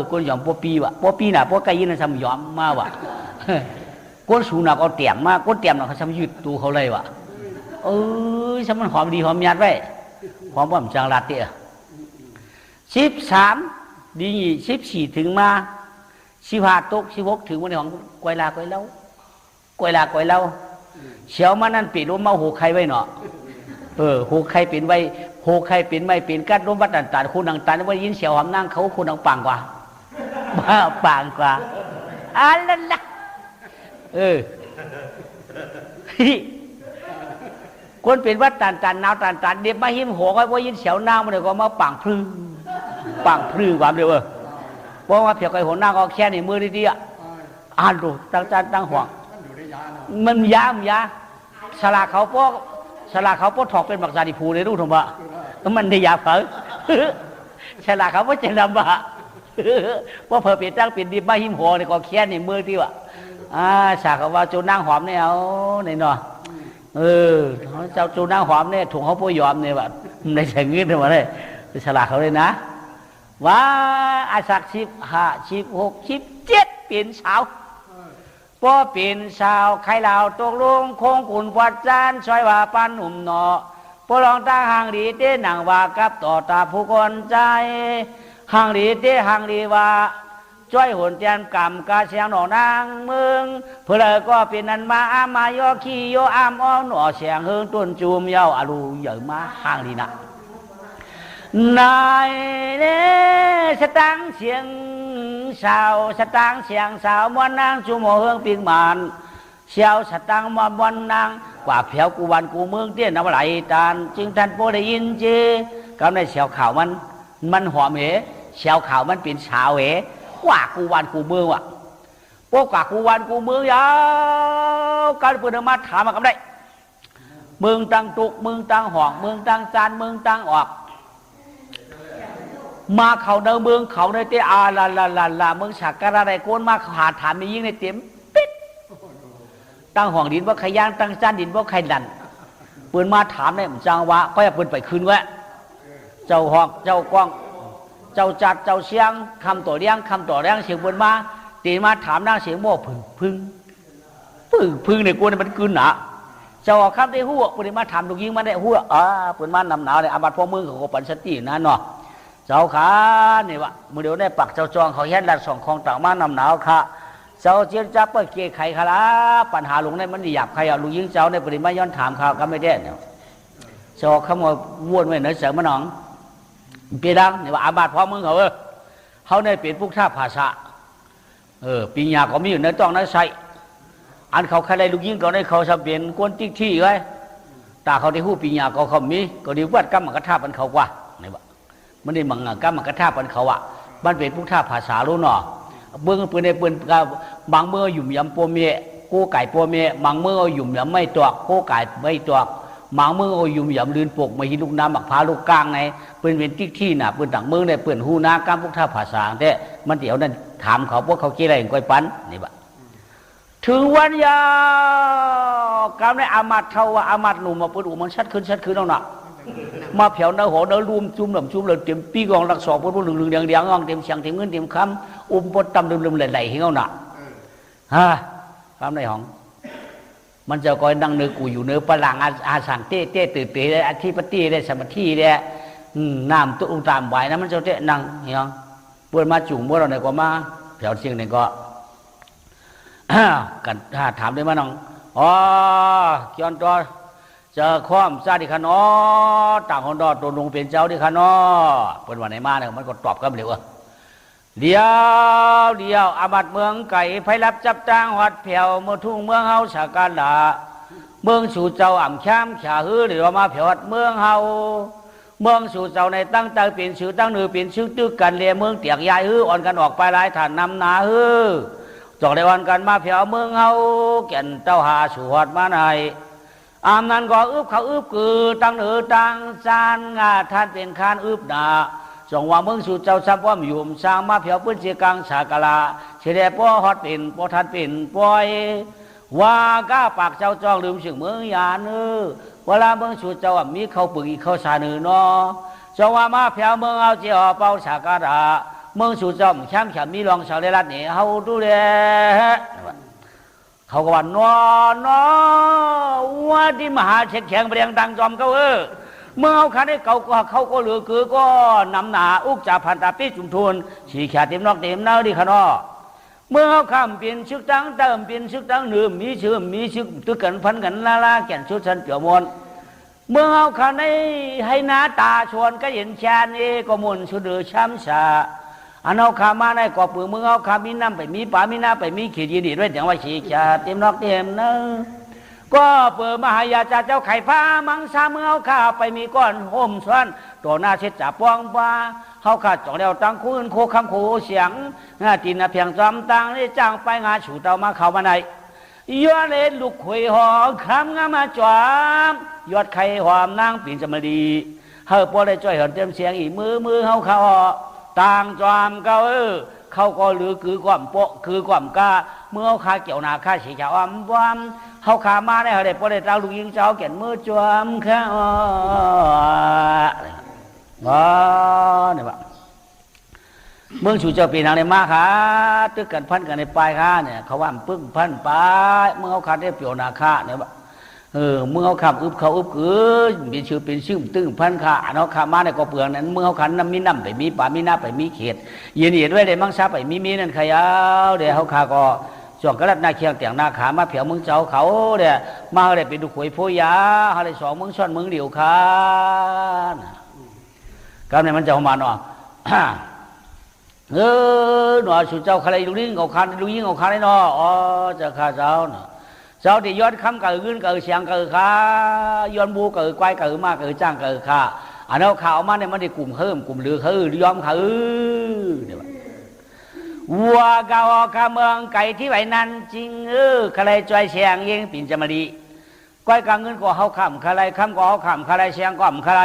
คนหยอมปปีวะปปีน่ะปไก่ยินน่ะทำหยอมมาวะคนสูงน่ะก็เตี่ยมมากคนเตี่ยมน่ะเขาทำยืดตูเขาเลยวะสมันหอมดีหอมยัดไว้หอมบ่มจังลาเตี้ย13ดี14ถึงมา15ตก16ถึงวันนี้ของกวยลากวยเล่าเสียวมานั่นปีนมาหูใครไว้เนาะหูใครเป็นไว้หูใครเป็นไม่เป็นกัดร่มวัดต่างๆคุณต่างๆว่ายินเสียวหอมนั่งเขาคุณเอาปังกว่าปังกว่านั่นละคนเป็นวัดต่างๆนาวต่างๆเดี๋ยวมาหิมหัวก็ว่ายินเสียวนั่งมาเลยก็มาปังพลื้ความเดียวเพราะว่าเพียงไอ้หัวหน้าก็แค่ในมือดีๆดูตั้งห่วงมันยาสลากเขาพวกถอกเป็นบักซาดิภูในรูปธรรมะมันได้ยาเผอฉลาดเขาว่าจะลำบากว่าเผอเปลี่ยนตั้งเปลี่ยนดีบ้าหิมหัวเนี่ยก็แค่ในมือที่ว่าฉากเขาว่าจูนางหอมเนี่ยเอาเนี่ยเนาะเจ้าจูนางหอมเนี่ยถุงเขาพูดยอมเนี่ยแบบในใส่เงินมาเลยฉลาดเขาเลยนะว่าอาศัก15 16 17เปลี่ยนสาวพอเป็นสาวใครเหล่าตกลงคงกุนวัดจานซอยว่าปันหนุ่มหนอพอลองตาห่างดีเต้หนังว่ากับต่อตาผู้คนใจห่างดีเต้ห่างดีว่าจ้อยหุ่นเตียนกำกาเสียงหนอนางเมืองเพื่อเลยก็เป็นนันมาอามายอขี้โยอามอ้อหนอเสียงเฮืองต้นจูมเย้าอรูเหยื่อมาห่างดีนะนายเล่สตังเสียงสาวสตังเสียงสาวมวนนางจูโมเฮืองปิงมันเสียวสตังมวนนางกว่าเพียวกูวันกูเมืองเตี้ยนไหลตานจึงท่านโปได้ยินเจก็ในเสียวข่าวมันหอมเหเสียวข่าวมันเป็นสาวเหกว่ากูวันกูเมืองว่ะพวกกว่ากูวันกูเมืองยาวการเปิดมาถามมากันได้เมืองตังตุกเมืองตังห่องเมืองตังจานเมืองตังออกมาเขาเดินเมืองเขาในเตอาลาเมืองฉากการอะไรโกนมาหาถามมียิ่งในเต็มปิดตั้งห่วงดินว่าใครย่างตั้งจานดินว่าใครดันปืนมาถามเนี่ยจังวะก็อย่าปืนไปคืนแวะเจ้าหอกเจ้ากล้องเจ้าจัดเจ้าเสียงคำต่อเลี้ยงเสียงปืนมาตีมาถามนั่งเสียงโม่พึ่งในกูเนี่ยมันคืนหนาเจ้าคำได้หัวปืนมาถามลูกยิงมาได้หัวปืนมานำหนาวเนี่ยอาบัติพ่อมือของปัญชตินั่นเนาะเจ้าขาเนี่ยวะมือเดียวได้ปักเจ้าจองเขาแย่ดัดส่องคลองต่างมานำหนาวค่ะเจ้าเจียนจับเปิดเกยไข่ขลาปัญหาหลงในมันหยาบใครเอาลุงยิงเจ้าในปริมาย้อนถามข่าวก็ไม่ได้เนี่ยเจ้าขโมยวนไว้เนื้อเสือมันหนองเปียดังเนี่ยว่าอาบัติพ่อมึงเขาในเปลี่ยนพุกท่าภาษา ปีญาก็มีอยู่ในต้องนั้นใส่อันเขาใครได้ลูกยิงก็ได้เขาสเปลี่ยนกวนติ๊กที่ไว้ตาเขาได้หู้ปีญาก็เขามีก็ดีวัดกรรมกระทาปันเขาว่าไหนวะมันได้มังกรรมกระทาปันเขาอ่ะบ้านเป็นผู้ท่าภาษารู้หนอเบื้องปืนในปืนบางเมื่อหยุ่มยำปัวเมียกู้ไก่ปัวเมียบางเมื่อหยุ่มยำไม่ตัวกู้ไก่ไม่ตัวบางเมื่อหยุ่มยำลืนปกไม่หินลูกน้ำหมักพาลูกกลางในปืนเป็นติ๊กที่น่ะปืนต่างเมืองในปืนหูนากรรมผู้ท่าภาษาแต่มันเดี๋ยวนั้นถามเขาพวกเขาเกี่ยอะไรก้อยปั้นนี่บะถึงวันยากรรมในอามัดเท่าว่าอามัดหนุ่มมาปืนมันชัดขึ้นแล้วน่ะมาเผาเนื้อหัวเนื้อรวมจุ่มหล่ำจุ่มเลยเต็มปีกองรักษาพวกเหลืองเดียงงเต็มเสียงเต็มเงินเต็มคำอุ้มปดตำลืมไหลๆให้เขาหน่ะฮะคำในห้องมันจะคอยนั่งเนื้อกูอยู่เนื้อปลังอาสังเต้ตื่นเตะได้อธิปติได้สมาธิได้น้ำตุ้งตามไหวนะมันจะเตะนั่งเห็นไหมเปิดมาจุ่มเมื่อเราเนี่ยก็มาเผาเสียงเนี่ยก็กันถ้าถามได้มาน้องอ๋อย้อนตัวเจอข้อมซาดิคานอต่างคนดอตัวลงเป็นเจ้าดิคานอเป็นวันไหนมาเนี่ยมันก็ตอบกันเร็วเดียวอาบัดเมืองไก่ไฟรับจับจ้างหัดเผียวเมื่อทุ่งเมืองเฮาสาการละเมืองสู่เจ้าอ่ำช้ำขาฮือหรือว่ามาเผียวหัดเมืองเฮาเมืองสู่เจ้าในตั้งใจเปลี่ยนชื่อตั้งเนื้อเปลี่ยนชื่อตึกกันเรียเมืองเตียกยายฮืออ่อนกันออกไปหลายฐานนำนาฮือจอกได้วันกันมาเผียวเมืองเฮาแก่นเจ้าหาสู่หัดมาไหนอามนั้นก็อึบเขาอึบคือตั้งเนื้อตั้งจานงาท่านเป็นคานอึบหนาส่งว่าเมืองสู่เจ้าซับว่าอยู่สร้างมาเผียวพื้นเสียกังสากลาเฉลี่ยป้อฮอดเป็นป้อทันเป็นปล่อยว่าก้าปากเจ้าจองลืมสึงเมืองยาเนื้อเวลาเมืองสู่เจ้ามีเขาปึกอีเขาสาเนื้อเนาะส่งว่ามาเผียวเมืองเอาเจ้าเป่าสากลาเมืองสู่เจ้าแชมป์มีรองชาวเลรัตเนี่ยเขาดูแลเขาก็ว่านอนว่าที่มหาเช็ดแข็งเปรียงดังจอมเขาเมื่อเขาคันให้เขาก็เหลือคือก็นำหนาอุกจ่าพันตาปีจุ่มทุนฉีกขาดเต็มนอกเต็มเน่าดิขนอเมื่อเขาคำเปลี่ยนชึกตั้งเติมเปลี่ยนชึกตั้งหนึ่งมีชื่อตึกกันพันกันลาแก่นชุดฉันเปี่ยวมนเมื่อเขาคันให้หน้าตาชวนก็เห็นแชนเอก็มุนชุดเดือช้ำชาอันเอาขามาในกอบปืนเมื่อเอาขามีน้ำไปมีป่ามีน้ำไปมีขีดยีดีด้วยอย่างว่าฉีกขาดเต็มนอกเต็มเน่าก็เปิดมหายาจ่าเจ้าไข่ฟ้ามังสาเมื่อเอาข้าไปมีก้อนห่มส่วนตัวหน้าเช็ดจ่าปองฟ้าเขาขาดจ่องเดียวตั้งคู่โคคำคู่เสียงงาตีนเพียงจอมตังนี่จ้างไปงาฉูเตามาเข้ามาในย้อนเล่นลูกคุยหอคำงามาจวมยอดไข่หอมนางปีนจมดีเฮาพอได้จ่อยเห็นเต็มเสียงอีมือเขาต่างจอมเขาก็หรือคือความโปะคือความกล้าเมื่อเขาขาเกี่ยวนาขาฉีกขาอ้ำว้ำเขาขามาได้เขาได้พอได้เจ้าลูกยิงเจ้าแก่นมือจวมข้าเนี่ยว่าเมืองชูเจ้าปีนางในมาค่ะตึกกันพันกันในปลายค่ะเนี่ยเขาว่าปึ้งพันปลายเมื่อเขาขาได้เปี่ยวนาคาเนี่ยว่าเมื่อเขาขับอึบเขาอึบเป็นชื่อตึ้งพันขาเนาะขามาในก็เปลืองนั้นเมื่อเขาขันน้ำมีน้ำไปมีป่ามีน้ำไปมีเขตเย็นเย็นด้วยได้มังซาไปมีนั่นขยาวเดี๋ยวเขาขาก็ส่วนกระดับหน้าเคียงแต่งหน้าขามาเผียวมึงเจ้าเขาเดี๋ยมาเลยไปดูขวยโพยาอะไรสองมึงซ่อนมึงเดี่ยวขาก็เนี่ยมันจะมาเนาะหนอสุเจ้าใครลูกยิ่งเอาคันลูกยิ่งเอาคันได้เนาะอ๋อจะข้าเจ้าเนาะเจ้าที่ย้อนคำเกิดขึ้นเกิดเสียงเกิดขาย้อนบูเกิดควายเกิดมากเกิดจ้างเกิดขาอันนั้นข่าวมาเนี่ยมันได้กลุ่มเพิ่มกลุ่มเลือเขาย้อมเขาเนี่ยวัวกาวกาเมืองไก่ที่ไหวนั้นจริงใครจอยเสียงยิงปิ่นจมาดีก้อยกางเงินก็เขาขำใครคำก็เขาขำใครเสียงก็ใคร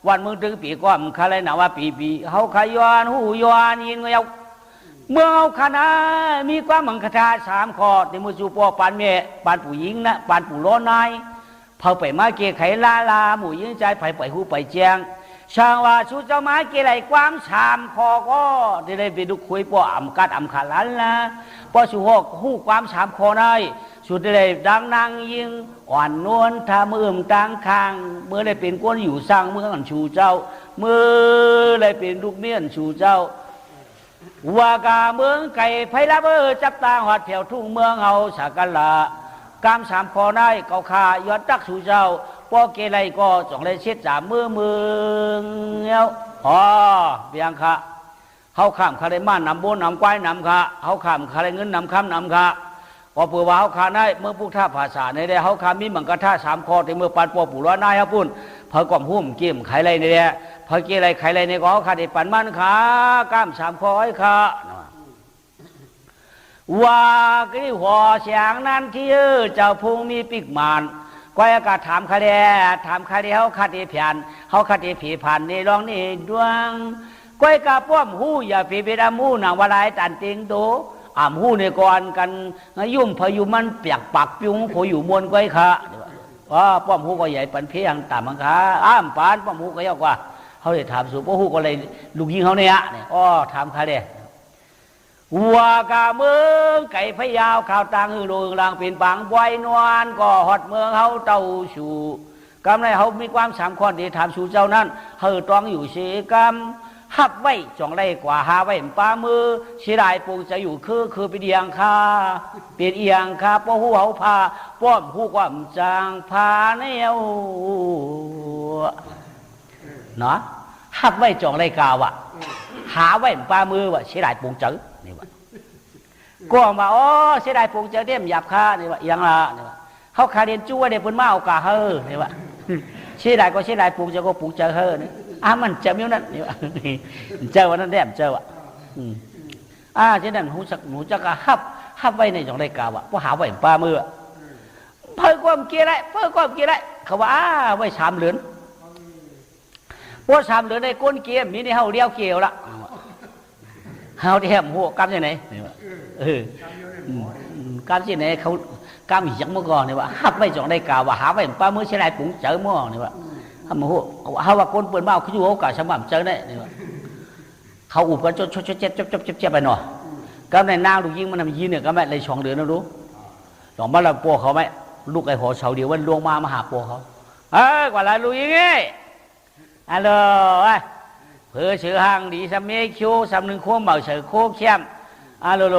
วันมึงถึงปีก็ใครหนาว่าปีเขาขย้อนหูย้อนยินเงาเมื่อเอาคณะมีความมังคทา3 ข้อที่มือจูปอปานเมะปานผู้หญิงนะปานผู้ร้อนนายเผาไปมาเกยไขลาหมู่ยิงใจไปหูไปแจงช่างว่าชูเจ้ามาเกไหลความ3 ข้อก็ได้ไปดูคุยปออ่ำกัดอ่ำขาลันนะปอชูหกหูความ3 ข้อได้สุดได้ดังนางยิงอ่อนนวลทามือต่างคางเมื่อได้เป็นก้นอยู่สร้างเมืองชูเจ้าเมื่อได้เป็นลูกเมียนชูเจ้าว่ากาเมืองไก่ไพละจับตาหอดเผียวทุ่งเมืองเอาสากันละกาม3 ข้อได้เกาขายอดตักชูเจ้าปอเกลัยก็จ่องเลยเช็ดจ่ามือเงี้ยวอ๋อเบียงค่ะ เขาข้ามคาได้ม่านนำโบนนำควายนำขาเขาข้ามคาได้เงินนำคำนำขาพอเปิดว่าเขาขาได้เมื่อพวกท่าภาษาในได้เขาขามีมังกรท่าสามคอในเมื่อปันปอปู่ร้อยนายครับพุ่นพอกล่อมหุ้มเกี่ยมไข่ไรในเดียพอเกี่ยไรไข่ไรในก็เขาขาได้ปันมันขากล้ามสามคอไอ้ขาว่ากี่หัวเสียงนั้นที่เจ้าพุงมีปิกมานก้อยอากาศถามคาเดถามคาเดเขาคาเดเพียนเขาคาเดผีผ่านในร้องนี่ดวงก้อยกาป้อมหูอย่าผีไปดำหูหนังวลายตันติงโตอ่ำหูในก่อนกันยุ่มพยุมันเปียกปักยุงโผอยู่มวนก้อยขาว่าป้อมหูก็ใหญ่ปันเพียงต่ำมังคาอ้ามปานป้อมหูก็ยากกว่าเขาเลยถามสู่ป้อหูก็เลยลูกยิงเขาเนี่ยอ้อถามคาเดวัวกาเมืองไก่พยาวข่าวต่างหือโรงลางเป็นปังบอยนวลก็ฮอดเมืองเขาเต้าชูกำไรเขามีความสามข้อที่ถามสู่เจ้านั้นเฮอต้องอยู่เสียกรรมหับไว้จองได้กว่าหาไว้ปลามือเสียดายปูจะอยู่คือไปเดียงคาเปลี่ยนเอียงคาป้อหูเขาพาป้อมหูความจางพาแนวเนาะหับไว้จองได้กาวะหาไว้ปลามือวะเสียดายปูจื้อนี่วะก็มาอ๋อเสียดายปูจื้อเดี่ยมหยับคานี่วะยังละนี่วะเขาขาเรียนจู้ว่าเด็กปุ่นมาเอากาเฮอนี่วะเสียดายก็เสียดายปูจื้อก็ปูจื้อเฮอนี่มันเจ้ามิ้วนั่นนี่วะเจ้าวันนั้นแดมเจ้าอ่ะเช่นนั้นหูจักหับไว้ในจองได้กาวะเพราะหาไว้ปลามือเพิ่งความเกี่ยไรเพิ่งความเกี่ยไรเขาว่าไว้3 เหรียญพวก3 เหรียญในก้นเกี่ยมีในเฮาเดียวเกี่ยวละเฮาที่แหมหัวกำยังไงกำที่ไหนเขากำหยักเมื่อก่อนนี่วะหับไว้จองได้กาวะหาไว้ปลามือใช่ไรปุ๋งเจอหม้อนี่วะเขาว่าคนเปิดเบ้าเขาอยู่เขากะสมบัติเจอได้เขาอุบกันจดเจ็บไปหน่อยก็ในนางลูกยิงมันทำยิงเนี่ยก็ไม่เลย2 เดือนนะรู้หลงมาแล้วปัวเขาไหมลูกไอ้หัวเฉาเดียววันลวงมาหาปัวเขากว่าละลูกยิงไงฮัลโหลเพื่อเชื่อหางดีสำเมีคิวสำนึงโค้งเบาเสือโค้งเข้มฮัลโหล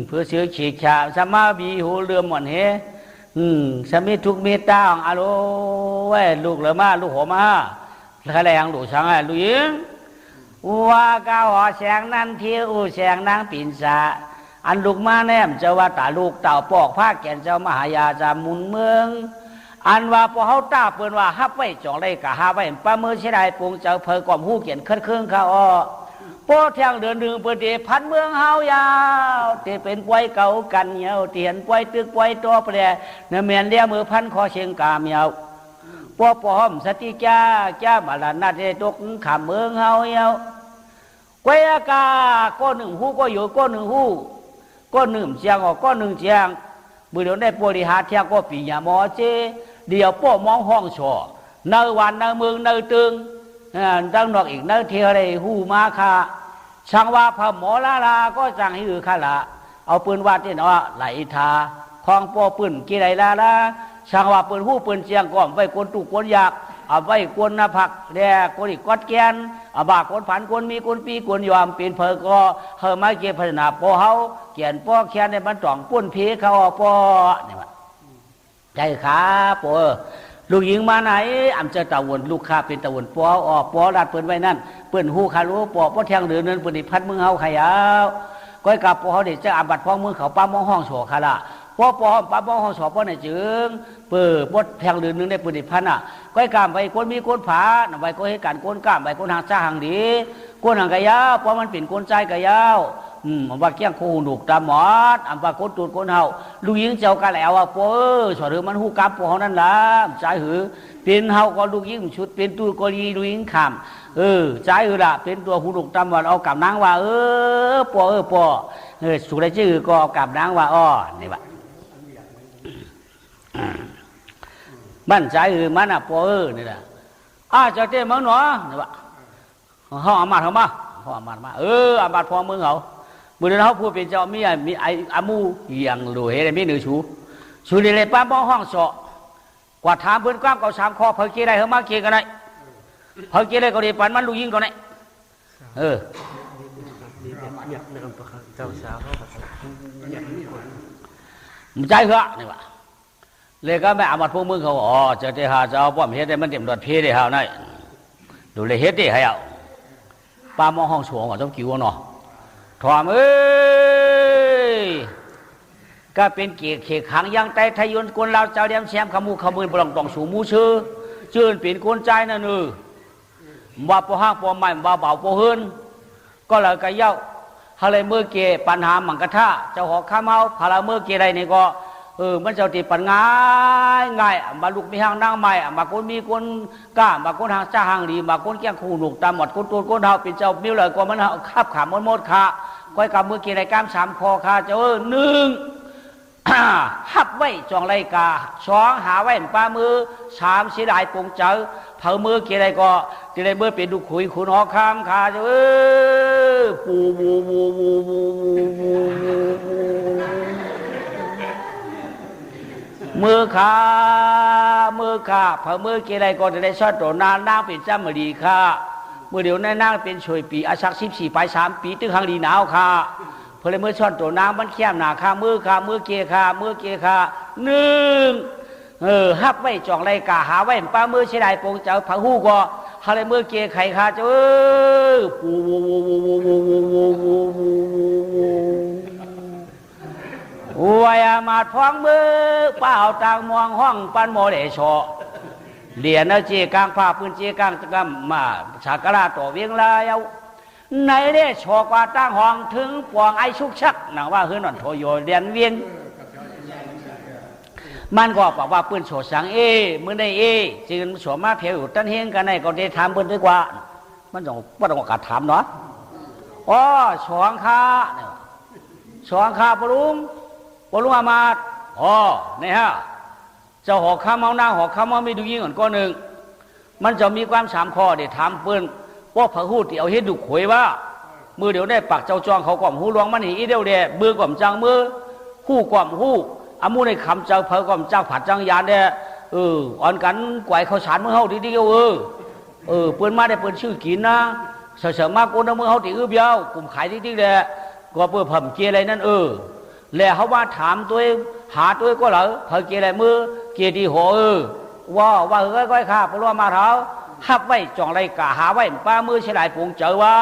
เพื่อเชื่อขีดฉาสมาบีหูเรือหมอนเฮสามีทุกเมตตาของอาโลไว้ลูกเหลือมาลูกหัวมาใครแรงลูกช่างลูกยิงว่ากาหัวแสงนั้นเที่ยวแสงนางปิ่นสาอันลูกมาแนมเจ้าว่าตาลูกเต่าปอกผ้าแก่นเจ้ามหายาจามุนเมืองอันว่าพอเขาตาเปินว่าฮับไว้จองได้กะหาไว้ป้ามือเสียดายปงเจ้าเพอกล่อมหูเขียนเครื่องข้าอ้อโป้เที่ยงเดือน1เปิดเดพันเมืองเฮายาวที่เป็นป่วยเก่ากันเหี่ยวเตียนป่วยตึกป่วยตัวเปลี่ยเนื้อเมียนเลี้ยมือพันคอเชียงกามเหี่ยวป้อปอมสติจ้ามาลานาเดตกขามเมืองเฮาเหี่ยวกวยอากาก้อน1 หูก็อยู่ก้อน1 หูก้อน1เชียงออกก้อน1เชียงมือเดี๋ยวได้บริหารเที่ยงก็ปีหยาหมอเจเดี๋ยวป้อมองห้องช่อเนื้อวันเนื้อเมืองเนื้อตึงดังนอกอีกเนื้อเทียไรหูมาค่ะช่างว่าพระหมอลาก็จังให้อือข้าละเอาปืนวาดที่เนาะไหลทาคลองปอปืนกี่ไรลาช่างว่าปืนหูปืนเชียงก้อมไว้กวนตุกวนยากเอาไว้กวนนาผักแดกกวนอีกกอดแกนเอาบากกวนผันกวนมีกวนปีกวนยอมเป็นเพอก็เฮอมาเก็บพัฒนาปอเฮาเกียนปอแคนในมันจ่องป้นผีเขาปอนี่ว่าใจขาปอลูกหญิงมาไหนอ่ำเจอตะวันลูกค้าเป็นตะวันปอรัดเปิดไว้นั่นเปิดหูคารู้ปอเที่ยงเดือนนั้นเปิดพัดมึงเฮาขยาวก้อยกับปอเขาเด็กจะอาบัดพ้องมือเขาป้ามองห้องโฉคาละปอป้ามองห้องโฉปอในจึงเปิดปดเที่ยงเดือนนึงได้เปิดพันอ่ะก้อยกามไปคนมีคนผาไว้ก็ให้การคนกามไปคนหางจ้าหางดีคนหางกะยาวปอมันเป็นคนใจกะยาวว่าเกี้ยงโคหนุกตาหมอดว่าคนตูดคนเฮาลูกยิงเจ้ากะแล้วว่าปอสอดหรือมันหูกับปอนั่นล่ะใจหือเป็นเฮาก็ลูกยิงชุดเป็นตูดก็ดีลูกยิงขามใจหือละเป็นตัวหูหนุกตาหมอดเอากับนางว่าปอสุดได้ชื่อก็เอากับนางว่านี่ว่าบ้านใจหือมันปอนี่แหละจะเต้มังหนอนี่ว่าห้องอามาห้องอามาอามาพอมึงเขาเมื่อเขาพูดเป็นเจ้ามีอามูอย่างรวยอะไรไม่เหนือชูเลยป้าบ้องห้องสอกว่าถามเพื่อนกว้างก็3 ข้อเพิ่งเกี่ยไรเฮามาเกี่ยกันไหนเพิ่งเกี่ยไรก็ดีปันมันลูกยิงกันไหนมันใจเหรอนี่วะเลยก็แม่อามาพวกมึงเขาจะหาเจ้าป้อมเฮ็ดได้มันเต็มดอดเพได้หาไหนดูเลยเฮ็ดได้ให้เอา ปลามองห้องโฉงอ่ะต้องกิ้วเนาะถอมเอ้ยก็เป็นเกียรติเขกขังยังไตทยนกวนเราเจ้าเดียมแชมขมูขมืนปลองตองสูมูชื่อจื่นเปลี่ยนกวนใจนั่นเออว่าปอห้างปอใหม่ว่าเบาปอเฮินก็เลยกระเย้าฮาเลยเมื่อเกปัญหาหมังกระทะเจ้าหอกข้าเมาพาราเมื่อเกอะไรนี่ก็มันเจ้าตีปัญง่ายง่ายมาลูกมีห้างนั่งใหม่มาคนมีคนกล้ามาคนหางจ้าหางดีมาคนแก้งคู่หนุกตามหมดคนตัวคนเฮาเป็นเจ้ามิ้วเลยก็มันคาบขามดขาก้อยกับเมื่อเกอะไรก้าม3 คอขาเจ้าหนึ่งหับไว้จองไรกา2หาไว้ปลามือ3เสียดายปงเจอเผามือเกี่ยไรก็เกี่ยไรเมื่อเป็นดูขุยขุนหอคำขาเจ้าปูบูบูบูบูบูมือขาเผามือเกี่ยไรก็จะได้ชอดโตนานนั่งเป็นจ้ามดีค่ะเมื่อเดี๋ยวนั่งเป็นช่วยปีอาชัก14 ไป 3 ปีตึงหางดีหนาวค่ะเพื่อเมื่อช่อนตัวน้ำมันแคบหนาคามือเกคาหนึ่งฮับไว้จองไรกาหาไว้ป้ามือเสียดายปงเจ้าผักหู้ก็ฮาเลยมือเกไข่คาเจ้าปูวายมาท้องมือเปล่าต่างมองห้องปันโมเดชเหรียญเจกลางผ้าปืนเจกลางตะกำมาฉากราต่อเวียงลายเอาในเด้ชอกว่าตั้งห้องถึงปวงไอชุกชักหนังว่าเฮือนอนโทโยเรียนเวียงมันก็บอกว่าปืนโฉสังมือได้จึงสวมมาเพียวอยู่ตั้นเฮงกันในก็ได้ถามปืนดีกว่ามันต้องว่าต้องการถามเนาะอ๋อสองคาปรุงอามาตอ๋อนี่ฮะเจ้าหอกข้าเมาหน้าหอกข้าเมาไม่ดูยิ่งก่อนก้อนหนึ่งมันจะมีความ3 ข้อเดี๋ยวถามปืนว่าพระหูที่เอาเฮ็ดดุขวยว่ามือเดี๋ยวได้ปักเจ้าจองเขาก่อมหูหลวงมันหีเดียวเดียมือก่อมจังมือหู้ก่อมหู้อามูในคำเจ้าเพอก่อมเจ้าผัดจังยานเดียอ่อนกันกวายเขาฉานมือเฮาทีเดียวเปิ้นมาได้เปิ้นชื่อกินนะเสริมมากคนมือเฮาตีเบี้ยวกลุ่มขายที่เดียก็เปิ้นผมเกอะไรนั่นแล้วเขาว่าถามตัวหาตัวก็เหรอเผอเกอะไรมือเกดีหัวว่าก้อยข้าปลัวมาเท้าฮับไว้จองไรกะหาไว้ป้ามือเฉลายปงเจอว่า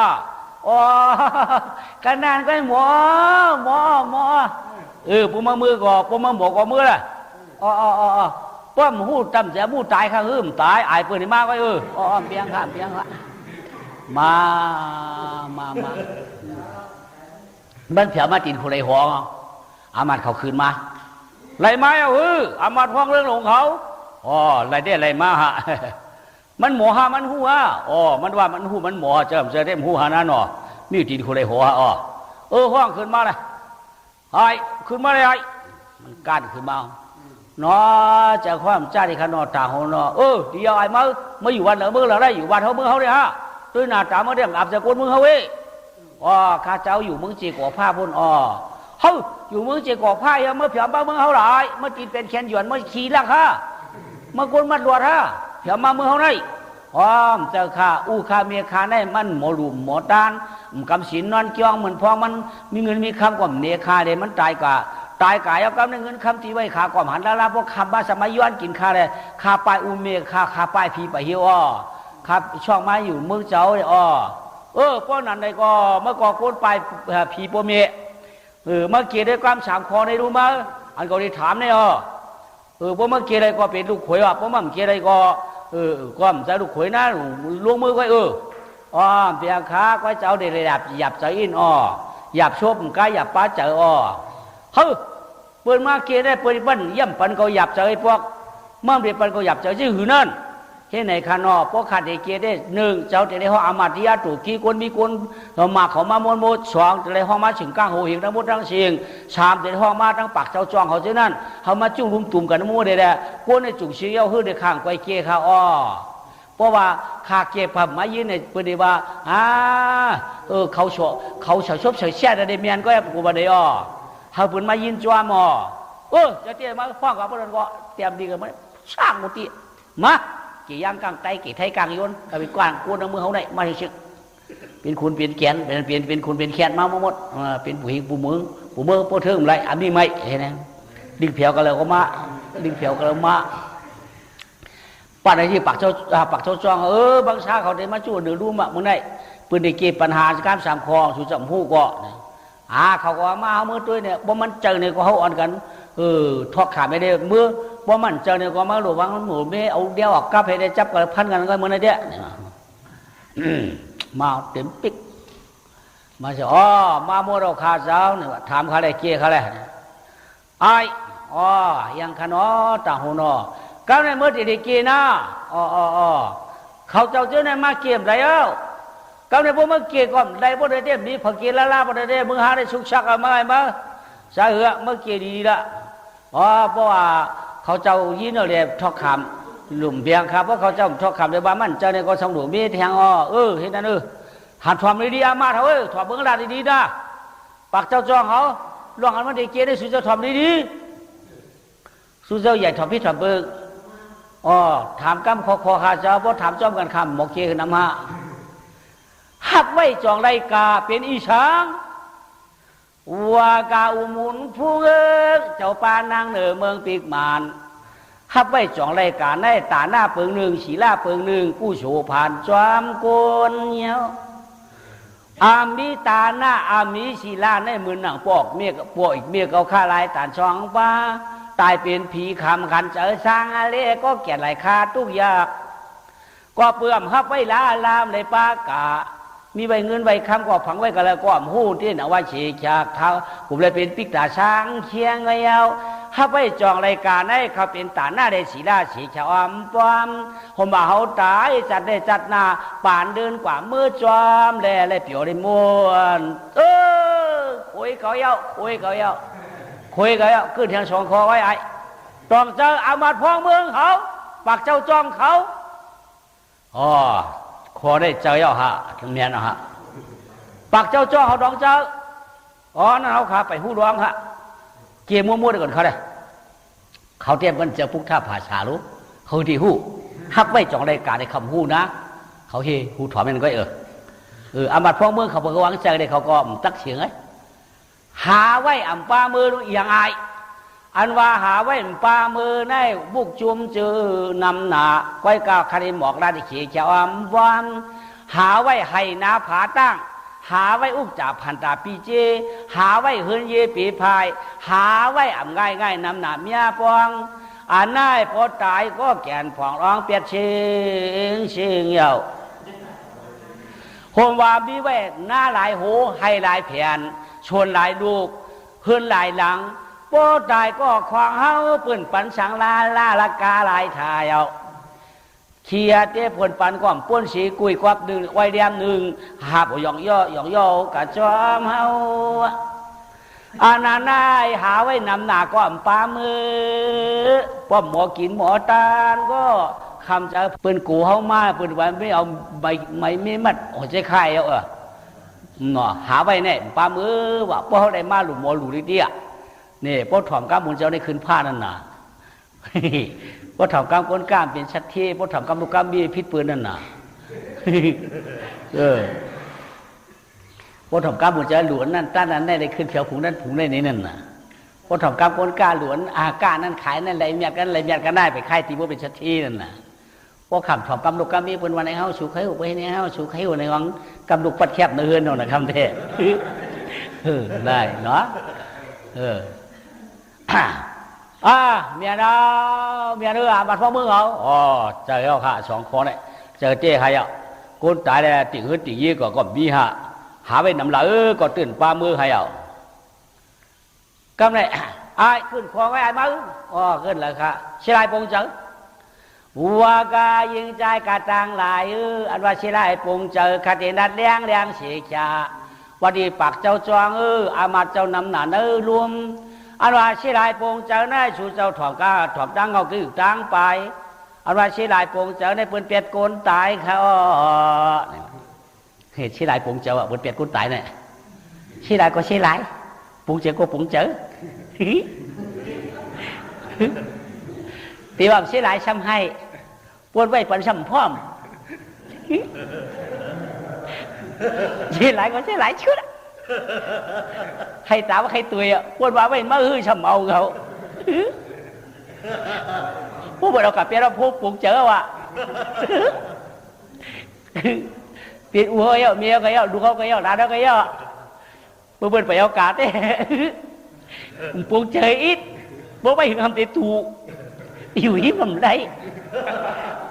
อ๋อกันนานก็หมอปุ่มมือก่อปุ่มหมอก่อมือละป้อมหูจำเสียมูตายข้าหืมตายอายเปิดมาก็เพียงค่ะมาบ้านเผียมาตินคนไรหัวอามาดเขาคืนมาไรไม้อามาดพ้องเรื่องของเขาไรได้ไรมาฮะมันหมอหามันหูมันว่ามันหูมันหมอเจิมเจอได้หูหานั่นมีตินคนไรหัวห้องขึ้นมาเลยขึ้นมาเลยมันการขึ้นมาจะความจ้าที่ขนอตาหัวเดี๋ยวไอ้มาอยู่วันเหนือมือเราได้อยู่วันเขามือเขาเลยฮะตัวหน้าตาเมื่อเรื่องอับจะกวนมือเขาข้าเจ้าอยู่เมืองจีก่อผ้าพุ่นเฮ้ยอยู่เมืองจีก่อผ้าเมื่อเผียบ้าเมืองเขาหลายเมื่อกินเป็นแขนหยวนเมื่อขี่ลักฮะเมื่อกวนมัดรวดฮะเผียมาเมืองเขาได้เจ้าข้าข้าเมียข้าได้มันหมอหลุมหมอตานกำสินนอนเกี่ยงเหมือนพอมันมีเงินมีคำกว่าเนข้าเดมันตายกายเอากำเงินคำที่ไว้ขาก่อมหันแล้วพวกคำบาสมัยย้อนกินข้าเลยข้าไปเมข้าไปพีไปเฮียวข้าช่องไม้อยู่เมืองเจ้าเลยป้อนนั้นใดก็เมื่อก่อโคนไปผีโปเมเมื่อเกี่ยได้ความ3 ข้อในรู้มั้ยอันก็ได้ถามเนี่ยพวกเมื่อเกี่ยได้ก็เป็นลูกขวยพวกมันเกี่ยได้ก็ก็มจะลูกขวยนะลงมือก็เปียขาก็เจ้าได้ระดับหยับใจอินหยับชบกายหยับป้าเจอเฮ้ยเปิดมาเกี่ยได้เปิดบ้านย่ำปันก็หยับใจพวกเมื่อเปลี่ยนปันก็หยับใจชื่อหือนั่นเห็นไหนขานพวกขาดเกียได้1เจ้าแต่ในห้องอามาติยาตุกี่คนมีคนมาเขามามวน2แต่ในห้องมาถึงก้างโหหิงทั้งหมดทั้งเสียง3แต่ในห้องมาทั้งปากเจ้าจองเขาเช่นนั้นเขามาจุ่มรุมตุ่มกันมั่วเด้คนในจุ่มเชี่ยวหื้อในข้างไปเกี่ยเขาเพราะว่าขาเกี่ยผับมายืนในปฏิว่าเขาเฉาชบเฉยแช่ได้เมียนก็กูบันเดียเขาปุ่นมายืนจ้วมจะเตี้ยมาฟ้องกับพวกนั้นก็เตรียมดีกันไหมช่างมุติมากี่ย่างกลางไตกี่ไทยกลางยนก็เป็นกว้างกวนเอามือเขาได้มาเฉยเป็นคุณเป็นแขนเป็นคุณเป็นแขนมาหมดเป็นผู้หญิงผู้มือผู้เทิงอะไรอันนี้ไม่เห็นไหมดึงเผียวกันเลยก็มาดึงเผียวกันเลยมาป่านไหนที่ปักเจ้าจ้องบางชาเขาได้มาจู่เดือดรู้มาเมื่อไหร่ป ปืนได้เก็บปัญหาการสามคองสู่จำหู้ก็เขาก็มาเอามือตัวเนี่ยบ่มันเจอเนี่ยก็เขาอ่อนกันทอกขาไม่ได้มือบ่มันเจอเนี่ยก็มาหลวงมันหมูไม่เอาเดียวออกกับให้ได้จับกันพันกันก็เหมือนไอ้เดียมาเต็มปิ๊กมาสิมาโมเราขาเจ้าเนี่ยถามเขาอะไรเกี่ยเขาอะไรยังขนอต่างหูนอก็ในเมื่อที่ได้เกี่ยนะเขาเจ้าเจ้าเนี่ยมาเกี่ยมไรก็ในพวกเมื่อเกี่ยก่อนได้พวกได้มีผักเกี่ยละพวกได้มึงหาได้สุกชักอะไรมาสาเหตุเมื่อเกี่ยดีละเพราะว่าเขาเจ้ายินเอาเลยทอกคำหลุมเบียงครับเพราะเขาเจ้าทอกคำเลยว่ามันเจ้าเนี่ยก็สองหลุมมีแทงเห็นนั่นหัดความดีๆมาเถอะถอดเบื้องหลังดีๆนะปากเจ้าจ้องเขาล่วงอันมันได้เกี่ยได้สุดเจ้าถอดดีๆสุดเจ้าใหญ่ถอดพิษถอดเบื้องถามกำคอขาเจ้าเพราะถามจ้อมกันคำหมอกเกี่ยคือนำมาหักไว้จองไรกาเป็นอีช้างวากาอุมุนผู้เจ้าปานางเหนือเมืองปีกมานหักไว้จองไรกาในตาหน้าเปิงหนึ่งศีลาเปิงหนึ่งผู้โฉผ่านจอมโกนเหี้ยวอามีตาหน้าอามีศีลาในมือหนังปอกเมียปอกอีกเมียเขาฆ่าลายตานช่องป้าตายเป็นผีคำขันเจอสร้างอะไรก็แก่ไหลคาทุกอย่างก็เปื่อมหักไว้ลาลามในปากามีใบเงินใบคำก็ฝังไว้กันแล้วก็หู้ที่เอาไว้ฉีกฉากเขาผมเลยเป็นปิกตาช้างเคียงไงเอาถ้าไปจองรายการให้เขาเป็นตาหน้าได้สีราสีชาวปอมผมว่าเขาตายจัดได้จัดหน้าป่านเดินกว่ามือจอมแล่เปียวได้ม้วนคุยเขาเย้าขึ้นทางสองคอไว้ตองเจออามาตย์พ้องเมืองเขาปากเจ้าจอมเขาขอได้เจอเย้าเมียนะปากเจ้าจ้องเขาดองเจอนั่นเขาขาไปหู้ร้องเกี่ยมั่วๆได้ก่อนเขาเลยเขาเตรียมกันเจอพุกท่าผาชาลูเขาที่หู้ฮักไว้จองรายการในคำหู้นะเขาเฮหูถอมมันก็อามาตย์พ้องเมืองเขาบอกว่าเจอได้เขาก็ตักเสียงหาไว้อ่ำปลามืออย่างไรอันว่าหาไว้ปลามือในบุกจุ่มเจอนำหนาก้อยกาคดีหมอกราดิเขียเจ้าวันหาไว้ให้นาผาตั้งหาไว้อุกจ่าพันตาปีเจหาไว้เฮือนเยปีพายหาไว้อ่ำง่ายนำหนาเมียปองอันนายพอตายก็แก่นผ่องร้องเปียดเชิงเหี่ยวโฮมว่ามีไว้หน้าหลายโหให้หลายแผ่นชวนหลายลูกเฮือนหลายหลังโป้ตายก็ควางเฮาปืนปันสังลาละกาลายทายเอาเขียเต้ผลปันก้อมป้วนสีกุยกวับหนึ่งไว้เดียมหนึ่งหาบหยองย่อกะจอมเฮาอาณาไนหาไว้นำหนาก้อมปลามือป้อมหมอกินหมอตานก็คำจะปืนกูเฮามาปืนวันไม่เอาใบไม่มัดหัวใจไข่เอาหาไว้เนี่ยปลามือว่าป้อได้มาหลุมหมอหลุมดิอ่ะนี่ป้อถอมก้ามมุนเจ้าได้ขึ้นผ้านั่นน่ะป้อถอมก้ามก้นก้ามเป็นชัดเท่ป้อถอมก้ามลูกก้ามมีพิษปืนนั่นน่ะป้อถอมก้ามมุนเจ้าหลวนนั่นต้านนั้นได้ขึ้นเขียวผงนั่นผงได้นี่นั่นน่ะป้อถอมก้ามก้นก้าหลวนก้านั่นขายนั่นไรเมียกันไรเมียกันได้ไปค่ายตีป้อเป็นชัดเท่นั่นน่ะป้อขับถอมก้ามลูกก้ามมีปืนวันไหนเฮาชูไข่หัวไปเนี่ยเฮาชูไข่หัวในวังก้ามลูกปัดแคบเนื้อเนาะนะคำเทศได้เนาะเมียเราเมียเนื้อบัดพ่อมือเขาเจอเขาค่ะสองคนเนี่ยเจอเจ้ใครกูตายแล้วติ่งหื้อติ่งยี่ก็มีหาไปนำหลังก็ตื่นปลามือใครกำไรขึ้นคลองไว้มือขึ้นเลยค่ะเชลายปงเจอวัวกายิงใจกาตังหลายอันว่าเชลายปงเจอคตินัดเลี้ยงเสียชาวันดีปากเจ้าจองอามาเจ้านำหนารวมอันว่าเชลายปงเจอในชูเจ้าถอมก้าถอมดังเอาคือดังไปอันว่าเชลายปงเจอในปืนเปียดโกนตายเขาเหตุเชลายปงเจอปืนเปียดโกนตายเนี่ยเชลายก็เชลายปงเจอก็ปงเจอตีว่าเชลายช้ำให้ปวดไว้ปันช้ำพร้อมเชลายก็เชลายชุดใครตามว่าใครตุยปวดว่าไว้มาช้ำเอาเขาผู้บริเรากับเปียเราพูดปลูกเจอว่ะ เปลี่ยนอัวเยอะเมียก็เยอะดูเขาก็เยอะร้านเขาก็เยอะเพื่อนไปเอากาเต้ปวงเจอít bố bay hưởng hầm để tù yêu hiếp làm đấy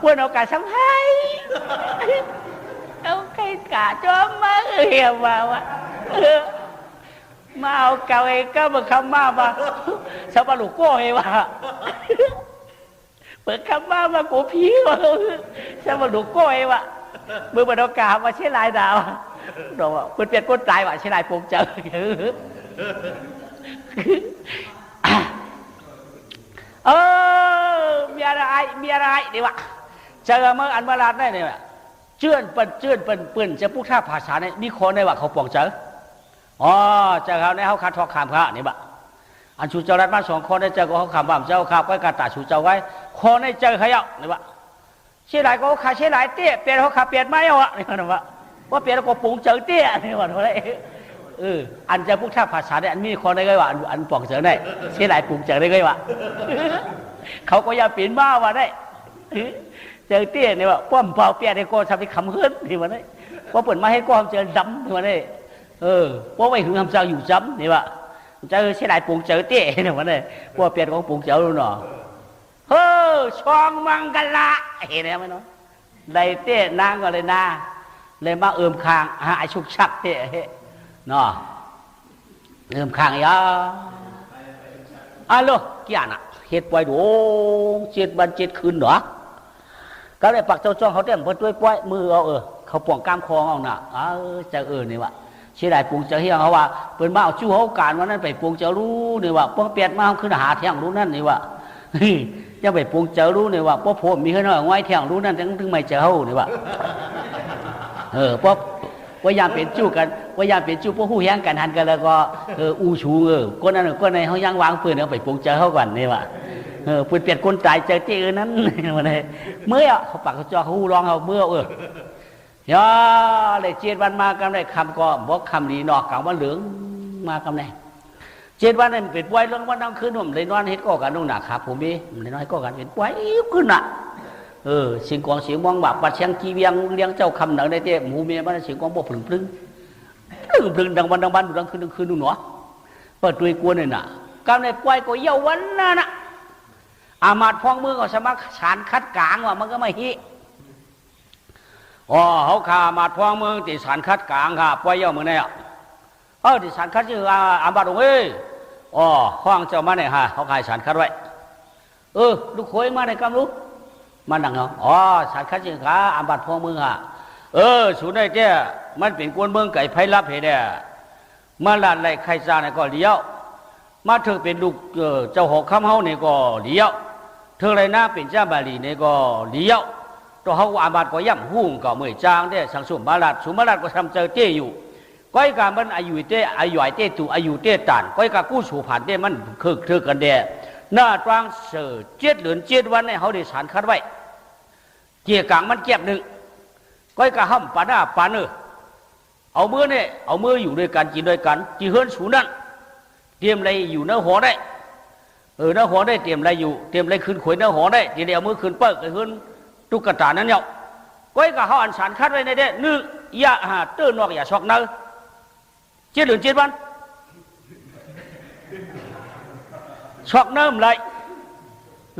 quênเอาcả sống hayเอาcả cho má hiền màเอาcào ấy có mà không mà sao mà lục cô ấy mà bữa không mà cổ phí mà sao mà lục cô ấy mà bữa mà đâu cả mà chế lại nào rồi quên biệt con trai mà chế lại phục trợมีอะไรดีวะเจอเมื่ออันมาลาดได้เนี่ยเจื้อนเปิ้นจะพูดท่าภาษาเนี่ยมีคนได้ว่าเขาปองเจอเจอเขาในเขาคัดทอกคำเขานี่บะอันชูเจ้ารัดมา2คนได้เจอก็เขาคำบ่ามเจ้าข้าวก็กระตาชูเจ้าไว้คนได้เจอเขาเอานี่บะเชี่ยไหลก็ขาเชี่ยไหลเตี้ยเปลี่ยนเขาขาเปลี่ยนไม่เอานี่นะวะว่าเปลี่ยนก็ปองเจอเตี้ยนี่วะอะไรอันจะพูดท่าภาษาเนี่ยอันมีคนได้ไงวะอันปองเจอได้เชี่ยไหลปองเจอได้ไงวะเขาก็อย่าเปลี่ยนบ้าว่าได้เจอเตี้ยนี่ว่าป้อมเปล่าเปียได้ก็ทำให้คำเฮิร์นที่วันนี้ว่าเปิดมาให้ก้อมเจอดำที่วันนี้ว่าไม่ถึงทำเจ้าอยู่จำนี่ว่าเจอเสียดายปงเจอเตี้ยนี่วันนี้ว่าเปลี่ยนของปงเจอรู้หนอช่องมังกรละเห็นไหมน้องได้เตี้ยนางก็เลยนาเลยมาคางหายชุกชักเตี้ยเนาะคางยาโลเกี่ยน่ะเหตุป่วยดู7 วัน 7 คืนเหรอก็เลยปักเจ้าจ้องเขาเต็มพอด้วยป่วยมือเอาเขาป่องกล้ามคอเอาน่ะจะนี่วะเสียดายปวงเจอเฮียเขาว่าเปิดมาเอาชู้เขาการวันนั้นไปปวงเจอรู้นี่วะป้องเปียดมาขึ้นหาเที่ยงรู้นั่นนี่วะยังไปปวงเจอรู้นี่วะป้อผมมีแค่น้อยง่ายเที่ยงรู้นั่นถึงไม่เจอเขานี่วะป้อว่ายามเป็นจู้กันว่ายามเป็นจู้พวกหู้แย้งกันหันกันแล้วก็อูชูก้นนั้นก้นในเขายังวางปืนเอาไปปวงเจอเขาก่อนนี่วะปืนเปลี่ยนคนตายเจอที่อื่นนั้นมาเลยเมื่อเขาปากเขาจ่อเขาหูร้องเขาเมื่อย่าเลย7 วันมากำไรคำก็บอกคำดีนอกกลางวันเหลืองมากำไร7 วันนั้นเป็นป่วยเรื่องวันนั่งคืนผมเลยนอนเฮ็ดก็กันนู่นน่ะครับผมมีเลยนอนก็กันเป็นป่วยขึ้นน่ะสิงกองเสียงมองแบบปัดเชียงกีเวียงเลี้ยงเจ้าคำหนังได้เต้หมูเมียบ้านเสียงกองบอกพลึงดังวันดังบ้านดังคืนนู่นหนอเปิดตัวกวนเลยน่ะกำไรป่วยก็เยาวันน่ะอามาดพองมือก็สมัครสารคัดกลางว่ามันก็ไม่ฮิเขาขามาดพองมือติสารคัดกลางค่ะป่วยเยามือเนี่ยติสารคัดชื่ออามาดองห้องเจ้ามาเนี่ยฮะเขาขายสารคัดไว้ลูกโขยมาในกำลุกมาดังเนาะสารคัดชื่อขาอามาดพองมือฮะสูนย์ได้เจ้มันเป็นกวนเมืองไก่ไผ่รับเหตุเนี่ยมาลานไรใครซาเนี่ยก็เลี้ยวมาเธอเป็นลูกเจ้าหอกคำเฮาเนี่ยก็เลี้ยวเธอไรนะเป็นเจ้าบาลีเนี่ยก็เลี้ยวตัวเขาอาบัติก็ย่ำหุ่งก็เมื่อจางได้สังสมบาลัดสุมาลัดก็ทำเจอเต้อยู่ก้อยการมันอายุเต้อายุเต้ตู่อายุเต้ตันก้อยการกู้สู่ผ่านเต้มันคือเธอกันเดหน้าตรังเสือ7 เดือน 7 วันเนี่ยเขาได้สารคัดไว้เกี่ยกลางมันเก็บหนึ่งก้อยการห้ำปาหน้าปาเนอเอามือเนี่ยเอามืออยู่ด้วยกันกินด้วยกันจีเฮิร์นสูนั่นเตรียมอะไรอยู่เนื้อหัวได้เนื้อหัวได้เตรียมอะไรอยู่เตรียมอะไรขึ้นขวยเนื้อหัวได้ทีเดียวมือขึ้นเปิกเลยขึ้นตุกตานั้นเนี่ยก้อยกับเขาอันสารคัดไว้ในเด้อย่าตื้อนอกอย่าช็อกเนื้อ7 เดือน 7 วันช็อกเนื้ออะไร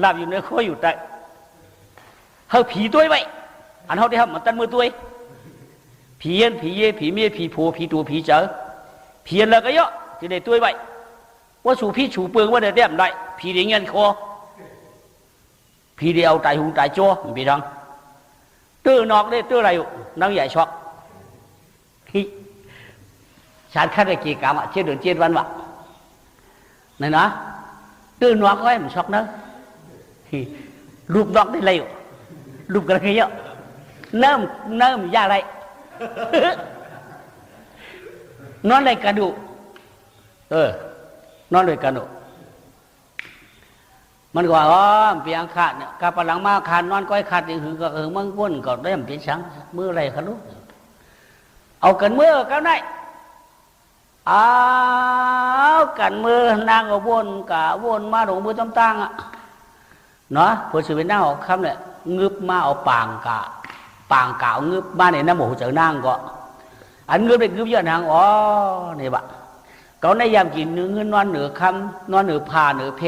หลับอยู่ในข้ออยู่แต่เขาผีตัวไว้อันเขาได้ทำมันตันมือตัวผีเย็นผีเย่ผีเมียผีโผผีตัวผีเจอผีอะไรก็เยอะที่ได้ตัวไว้ว่าสู่พี่สู่เปลืองว่าได้เต็มได้ผีเดียงเงินคอผีเดียวตายหูตายจั่วมีดังตื้อนอกได้ตื้ออะไรอยู่นั่งใหญ่ช็อกฉันคัดได้กี่กรรม7 เดือน 7 วันวะนี่นะตื้อนอกไว้มันช็อกนะรูปนอกได้เลยรูปกันเยอะเนิ่มยาอะไรนอนเลยกันดูนอนเลยกันดูมันก็เปียงขาดเนี่ยกาปหลังมาขาดนอนก้อยขาดอย่างหือก็มั่งก้นก็ได้มันเป็นสังมืออะไรกันรู้เอากันมือกันได้เอากันมือนางก็วนกะวนมาหลงมือตั้งๆอ่ะเนาะพอสื่อเป็นหน้าออกคำเนี่ยงึบมาเอาปางกะ ปางกาวงึบมาเนี่ยน้ำหมูเจอนางก็อันงึบได้งึบเยอะนางอ๋อเนี่ยบะเขาในยามกินเนื้อเงินนอนเหนือคำนอนเหนือผ่าเหนือเพ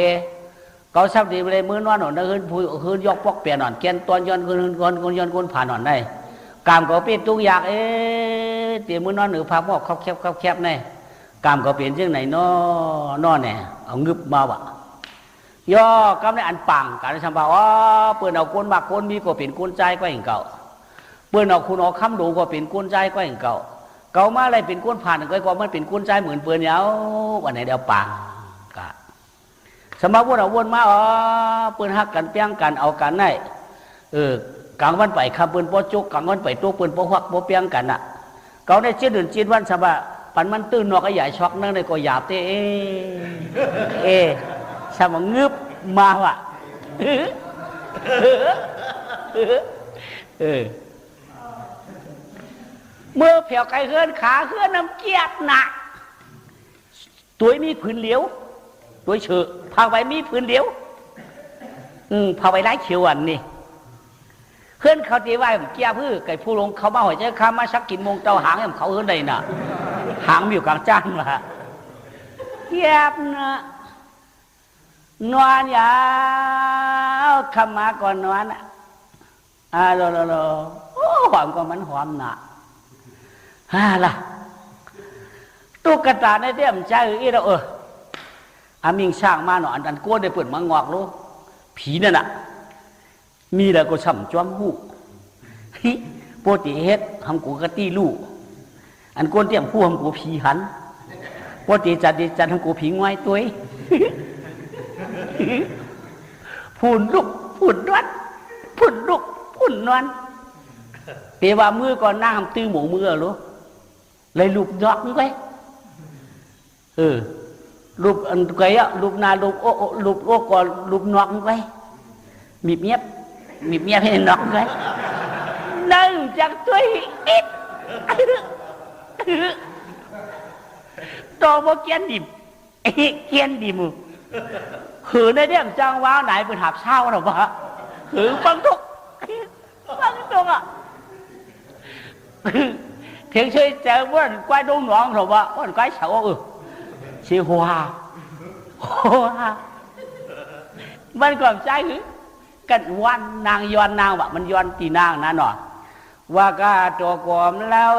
เขาทราบดีไปเลยมือนอนหนอนเฮือนผู้เฮือนยกปอกเปียนหนอนแกนตอนย้อนคนผ่าหนอนได้กามเขาเป็นทุกอย่างเตี๋ยมือนอนเหนือผ่าพอกเขาแคบในกามเขาเปลี่ยนเรื่องไหนนอนเนี่ยเอางึบมาบะย่อกำในอันปังการทำบ่าวเปิดเอาคนบากคนมีก็เป็นคนใจก็อย่างเก่าเปิดเอาคุณเอาคำดูก็เป็นคนใจก็อย่างเก่าเก่ามาอะไรเป็นคนผ่านก็มันเป็นคนใจเหมือนเปิดเนี้ยวันไหนเดี๋ยวปังกะสมมติว่าเราวนมาเปิดหักกันเปี้ยงกันเอากันได้กลางวันไปคำเปิดโปจุกกลางวันไปตัวเปิดโปหักโปเปี้ยงกันอ่ะเขาได้เชื่อเดือนจีนวันสบะปันมันตื้นนอกไอ้ใหญ่ช็อกนั่งในก็หยาบเต้สมองงึบมาว่ะเมื่อเผียวไก่เฮือนขาเฮือนน้ำเกียบหนักตัวมีผืนเหลียวตัวเฉอะพาไปมีผืนเหลียวพาไปไล่เขียวอันนี่เฮือนเขาตีไว้ผมเกียบพื้ไก่ผู้ลงเขามาหอยใจข้ามาชักกินมงเตาหางเขาเฮือนใดน่ะหางมีอยู่กลางจานว่ะเกียบนะนวลยาวขมาก่อนนวลโลโอ้หอมก็มันหอมหนาล่ะตุ๊กตาในเตี้ยมใจอีเราอามิงช่างมาหนออันโก้ได้เปิดมังงอกรู้ผีนั่นน่ะมีแต่ก็ช่ำจ้อมหูปกติเฮ็ดทำกูกะตี้ลู่อันโก้เตี้ยมผู้ทำกูผีหันปกติจัดทำกูผีง่อยตัวพูนลุกพูนรัดพูนลุกพูนนอนเปียว่ามือก่อนหน้าทำตื้อหมูมือรู้เลยลูบยอกไว้ลูบอันไกอ่ะลูบนาลูบลูบก่อนลูบนอกไว้มีเมียให้นอกไว้นั่งจากตัวอิดตัวโมเกียนดิบเกียนดิบหือในเรื่องจังว้าไหนเป็นหับเช่าหรอวะหือฟังทุกอ่ะเพียงเฉยเจอว่าควายđôngน้องหรอวะว่าควายเฉาเชี่ยหัวมันก่อนใจหือกันวันนางย้อนนางวะมันย้อนตีนางนะหนอว่ากาตัวกวมแล้ว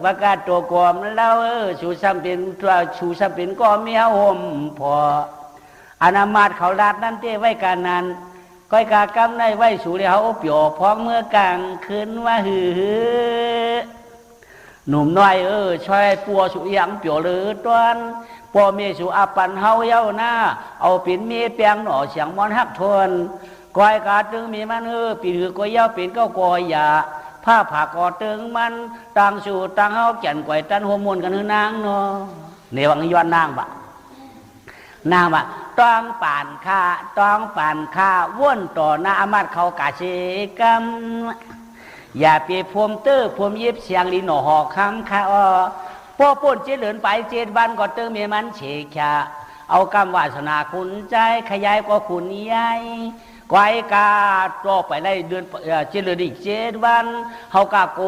ว่ากาตัวกวมแล้วชูซ้ำเป็นก็เมียห่มพออนามาตเขาลาดนั่นเต้ไว้การนั้นก้อยกากำในไว้สู่เดียวเปียวพองเมื่อกลางคืนว่าหือหนุ่มน้อยช่วยปัวสุยังเปียวหรือตอนปัวเมียสู่อาปันเฮาเย้าหน้าเอาปิ่นมีเปียงหน่อเสียงมอนฮักทนก้อยกาตึงมีมันปีหือก้อยเย้าปิ่นก็ก้อยยาผ้าผ่ากอตึงมันต่างสู่ต่างเฮาแก่นก้อยตันหัวมนกันหือนางเนาะเนี่ยวังย้อนนางบะนางว่าต้องป่านข้าว่นต่อหน้าอามาตเขากาเชกัมอย่าเปียพวมเตอร์พวมยิบเสียงลีหน่อหอคำข้าพ่อป่นเจริญไป7 วันก็เติมเมียมันเฉกาเอากำวาสนาคุณใจขยายก็คุณยายไกวกาต่อไปได้เดือนเจริญอีก7 วันเฮากาโก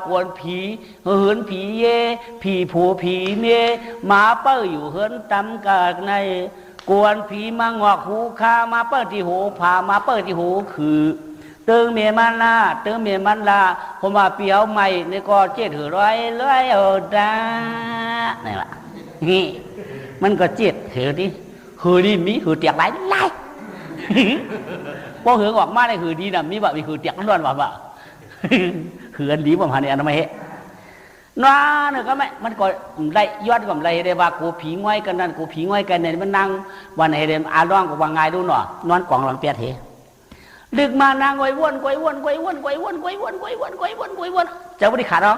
กวนผีเหินผีเยผีผัวผีเมหมาเป้ออยู่เหินตำกากในกวนผีมางอกหูคามาเปิดที่หูผามาเปิดที่หูคือเติงเมียมันลาผมมาเปียวใหม่ในก็7 ร้อยดานี่แหละนี่มันก็7หือดิหือดิมีหือเตียกไหลพอหือออกมาได้หือดีนะมีแบบมีหือเตียกล้วนแบบหืออันดีประมาณนี้อันนั้นไม่เห็นน้าเนี่ยก็ไม่มันก็ไล่ยอดก็ไล่ได้ว่ากูผีง่อยกันนั่นกูผีง่อยกันเนี่ยมันนั่งวันไหนเดิมอาร้องกับว่าไงดูหน่อนอนกล่องหลังเปียเถดึกมานางวนจะไม่ได้ขาดหรอ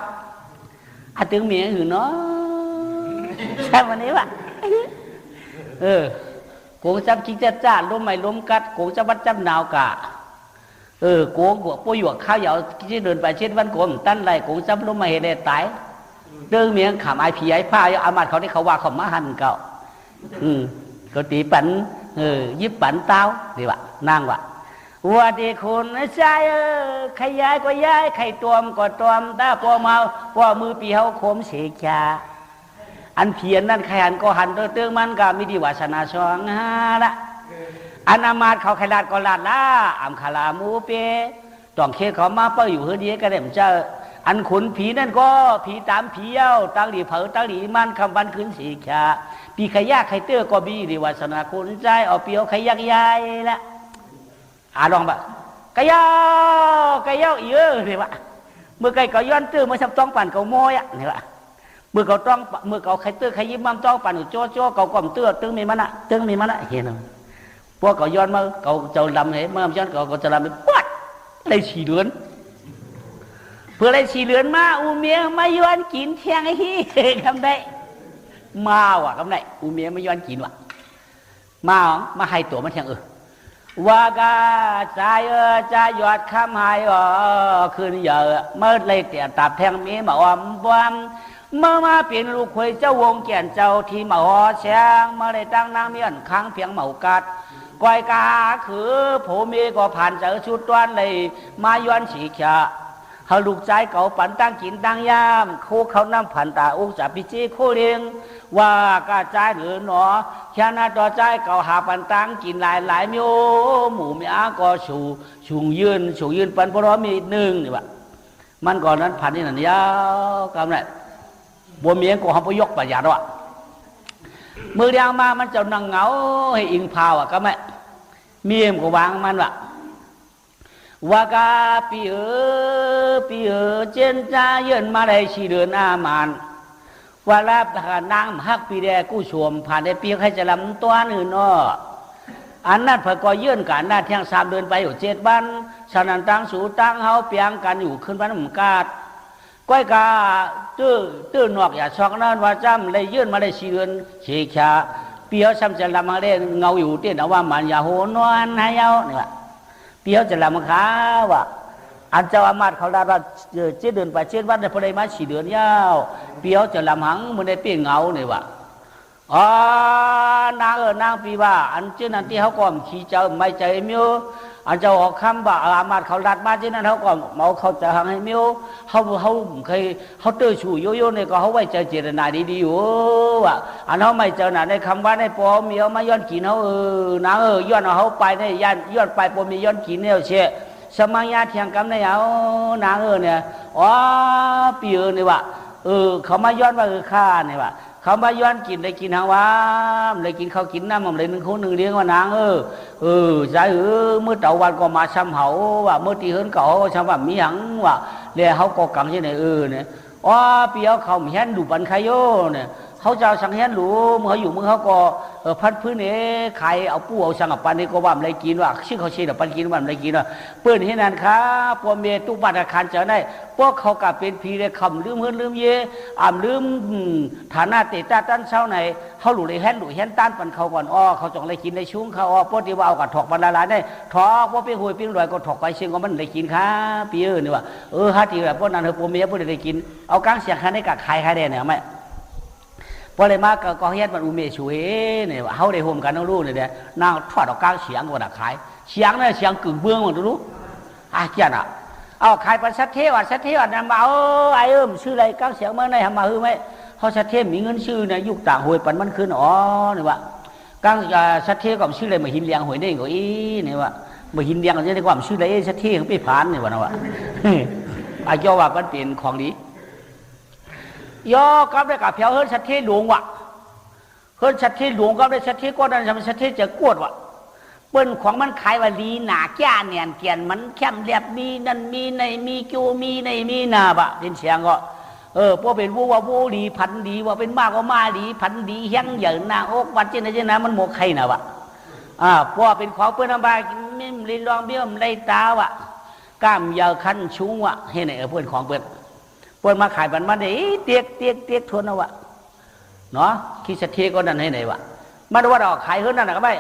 อาตึงเมียหือเนาะใช่วันนี้วะโกงจับคิดจ้าล้มไม่ล้มกัดโกงจับวัดจับหนาวกะโกงกวปุยหยวกข้าวเหยาที่เดินไปเช็ดวันโกงตั้นไรโกงจับล้มไม่เห็นได้ตายเดินเมียงขำไอผีไอผ้าอามาดเขาที่เขาว่าเขามาหันเก่าก็ตีปันยิบปันเต้าดีวะนางวะ ว่าดีคุณใจใครย้ายก็ย้ายใครตวมก็ตวมตาพอเมาพอมือปีเฮาโคมเสียจาอันเพียนนั่นใครหันก็หันเตื้อมันก็มีดีวาสนาสองฮาละอันอามาตเขาใครลาดก็ลาดละอัมคาลามูเปต้องเคเขามาเป้าอยู่เฮือดีก็ได้มันเจออันขุนผีนั่นก็ผีตามผีเย้าตั้งหลีเผาตั้งหลีมันคำวันคืนสีชาปีขยะใครเตื้อก็มีดีวาสนาคุณใจเอาเปียวขยักยายละลองแบบกะเย้เยอะเลยวะเมื่อไก่ก็ย้อนตื้อเมื่อสับต้องปั่นเขาโมยอ่ะเนี่ยวะเมื่อเขาต้องเมื่อเขาใครตื้อใครยิ้มมั่งต้องปั่นอยู่โจ้เขาก่อมตื้อตึงมีมันอะเห็นไหมพวกเขาย้อนมาเขาจะลำเห็นเมื่อย้อนเขาจะลำไปปั๊ดเลยฉี่เลือนเพื่อเลยฉี่เลือนมาอูเมียมาย้อนกินเที่ยงไอ้ที่คำได้มาว่ะคำได้อูเมียมาย้อนกินว่ะมาให้ตัวมันเที่ยงว่ากาใจใจหยอดคำหายคืนเยอะเมื่อเลยเตี่ยตับแทงมีมาอมบวมเมื่อมาเปลี่ยนลูกคุยเจ้าวงเกียนเจ้าที่มาหอแชงเมื่อได้ตั้งนางเมียนค้างเพียงเหมากัดก้อยกาคือผมมีก็ผ่านเจอชุดต้วนเลยมาย้อนฉีกะเขาลูกใจเก่าปั่นตั้งกินตั้งยามคู่เขาน้ำผันตาอุกจับพิจิโคเรียงว่ากาใจหรือหนอแค่นาต่อใจเก่าหาปั่นตั้งกินหลายมิโอหมู่มีอาก็ชูยืนปั่นพร้อมมีหนึ่งนี่วะมันก่อนนั้นผันนี่นั่นยาวกำไรบัวเมียงก็เขาไปยกปัญญาด้วยมือเดียงมามันจะนั่งเหงาให้อิงพาวก็ไม่เมียมก็วางมันวะว่ากาปีเจนจ้าเยินมาได้ชีเดือนอามันว่าลาบทหารนางฮักปีแดกู้ชมผ่านได้ปีให้จะลำตัวอื่นเนาะอันนั้นพอก็เยื่นกันหน้าเที่ยง3 เดือนไปอยู่7 วันฉะนั้นตั้งสู่ตั้งเฮาเปียงกันอยู่ขึ้นวันหมุ่กาดก้อยกาตื้อนอกอย่าช็อกนั่นว่าจ้ำเลยยื่นมาได้4 เดือนเชียชาเปียวซ้ำจะลำมาได้เงาอยู่เตี้ยนว่ามันอย่าโหนอนให้เยาเนี่ยเปียวจะลำขาว่าอันเจ้าอามาตย์เขาได้ว่า7 เดือนไป7 วันได้พอได้มา4 เดือนยาวเปียวจะลำหังมันได้เปลี่ยนเงาเนี่ยว่านางปีว่าอันเจ้านั้นที่เขาก่อมขี่เจ้าไม่ใจมิวอันเจ้าออกคำว่าอามาตย์เขาดัดมาเจ้านั้นเขาก่อมเมาเขาจะหังให้มิวเขาเคยเขาเตอชูโยเนี่ยก็เขาไว้ใจเจตนาดีอยู่ว่ะอันเขาไม่เจอหนาในคำว่าในปอมีเขามาย้อนกินเขานางย้อนเขาไปในย้อนไปปอมีย้อนกินเนี่ยเชี่ยสมัยยาเทียงกำในเอานางเนี่ยปีเนี่ยว่ะเขามาย้อนว่าข้าเนี่ยว่ะเขามาย้อนกินได้กินหางว่าได้กินเขากินน้ำมันเลย1 คน 1เลี้ยงว่านางใจเมื่อเต่าวันก็มาช้ำเหาว่าเมื่อตีเฮิร์นเก่าช้ำว่ามีหังว่าเลยเขาก็กังที่ไหนเนี่ยเปียวเขาเห็นดูปันไคโยเนี่ยเขาจะสังเห็นดูเมื่ออยู่เมื่อเขาก็พัดพื้นเนี่ยใครเอาปูเอาสังกับปันนี่ก็ว่าอะไรกินว่าชื่อเขาเชี่ยปันกินว่าอะไรกินว่าเปิ้นให้นั่นครับพวกเมตุบัตรคันเจอได้พวกเขากับเป็นพีเลยคำลืมเฮิร์นลืมเย่ลืมฐานะเตต้าตั้นเช้าไหนเขาหลุดเลยแฮนหลุดแฮนต้านปันเขาก่อนเขาจงเลยกินในชุ่งเขาพวกที่ว่าเอากับถอกบรรลัยได้ถอกพวกไปหวยปิ้งรวยก็ถอกไปเชียงก็มันได้กินครับปีนี่ว่าฮัตที่แบบพวกนั้นพวกเมียพวกได้กินเอาก้างเสียงคันได้กับใครได้เนี่ยไม่พอเลยมาก็เฮ็ดมันอุเมช่วยเนี่ยเขาได้ห่มกันน้องลูกเนี่ยนางทอดออกกลางเสียงก็ได้ขายเสียงเนี่ยเสียงกึ่งเบื้องมันรู้เกี่ยน่ะเอาขายปันสัตเทวัดนั่นมาชื่ออะไรกลางเสียงเมื่อไหร่ทำมาไหมเขาสัตเทมีเงินชื่อเนี่ยยุคต่างหวยปันมันขึ้นเนี่ยว่ากลางสัตเทก็ชื่ออะไรมาหินเลี้ยงหวยได้ก็เนี่ยว่ามาหินเลี้ยงก็จะได้ความชื่ออะไรสัตเทของพี่ผานเนี่ยว่านะว่าเจ้าว่ามันเป็นของดีย่อกับได้กับเพียวเฮิร์ชัดเทหลวงวะเฮิร์ชัดเทหลวงกับได้ชัดเทก็ได้ทำชัดเทจะกวดวะเปิ้นของมันขายว่าลีหนาแก่เนียนเกียนมันเข้มเรียบมีนั่นมีในมีกิวมีในมีนาบะเป็นเสียงก็พวกเป็นว่าวูดีพันดีว่าเป็นมากก็มาดีพันดีเฮียงเหยินนาอกวัดเจนะมันหมกใครนะวะพวกเป็นของเปิ้นบายมิ่มลินรองเบี้ยมไรตาวะก้ามยาวคันชุงวะให้ไหนเปิ้นของเปิ้นมาขายบันมาเนี่ยเตียกทวนเอาวะเนาะคิดสัตเทก็นั่นให้ไหนวะมาดูว่าเราขายขึ้นนั่นนะก็ไม่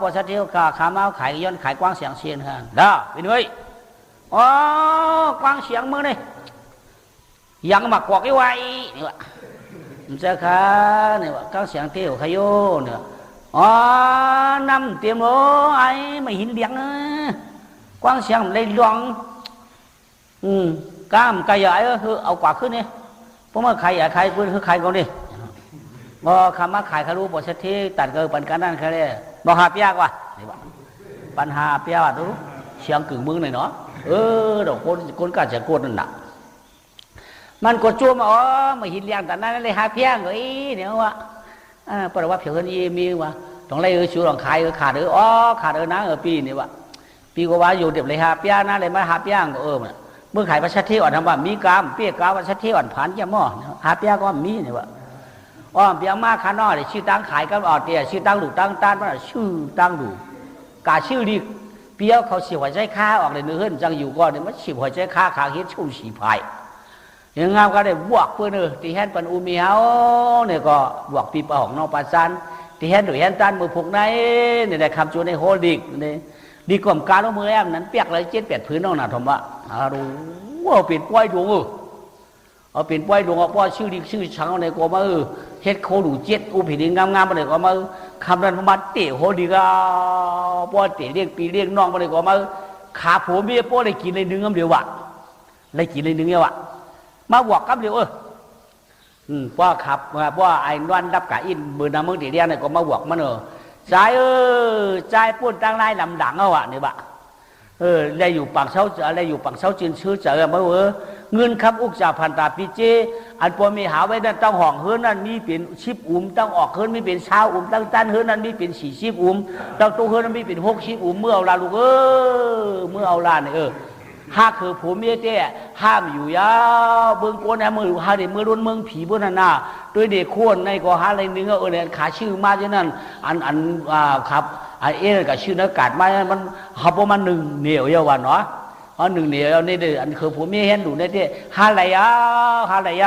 พอสัตเทก็ขามาขายย้อนขายกว้างเสียงเชียนฮะด้าเป็นไงกว้างเสียงมือนี่ยังมากวอกไอ้ไว้นี่วะมันจะขาเนี่ยวะกว้างเสียงเตี้ยวขยโยเนี่ยน้ำเตรียมโอ้ไอ้ไม่หินเลี้ยง กว้างเสียงเลยร้องกล้ามกระยายก็คือเอากว่าขึ้นนี่เพราะว่าใครอยากใครคือใครก่อนดิบอคำว่าขายคารุบทเศรษฐีตัดเกิดปันกันนั่นแค่นี้บอหาเปียกว่ะปัญหาเปียกว่ะรู้เสียงกึ่งมึงหน่อยเนาะดอกคนก็จะโกรธนั่นแหละมันกดจั่วมามาหินเลี้ยงแต่นั้นเลยหาเปียกเนี่ยว่าเพราะว่าเผียวคนยี่มีว่าต้องไล่ชูหลังขายขาดขาดนะปีนี่ว่ะปีก็ว่าอยู่เดี๋ยวเลยหาเปียกนะเลยมาหาเปียกก็เมื่อขายประชาธิอ่อนทำว่ามีกรรมเปียกกรรมประชาธิอ่อนผ่านแก่หม้อหาเปียกก็มีนี่ว่ะเปียกมากขนาดเลยชื่อตั้งขายก็เตี้ยชื่อตั้งหลูตั้งต้านว่าชื่อตั้งหลูกาชื่อดีเปียกเขาเสียหัวใจฆ่าออกเลยเนื้อจังอยู่ก่อนเนี่ยมันเสียหัวใจฆ่าขาคิดชุ่มสีพายยังงามก็ได้บวกเพื่อนที่แห่นปันอุมีเฮาเนี่ยก็บวกปีปะของนอกปาซันที่แห่นหรือแห่นตันมือพกในเนี่ยได้คำจูในโฮดิกเนี่ยดีกว่าการเอามือแอมนั้นเปียกเลย7-8พื้นน้องหนาทมว่ารู้ว่าเปลี่ยนป้อยดวงเอาเปลี่ยนป้อยดวงเอาป้อยชื่อดีชื่อช่างในก็มาเฮ็ดโคดู7ผิดงามๆมาเลยก็มาคำนั้นมาเตะโฮดิกาป้อยเตะเรียกปีเรียกน้องมาเลยก็มาขาผัวเมียป้อยเลยกินเลยนึงคำเดียววะเลยกินเลยนึงเนี่ยวะมาบวกกับเดียวป้าขับป้าไอ้นวลดับกะอินเบอร์น้ำมึงตีเรียนเนี่ยก็มาบวกมันใจใจปุ่นตั้งไล่ลำดังเอาอะเนี่ยบะได้อยู่ปากเช้าอะไรอยู่ปากเช้าจีนชื่อเจอมาเงินคำอุกจ่าพันตาพิเจอันปอมีหาไว้นั่นต้องห่องเฮือนนั่นมีเป็นชิบต้องออกเฮือนมีเป็นเช้าตั้งตันเฮือนนั่นมีเป็น40ต้องตู้เฮือนนั่นมีเป็น60เมื่อเอาลาลูกเมื่อเอาลาเนี่ยห้าคือผัวเมียเจ้ห้ามอยู่ยาวเบื้องก้นมือหาเด็กมือรุ่นเมืองผีบนนาด้วยเด็กขวนในก็หาอะไรนึงเนี่ยขาชื่อมาเช่นนั้นครับกับชื่อนักการมามันเขาประมาณ1 เหนียวเยาวันเนาะ1 เหนียวนี่เด็กอันคือผัวเมียเห็นดูเนี่ยเจ้หาอะไรย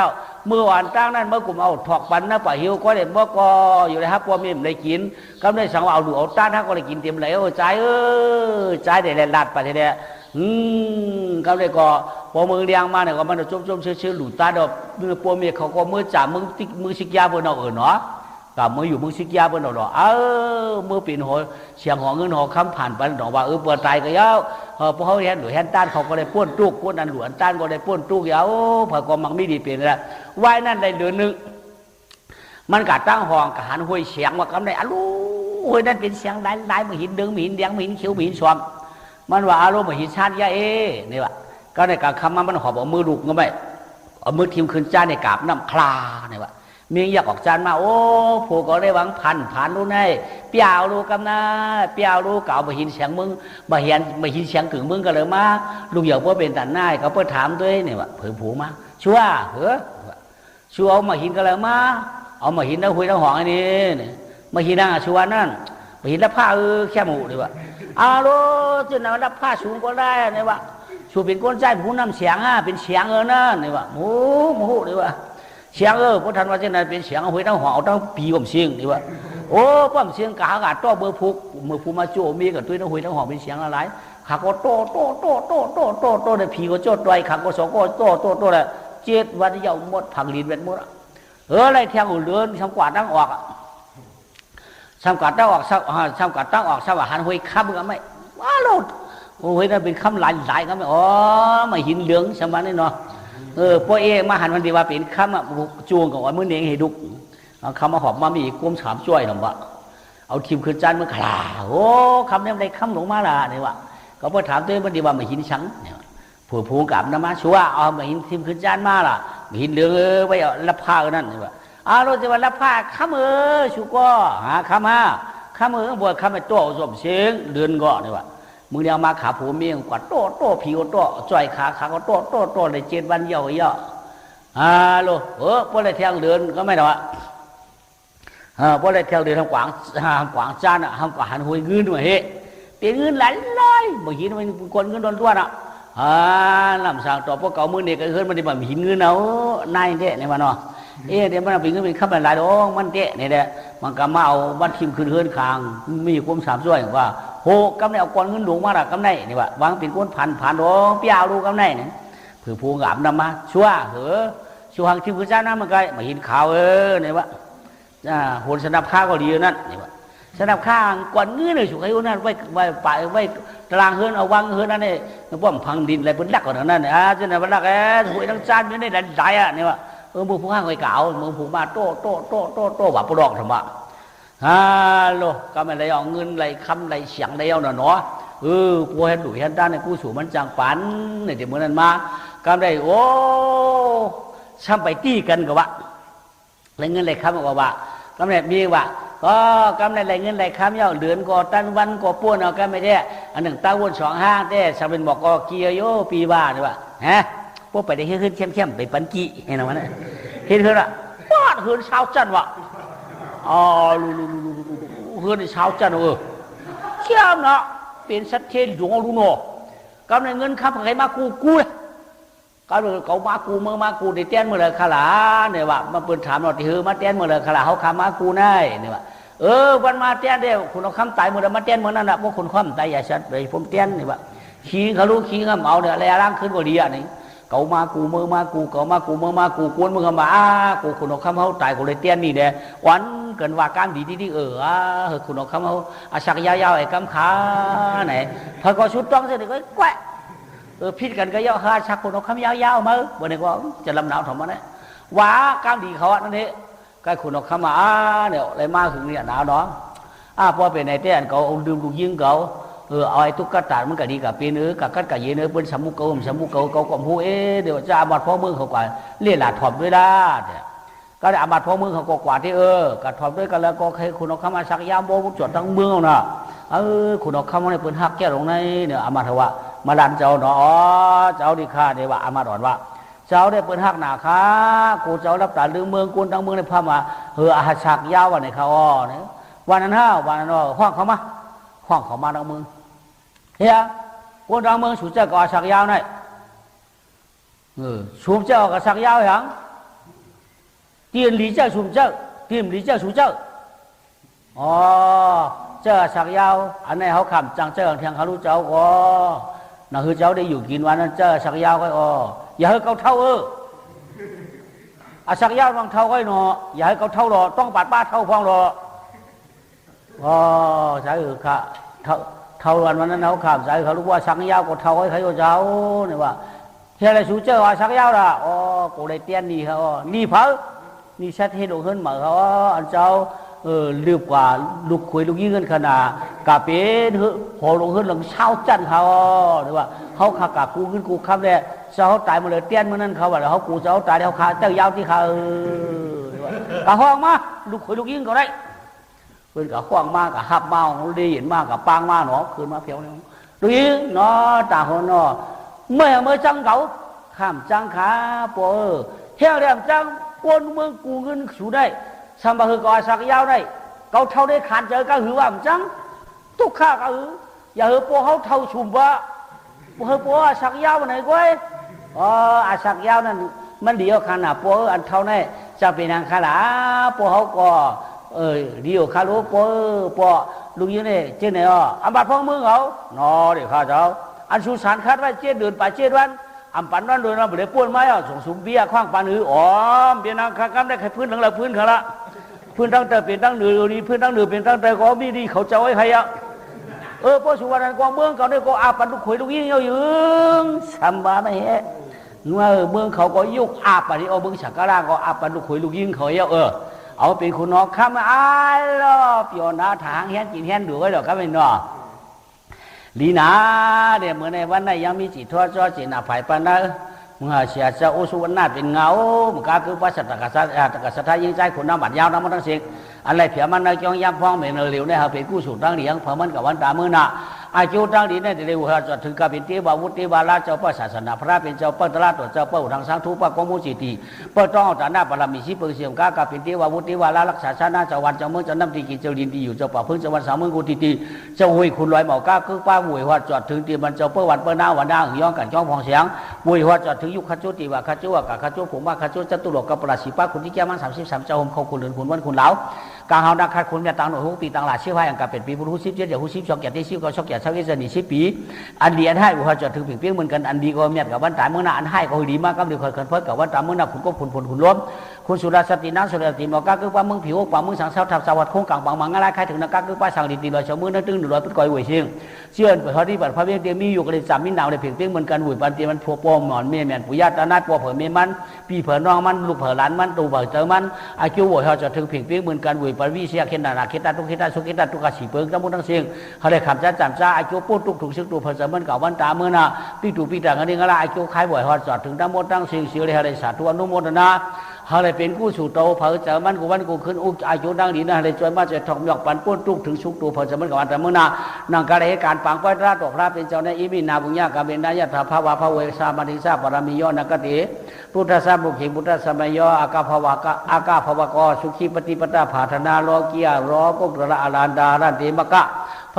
าวเมื่อวันตั้งนั้นเมื่อกลุ่มเอาถอกปันนะป่าหิวก็เด็กเมื่อก็อยู่ในฮับผัวเมียได้กินก็ได้สั่งว่าเอาดูเอาต้านถ้าก็ได้กินเต็มเลยใจใจเด็ดลัดไปเด็ดเขาเลยก็พอมือเลี้ยงมาเนี่ยก็มันจมเชื่อหลุดตาดอกมือปัวเมียเขาก็มือจ่ามือชิกยาบนเอาเนาะกับมืออยู่มือชิกยาบนเอาดอกมือปีนหัวเสียงหัวเงินหัวคำผ่านไปดอกว่าปวดตายก็ยาวพอเขาเห็นหรือเห็นต้านเขาก็เลยป้วนตุกป้วนอันหลวนต้านก็เลยป้วนตุกยาวเผื่อก็มังไม่ดีเปลี่ยนแล้วว่ายนั่นได้เดือนนึงมันกัดตั้งห้องกหันห้วยเสียงว่ากำไรอ้ห้วยนั่นเป็นเสียงได้มือหินดึงมือหินแดงมือหินเขียวมือหินสวมมันว่าอารมณ์หินชาติยานี่วะก็ในการคำมันหอบเอามือดุกก็ไม่เอามือทิมขึ้นจ้าในกาบน้ำคลาเนี่ยวะมีอยากออกจานมาผู้ก็ได้หวังผ่านรู้ไงเปียวรู้กำนาเปียวรู้เก่ามาหินเสียงมึงมาหินเสียงกึ่งมึงก็เลยมาลุงอยากว่าเป็นตันหน้าเขาเพิ่งถามด้วยเนี่ยวะเผื่อผูมาชัวชัวเอามาหินก็เลยมาเอามาหินแล้วคุยแล้วหองอันนี้มาหินนั่งชัวนั่นมาหินแล้วผ้าแค่หมูเนี่ยวะจะนำรับผ้าสูงก็ได้เนี่ยวะสูเป็นก้นใจผู้นำเสียงเป็นเสียงนั่นเนี่ยวะหมูเนี่ยวะเสียงพระท่านว่าจะนั่นเป็นเสียงเอาไว้ตั้งห่อตั้งปีผมเสียงเนี่ยวะป้อมเสียงกาหาต้อเบอร์พุกเมื่อผู้มาโจมีกับตุ้ยตั้งหุยตั้งห่อเป็นเสียงอะไรขาก็โตในผีก็โจดด้วยขาก็สองก็โตเลย7 วันยาวหมดผักลีนเป็นหมดอะไรแทงหุ่นเรือนทำกวาดตั้งออกทำกัดตั้งออกสวัสดิ์หันห้วยข้ามกันไหมว้าโลดห้วยนั่นเป็นข้ามหลายกันไหมมาหินเหลืองสมัยนี้เนาะพวกมาหันวันดีว่าเป็นข้ามจูงกับว่ามือเนียงให้ดุกคำมาหอบมามีกุ้มฉามช่วยหรือวะเอาทีมขึ้นจานมือขลาคำนี้ได้ข้ามหลงมาละเนี่ยวะก็พอถามตัววันดีว่ามาหินชังเนี่ยผู้ผูกับน้ำมาชัวเอามาหินทีมขึ้นจานมาละมาหินเหลืองไว้รับผ้านั่นเนี่ยวะเราจะว่ารับผ้าข้ามชูก็หาข้ามบวชข้ามไปโต้สมเสียงเดือนก่อนนี่วะมึงเดียวมาขาผัวเมียกว่าโต้ผิวโต้จ่อยขาก็โต้เลย7 วันเยอะโลพวกอะไรเที่ยงเดือนก็ไม่หรอกพวกอะไรเที่ยงเดือนทางกวางจานทำกวางหันหวยเงินมาเฮ้เป็นเงินหลายบ่หินมันคนเงินโดนตัวลำสางต่อพวกเก่ามือเนี่ยก็เฮิร์ตมันได้แบบหินเงินเอานายเด้ในวันเนาะเดี๋ยวมันเป็นเงินเป็นข้าวหลายดอกมันเตะนี่แหละมันก็มาเอาบัตรทิมขึ้นเฮือนคางมีความสามส่วนว่าโหกำไรเอาก้อนเงินหลวงมาละกำไรนี่ว่าวางเป็นก้นผ่านดอกเปียวดูกำไรนี่ผือพูงามนำมาชัวชัวหังทิมขึ้นเจ้าน้ำมันก็มาหินขาวนี่ว่าโหนสนับข้าก็ดีนั่นนี่ว่า สนับข้างกวนเงี้ยเลยสุขให้นั่นไว้ป่าไว้ตารางเฮือนเอาวังเฮือนนั่นนี่ป้อมพังดินอะไรเป็นดักก่อนนั่นอ่ะเจ้าหน้าบัลลักหวยทั้งจานอยู่ในดันใจอ่ะเนี่ยว่ามือผู้ข้างไว้เก่ามือผู้มาโต้ว่าปลอกทำไมฮัลโหลก็ไม่ได้เอาเงินไรคำไรเสียงไรเอาเนาะผู้เห็นดุเห็นด้านในผู้สูงมันจังปันในเดี๋ยวมื่อนั้นมาก็ได้โอ้ช่างไปตีกันกับว่าไรเงินไรคำกับว่าก็ไม่มีว่าก็กำไรไรเงินไรคำเย่าเดือนก็ตันวันก็ป้วนเอาก็ไม่ได้อันหนึ่งตาวน2 5แต่สาเป็นบอกก็เกียโยปีบ้าด้วยว่าฮะพวกไปได้ขึ้นเข้มไปปันกี้เห็นไหมนะเห็นเถอะละปอดเฮือนเช้าจันวะอ๋อเฮือนเช้าจันเข้มเนาะเป็นสัตว์เทนหลวงรู้เนาะกำไรเงินคำใครมากูก็เลยเขามากูเมื่อมากูได้เต้นเมื่อไรขลาเนี่ยว่ามาเปิดถามเราที่มาเต้นเมื่อไรขลาเขาคำมากูได้เนี่ยว่าวันมาเต้นเดียวคุณเอาคำตายเมื่อไรมาเต้นเมื่อนั้นนะพวกคุณคำตายอย่าชัดเลยผมเต้นเนี่ยว่าขี้เขารู้ขี้เขาเอาเนี่ยอะไรร่างขึ้นกว่าดีอ่ะนี่เขามากูเมื่อมากูเขามากูเมื่อมากูกวนเมื่อมากูคุณเอาคำเขาตายกูเลยเต้นนี่เด้วันเกินว่าการดีที่คุณเอาคำเขาสักยาวๆไอ้คำขาไหนพอก็ชุดต้องเสร็จก็แกะพิษกันก็ย่อฮาชักคนเอาคำยาวๆมาบนนี้ก็จะลำหนาวถมมาเนี่ยว่าการดีเขานั่นเองก็คุณเอาคำมาเนี่ยอะไรมาถึงเนี่ยหนาวเนาะพอเป็นในเต้นเขาเอาดื่มลูกยิงเขาเอาไอ้ตุ๊กตามันก็ดีกับปีนื้อกับกัดกับยีนื้อเป็นสมุกเขาก็หูเดี๋ยวจะอาบัดพ่อมือเขากว่าเลี้ยหลาถอมด้วยได้ก็ได้อาบัดพ่อมือเขาก็กว่าที่กับถอมด้วยกันแล้วก็ให้คุณเอาคำมาสักยามโบมุจดทั้งเมืองนะคุณเอาคำมาในปืนหักแก้ลงในเนี่ยอามาทว่ามาดันเจ้าเนาะเจ้าดีข้าเนี่ยว่าอามาดอนว่าเจ้าได้เปิดหักหนาค้ากูเจ้ารับตาลืมเมืองกูทั้งเมืองในพม่าอาหาชักยาววันในเขาเนี่ยวันนั้นวันนั้นห้องเขามาทั้งเมืองเฮียกูทั้งเมืองสูเจ้าก็ชักยาวนี่สูเจ้าก็ชักยาวอย่างเตียนหลีเจ้าสูเจ้าเตียนหลีเจ้าสูเจ้าเจ้าชักยาวอันนี้เขาขำจังเจ้าเทียงเขารู้เจ้าก็น่ะคือเจ้าได้อยู่กินวันนั้นเจ้าชักยาวก็อย่าให้เขาเท่าชักยาวบางเท่าก็เนาะอย่าให้เขาเท่าหรอต้องปัดบ้าเท่าพองหรอใช่ค่ะเท่าวันนั้นเขาขำใช่เขารู้ว่าชักยาวก็เท่าให้เขาเจ้าเนี่ยว่าเฮียอะไรสูเจ้าว่าชักยาวล่ะกูได้เตี้ยนนี่เขานี่เผานี่ชัดให้ดูขึ้นเหมือนเขาอันเจ้าเรียกว่าลูกคุยลูกยิ่งเงินขนาดกาเป็นพอลงขึ้นหลังเช้าจันเขาหรือว่าเขาขากากูขึ้นกูคำเนี่ยเจ้าตายมาเลยเตี้ยนเมื่อนั้นเขาว่าเขากูเจ้าตายเขาขาเจ้ายาวที่เขากะห้องมาลูกคุยลูกยิ่งเขาได้เพื่อนกะห้องมากกะฮับมาของดีเห็นมากกะปางมาเนาะคืนมาเพียวเนี่ยลูกยิ่งเนาะตาคนเนาะเมื่อจังเขาข้ามจังขาปอเที่ยวเรียมจังปนเมืองกูเงินสูได้สามบาทก็สักยาวได้เขาเท่าได้ขาดเจอก็หือว่าจังทุกข้าก็หืออย่าหือพวกเขาเท่าชุมว่าพวกพวกสักยาวไหนก้อยสักยาวนั่นมันเดียวขนาดพวกอันเท่านั้นจะเป็นอันขนาดพวกเขาก็เดียวขาลูกพวกลุงยี่นี่เจ้าเนี่ยอันบัดพ่อมือเขานอเดี๋ยวข้าเจ้าอันสุสานคาดว่าเจ็ดเดือนไปเจ็ดวันอันปันวันโดยเราไม่ได้ป้วนไม้ส่งสุมเบี้ยข้างปันหือเบี้ยนางข้างได้แค่พื้นหลังละพื้นเขาละพื้นตั้งแต่เป็นตั้งเหนือนี้พื้นตั้งเหนือเป็นตั้งแต่ก็มีดีเขาจะไว้ใครพอสุวรรณกองเมืองเขาเนี่ยก็อาปันลูกขุยลูกยิ่งเอาอยู่สัมบาไม่เห็นเมืองเขาก็ยุกอาปันนี่เมืองฉักกะลาก็อาปันลูกขุยลูกยิ่งเขาเอาเป็นคุณน้องข้ามล่อเปียวนาทางเฮียนกินเฮียนดูไว้ดอกก็เป็นเนาะลีนาเดี๋ยวเมื่อในวันนั้นยังมีจิตทอดจ่อจิตหน้าไผ่ปานนั้นเมื่อเสียเจ้าอุสุวรรณเป็นเงามันก็คือว่าสัตตกษัตริย์ยิงใจขุนน้ำบัดยาวน้ำมันทั้งสิ่งอะไรเพียมันในจองย่ำฟ้องเป็นเหลวในหาเป็นกู้สูตรตั้งเลี้ยงเพราะมันกับวันตามือหน้าอายุตั้งดีในเร็วจดถึงกับเป็นเทวาวุฒิบาลาเจ้าป้าศาสนาพระเป็นเจ้าป้าตลาดตัวเจ้าป้าทางสังทุปกมุจิตีป้าต้องเอาแต่หน้าปรมีชิเปิงเสียงก้ากับเป็นเทวาวุฒิบาลารักษาชาติเจ้าวันเจ้าเมืองเจ้าน้ำตีกินเจ้าดินดีอยู่เจ้าป่าพึ่งเจ้าวันสามเมืองกุฏิตีเจ้าหุยคุณลอยหมอก้าคือป้าหุยหัวจดถึงตีมันเจ้าป้าวันป้าหน้าวันหน้าหึงย้อนกันจ้องพองเสียงหุยหัวจดถึงยุคขจุติว่าขจุว่ากับขจุผมว่าขจุจตุโลกกับปราศีป้าคุณที่แก้มัน33เจ้าหมเขาคุณเดินคุณวันคุณเหลากางเฮานักขัดคุณเนี่ยต่างหน่วยปีต่างหลายเชื่อว่าอย่างกับเป็นปีพุทธศิษย์เจ้าหูศิษย์ชอบแก่ที่ศิษย์ก็ชอบแก่ชาวเอเชียนี่ศิษย์ปีอันดีอันให้หัวจดถึงเพียงเหมือนกันอันดีก็เมียกับวันตายเมื่อหน้าอันให้ก็ดีมากก็ดีคอยเพิ่นกับวันตายเมื่อหน้าผุนก็ผุนล้ม คุณสุรสตินังสุรสติหมอกาคือว่ามึงผิวกว่ามึงสังเสาทับสวัสดิ์คงกังบางมังอะไรใครถึงนักคือว่าสั่งดีๆลอยเฉมือนั่นตึง100เป็นก้อยหวยเชียงเชื่อพอที่บัดพระเวียงเตียมีอยู่กันเลยสามมินาวเลยเพียงเพียงเหมือนกันหวยปันเตียมันพัวปอมหมอนเมียแมนปุยาตานาปัวเผยเมียมันปีเผยน้องมันลูกเผยหลานมันตูเผยเจอมันอาคิวหวยเขาจะถึงเพียงเพียงเหมือนกันหวยปันวิเชียเข็นนาเข็นตาทุกเข็นตาสุเข็นตาทุกกสีเปิงทั้งหมดทั้งเสียงเขาได้คำจ้าจำจ้าอาคิวพูดทุกถูกซึ่งตูเผยเจอมันเก่าวันตาเมื่อน่ะปีตูปีต่างกันนี่ก็ละอาคิวคล้ายหวยเขาจอดถึงทั้งหมดทั้งเสียงเสียเลยเขาได้สาธุอนุโมทนาเขาเลยเป็นกู้สู่โตเผยเจอมันกูวันกูขึ้นอุอายุดังดีนะเลยจอยมาจะทองหยอกปันปุ้นทุกถึงสุกตูเผยเจอมันเก่าวันตาเมื่อน่ะนางการเหตุการณ์ปังไฟราตกพระเป็นเจ้าในอิมินาบุญญากาเบนนายถาภาวะภเวสามาธิสาปรามิโยนกติพุทธสาบุขิพุทธสมัยโยอากาภวะกะอากาภวะกสุขีปฏิปตาภาธนาโลกียรอกุกระอลานดารันติมกะ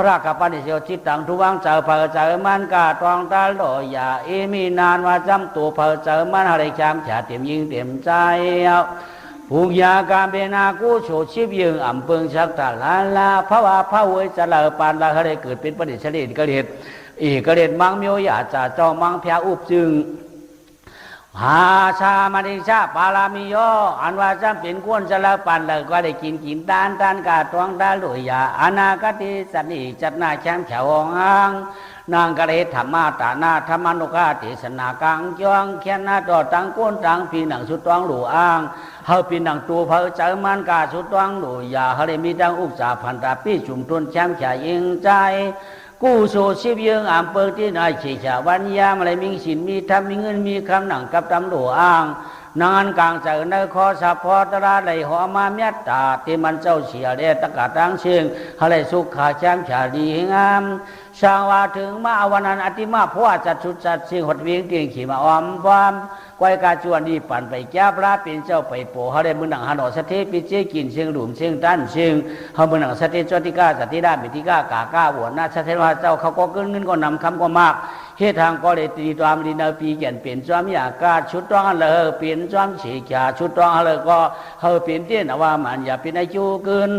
พระกัปปนิเสจิตตังทุวังเจอเผยเจอมันกาตองตาโลยาเอมีนานว่าจำตัวเผยเจอมันอะไรจำฉาเต็มยิงเต็มใจภูญาการเบนากูโฉชิบยิงอ่ำเปิงชักตาลาลาภวะภเวจะลาปานลาอะไรเกิดเป็นปฏิเสธกระเด็ดอีกระเด็ดมังมิโยาจ่าจอมังพยาอุบจึงหาชามาดิชาปารามิโยอันว่าจำเป็นควรจะละปันเลยก็ได้กินตานกาตวงตาลุยาอนาคติสันนิจัดนาแชมป์แถวอ่างนางกระเดธรรมาตานาธรรมานุกาติสนากังจวงเขียนนาต่อตังก้นตังพีหนังสุดตวงหลูอ่างเฮาปีหนังตัวเผอเจอมันกาสุดตวงหลูยาเฮเลยมีดังอุกษาพันตาปีจุ่มตุนแชมป์แขยิงใจกู้โซชิบยิงอ่ำเปิงที่นายเฉยชาวันยามอะไรมีสินมีธรรมมีเงินมีคำหนังกับตำรวจอ่างนางกลางเจอในคอสะพอตราไหลหอมาเมียตาที่มันเจ้าเสียเดตกาตังเชียงอะไรสุขาแชมชาดีงามชาวว่าถึงมาวันนั้นอติมาพวจัดชุดจัดเสียงหดเวียงเตียงขี่มาออมความก้อยกาจวนนี่ปั่นไปแก้พระเป็นเจ้าไปโปเขาได้มือหนังหันอสเทปิเจกินเชียงหลุมเชียงตั้นเชียงเขามือหนังสเทจติกาสติดาบิติกากาก้าหัวหน้าสเทว่าเจ้าเขาก็เงินก็นำคำก็มากเหตุทางก็เลยตีตามดินปีเกียนเปลี่ยนจอมยากาชุดต้องเลยเปลี่ยนจอมฉีกาชุดต้องเลยก็เขาเปลี่ยนเตี้ยนว่ามันอย่าเป็นอายุเกิน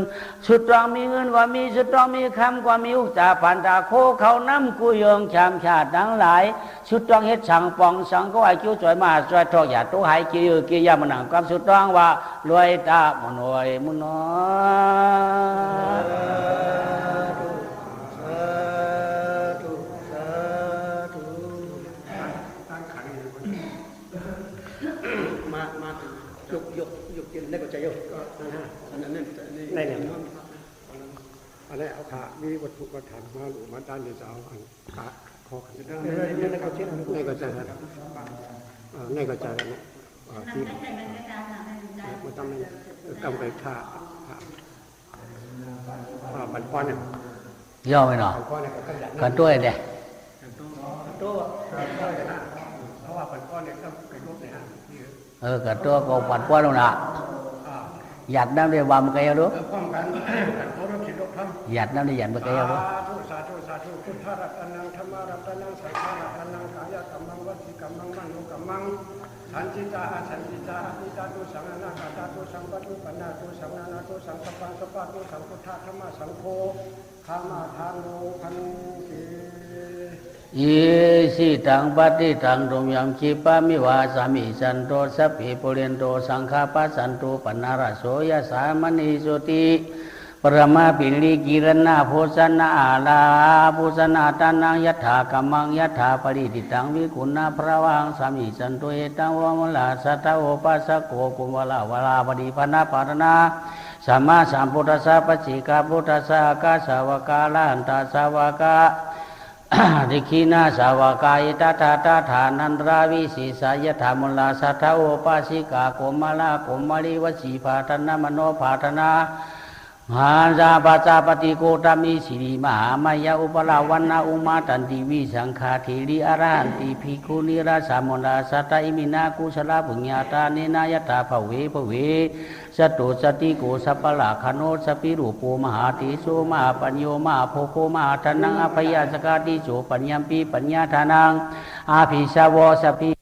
ชุดต้องมีเงินก็มีชุดต้องมีคำก็มีอุจจาพันตาโคเขาน้ำกุยงชามชาติทั้งหลายชุดต้องเฮ็ดสังปองสังก็อายุจอยมาจอยทอกอย่าตู้หายเกี่ยวเกี่ยมันหนังความชุดต้องว่ารวยตามุนวยมุนน้ยกกินได้ก็ใจโยกอันนั้นในเนี่ยอันนี้เอาขามีวัตถุกระถางมาหรือมาด้านเดียวจะเอาขาคอขันในก็เช่นในก็ใจในก็ใจเนี่ยที่มันต้องกำไปขาปันป้อนเนี่ยย่อไปหน่อยกันด้วยเด้ตัวเพราะว่าปันป้อนเนี่ยต้องไปรูปเนี่ยกันตัวก็ปัดป้อนแล้วนะหยัดน้ำเดียววามเกลียวรู้หยัดน้ำเดียวหยัดเกลียวรู้สาธุสาธุพุทธรัตนังธรรมรัตนังสังฆรัตนังกายกรรมังวัจิกรรมังมโนกรรมังสันติจาสันติจาอิตาตุสังนาคาตาตุสังปัตุปนาตุสังนานาตุสังสปังสปาตุสังพุทธธรรมสังโฆธรรมทานโลพันติยิสิตังปฏิตังตุมยังคิปามิวาสามิสันโตสัพพิปุเรนโตสังฆาปัสสันตุปนาราโสยสามณีโสติปรมาปิลิกิรณาโพสนาอาลาโพสนาตานังยัตถากัมมังยัตถาปริติตังวิกุณาพระวังสามิสันโตเอตังวะมลาสัตโอปัสสโกกุมวลาวลาปฏิปนาปารณาสัมมาสัมพุทธัสสะปัจฉิกาพุทธัสสะกาสาวกาลาหันตาสาวกาดิคีนาสาวกายตาฐานันตราวิสีสายธรรมุลาสัทธโอปัสสิกาโกมาลาโกมาลิวสีภาธนามโนภาธนาหาจาปาจาปฏิโกตามิสิริมหามายาอุปลาวันนาอุมาตันติวิสังฆาธิริอรหันติภิกขุนิราสามุลาสัตตอิมินากุศลปุญญาตาเนนายตาภเวภเวสตุสติโกสัพพลาคโนสปิรูปมหาติโสมหาปัญโยมหาโพโคมหาทานังอภัยสกาติโสปัญญามปีปัญญาทานังอาภิสาวสปิ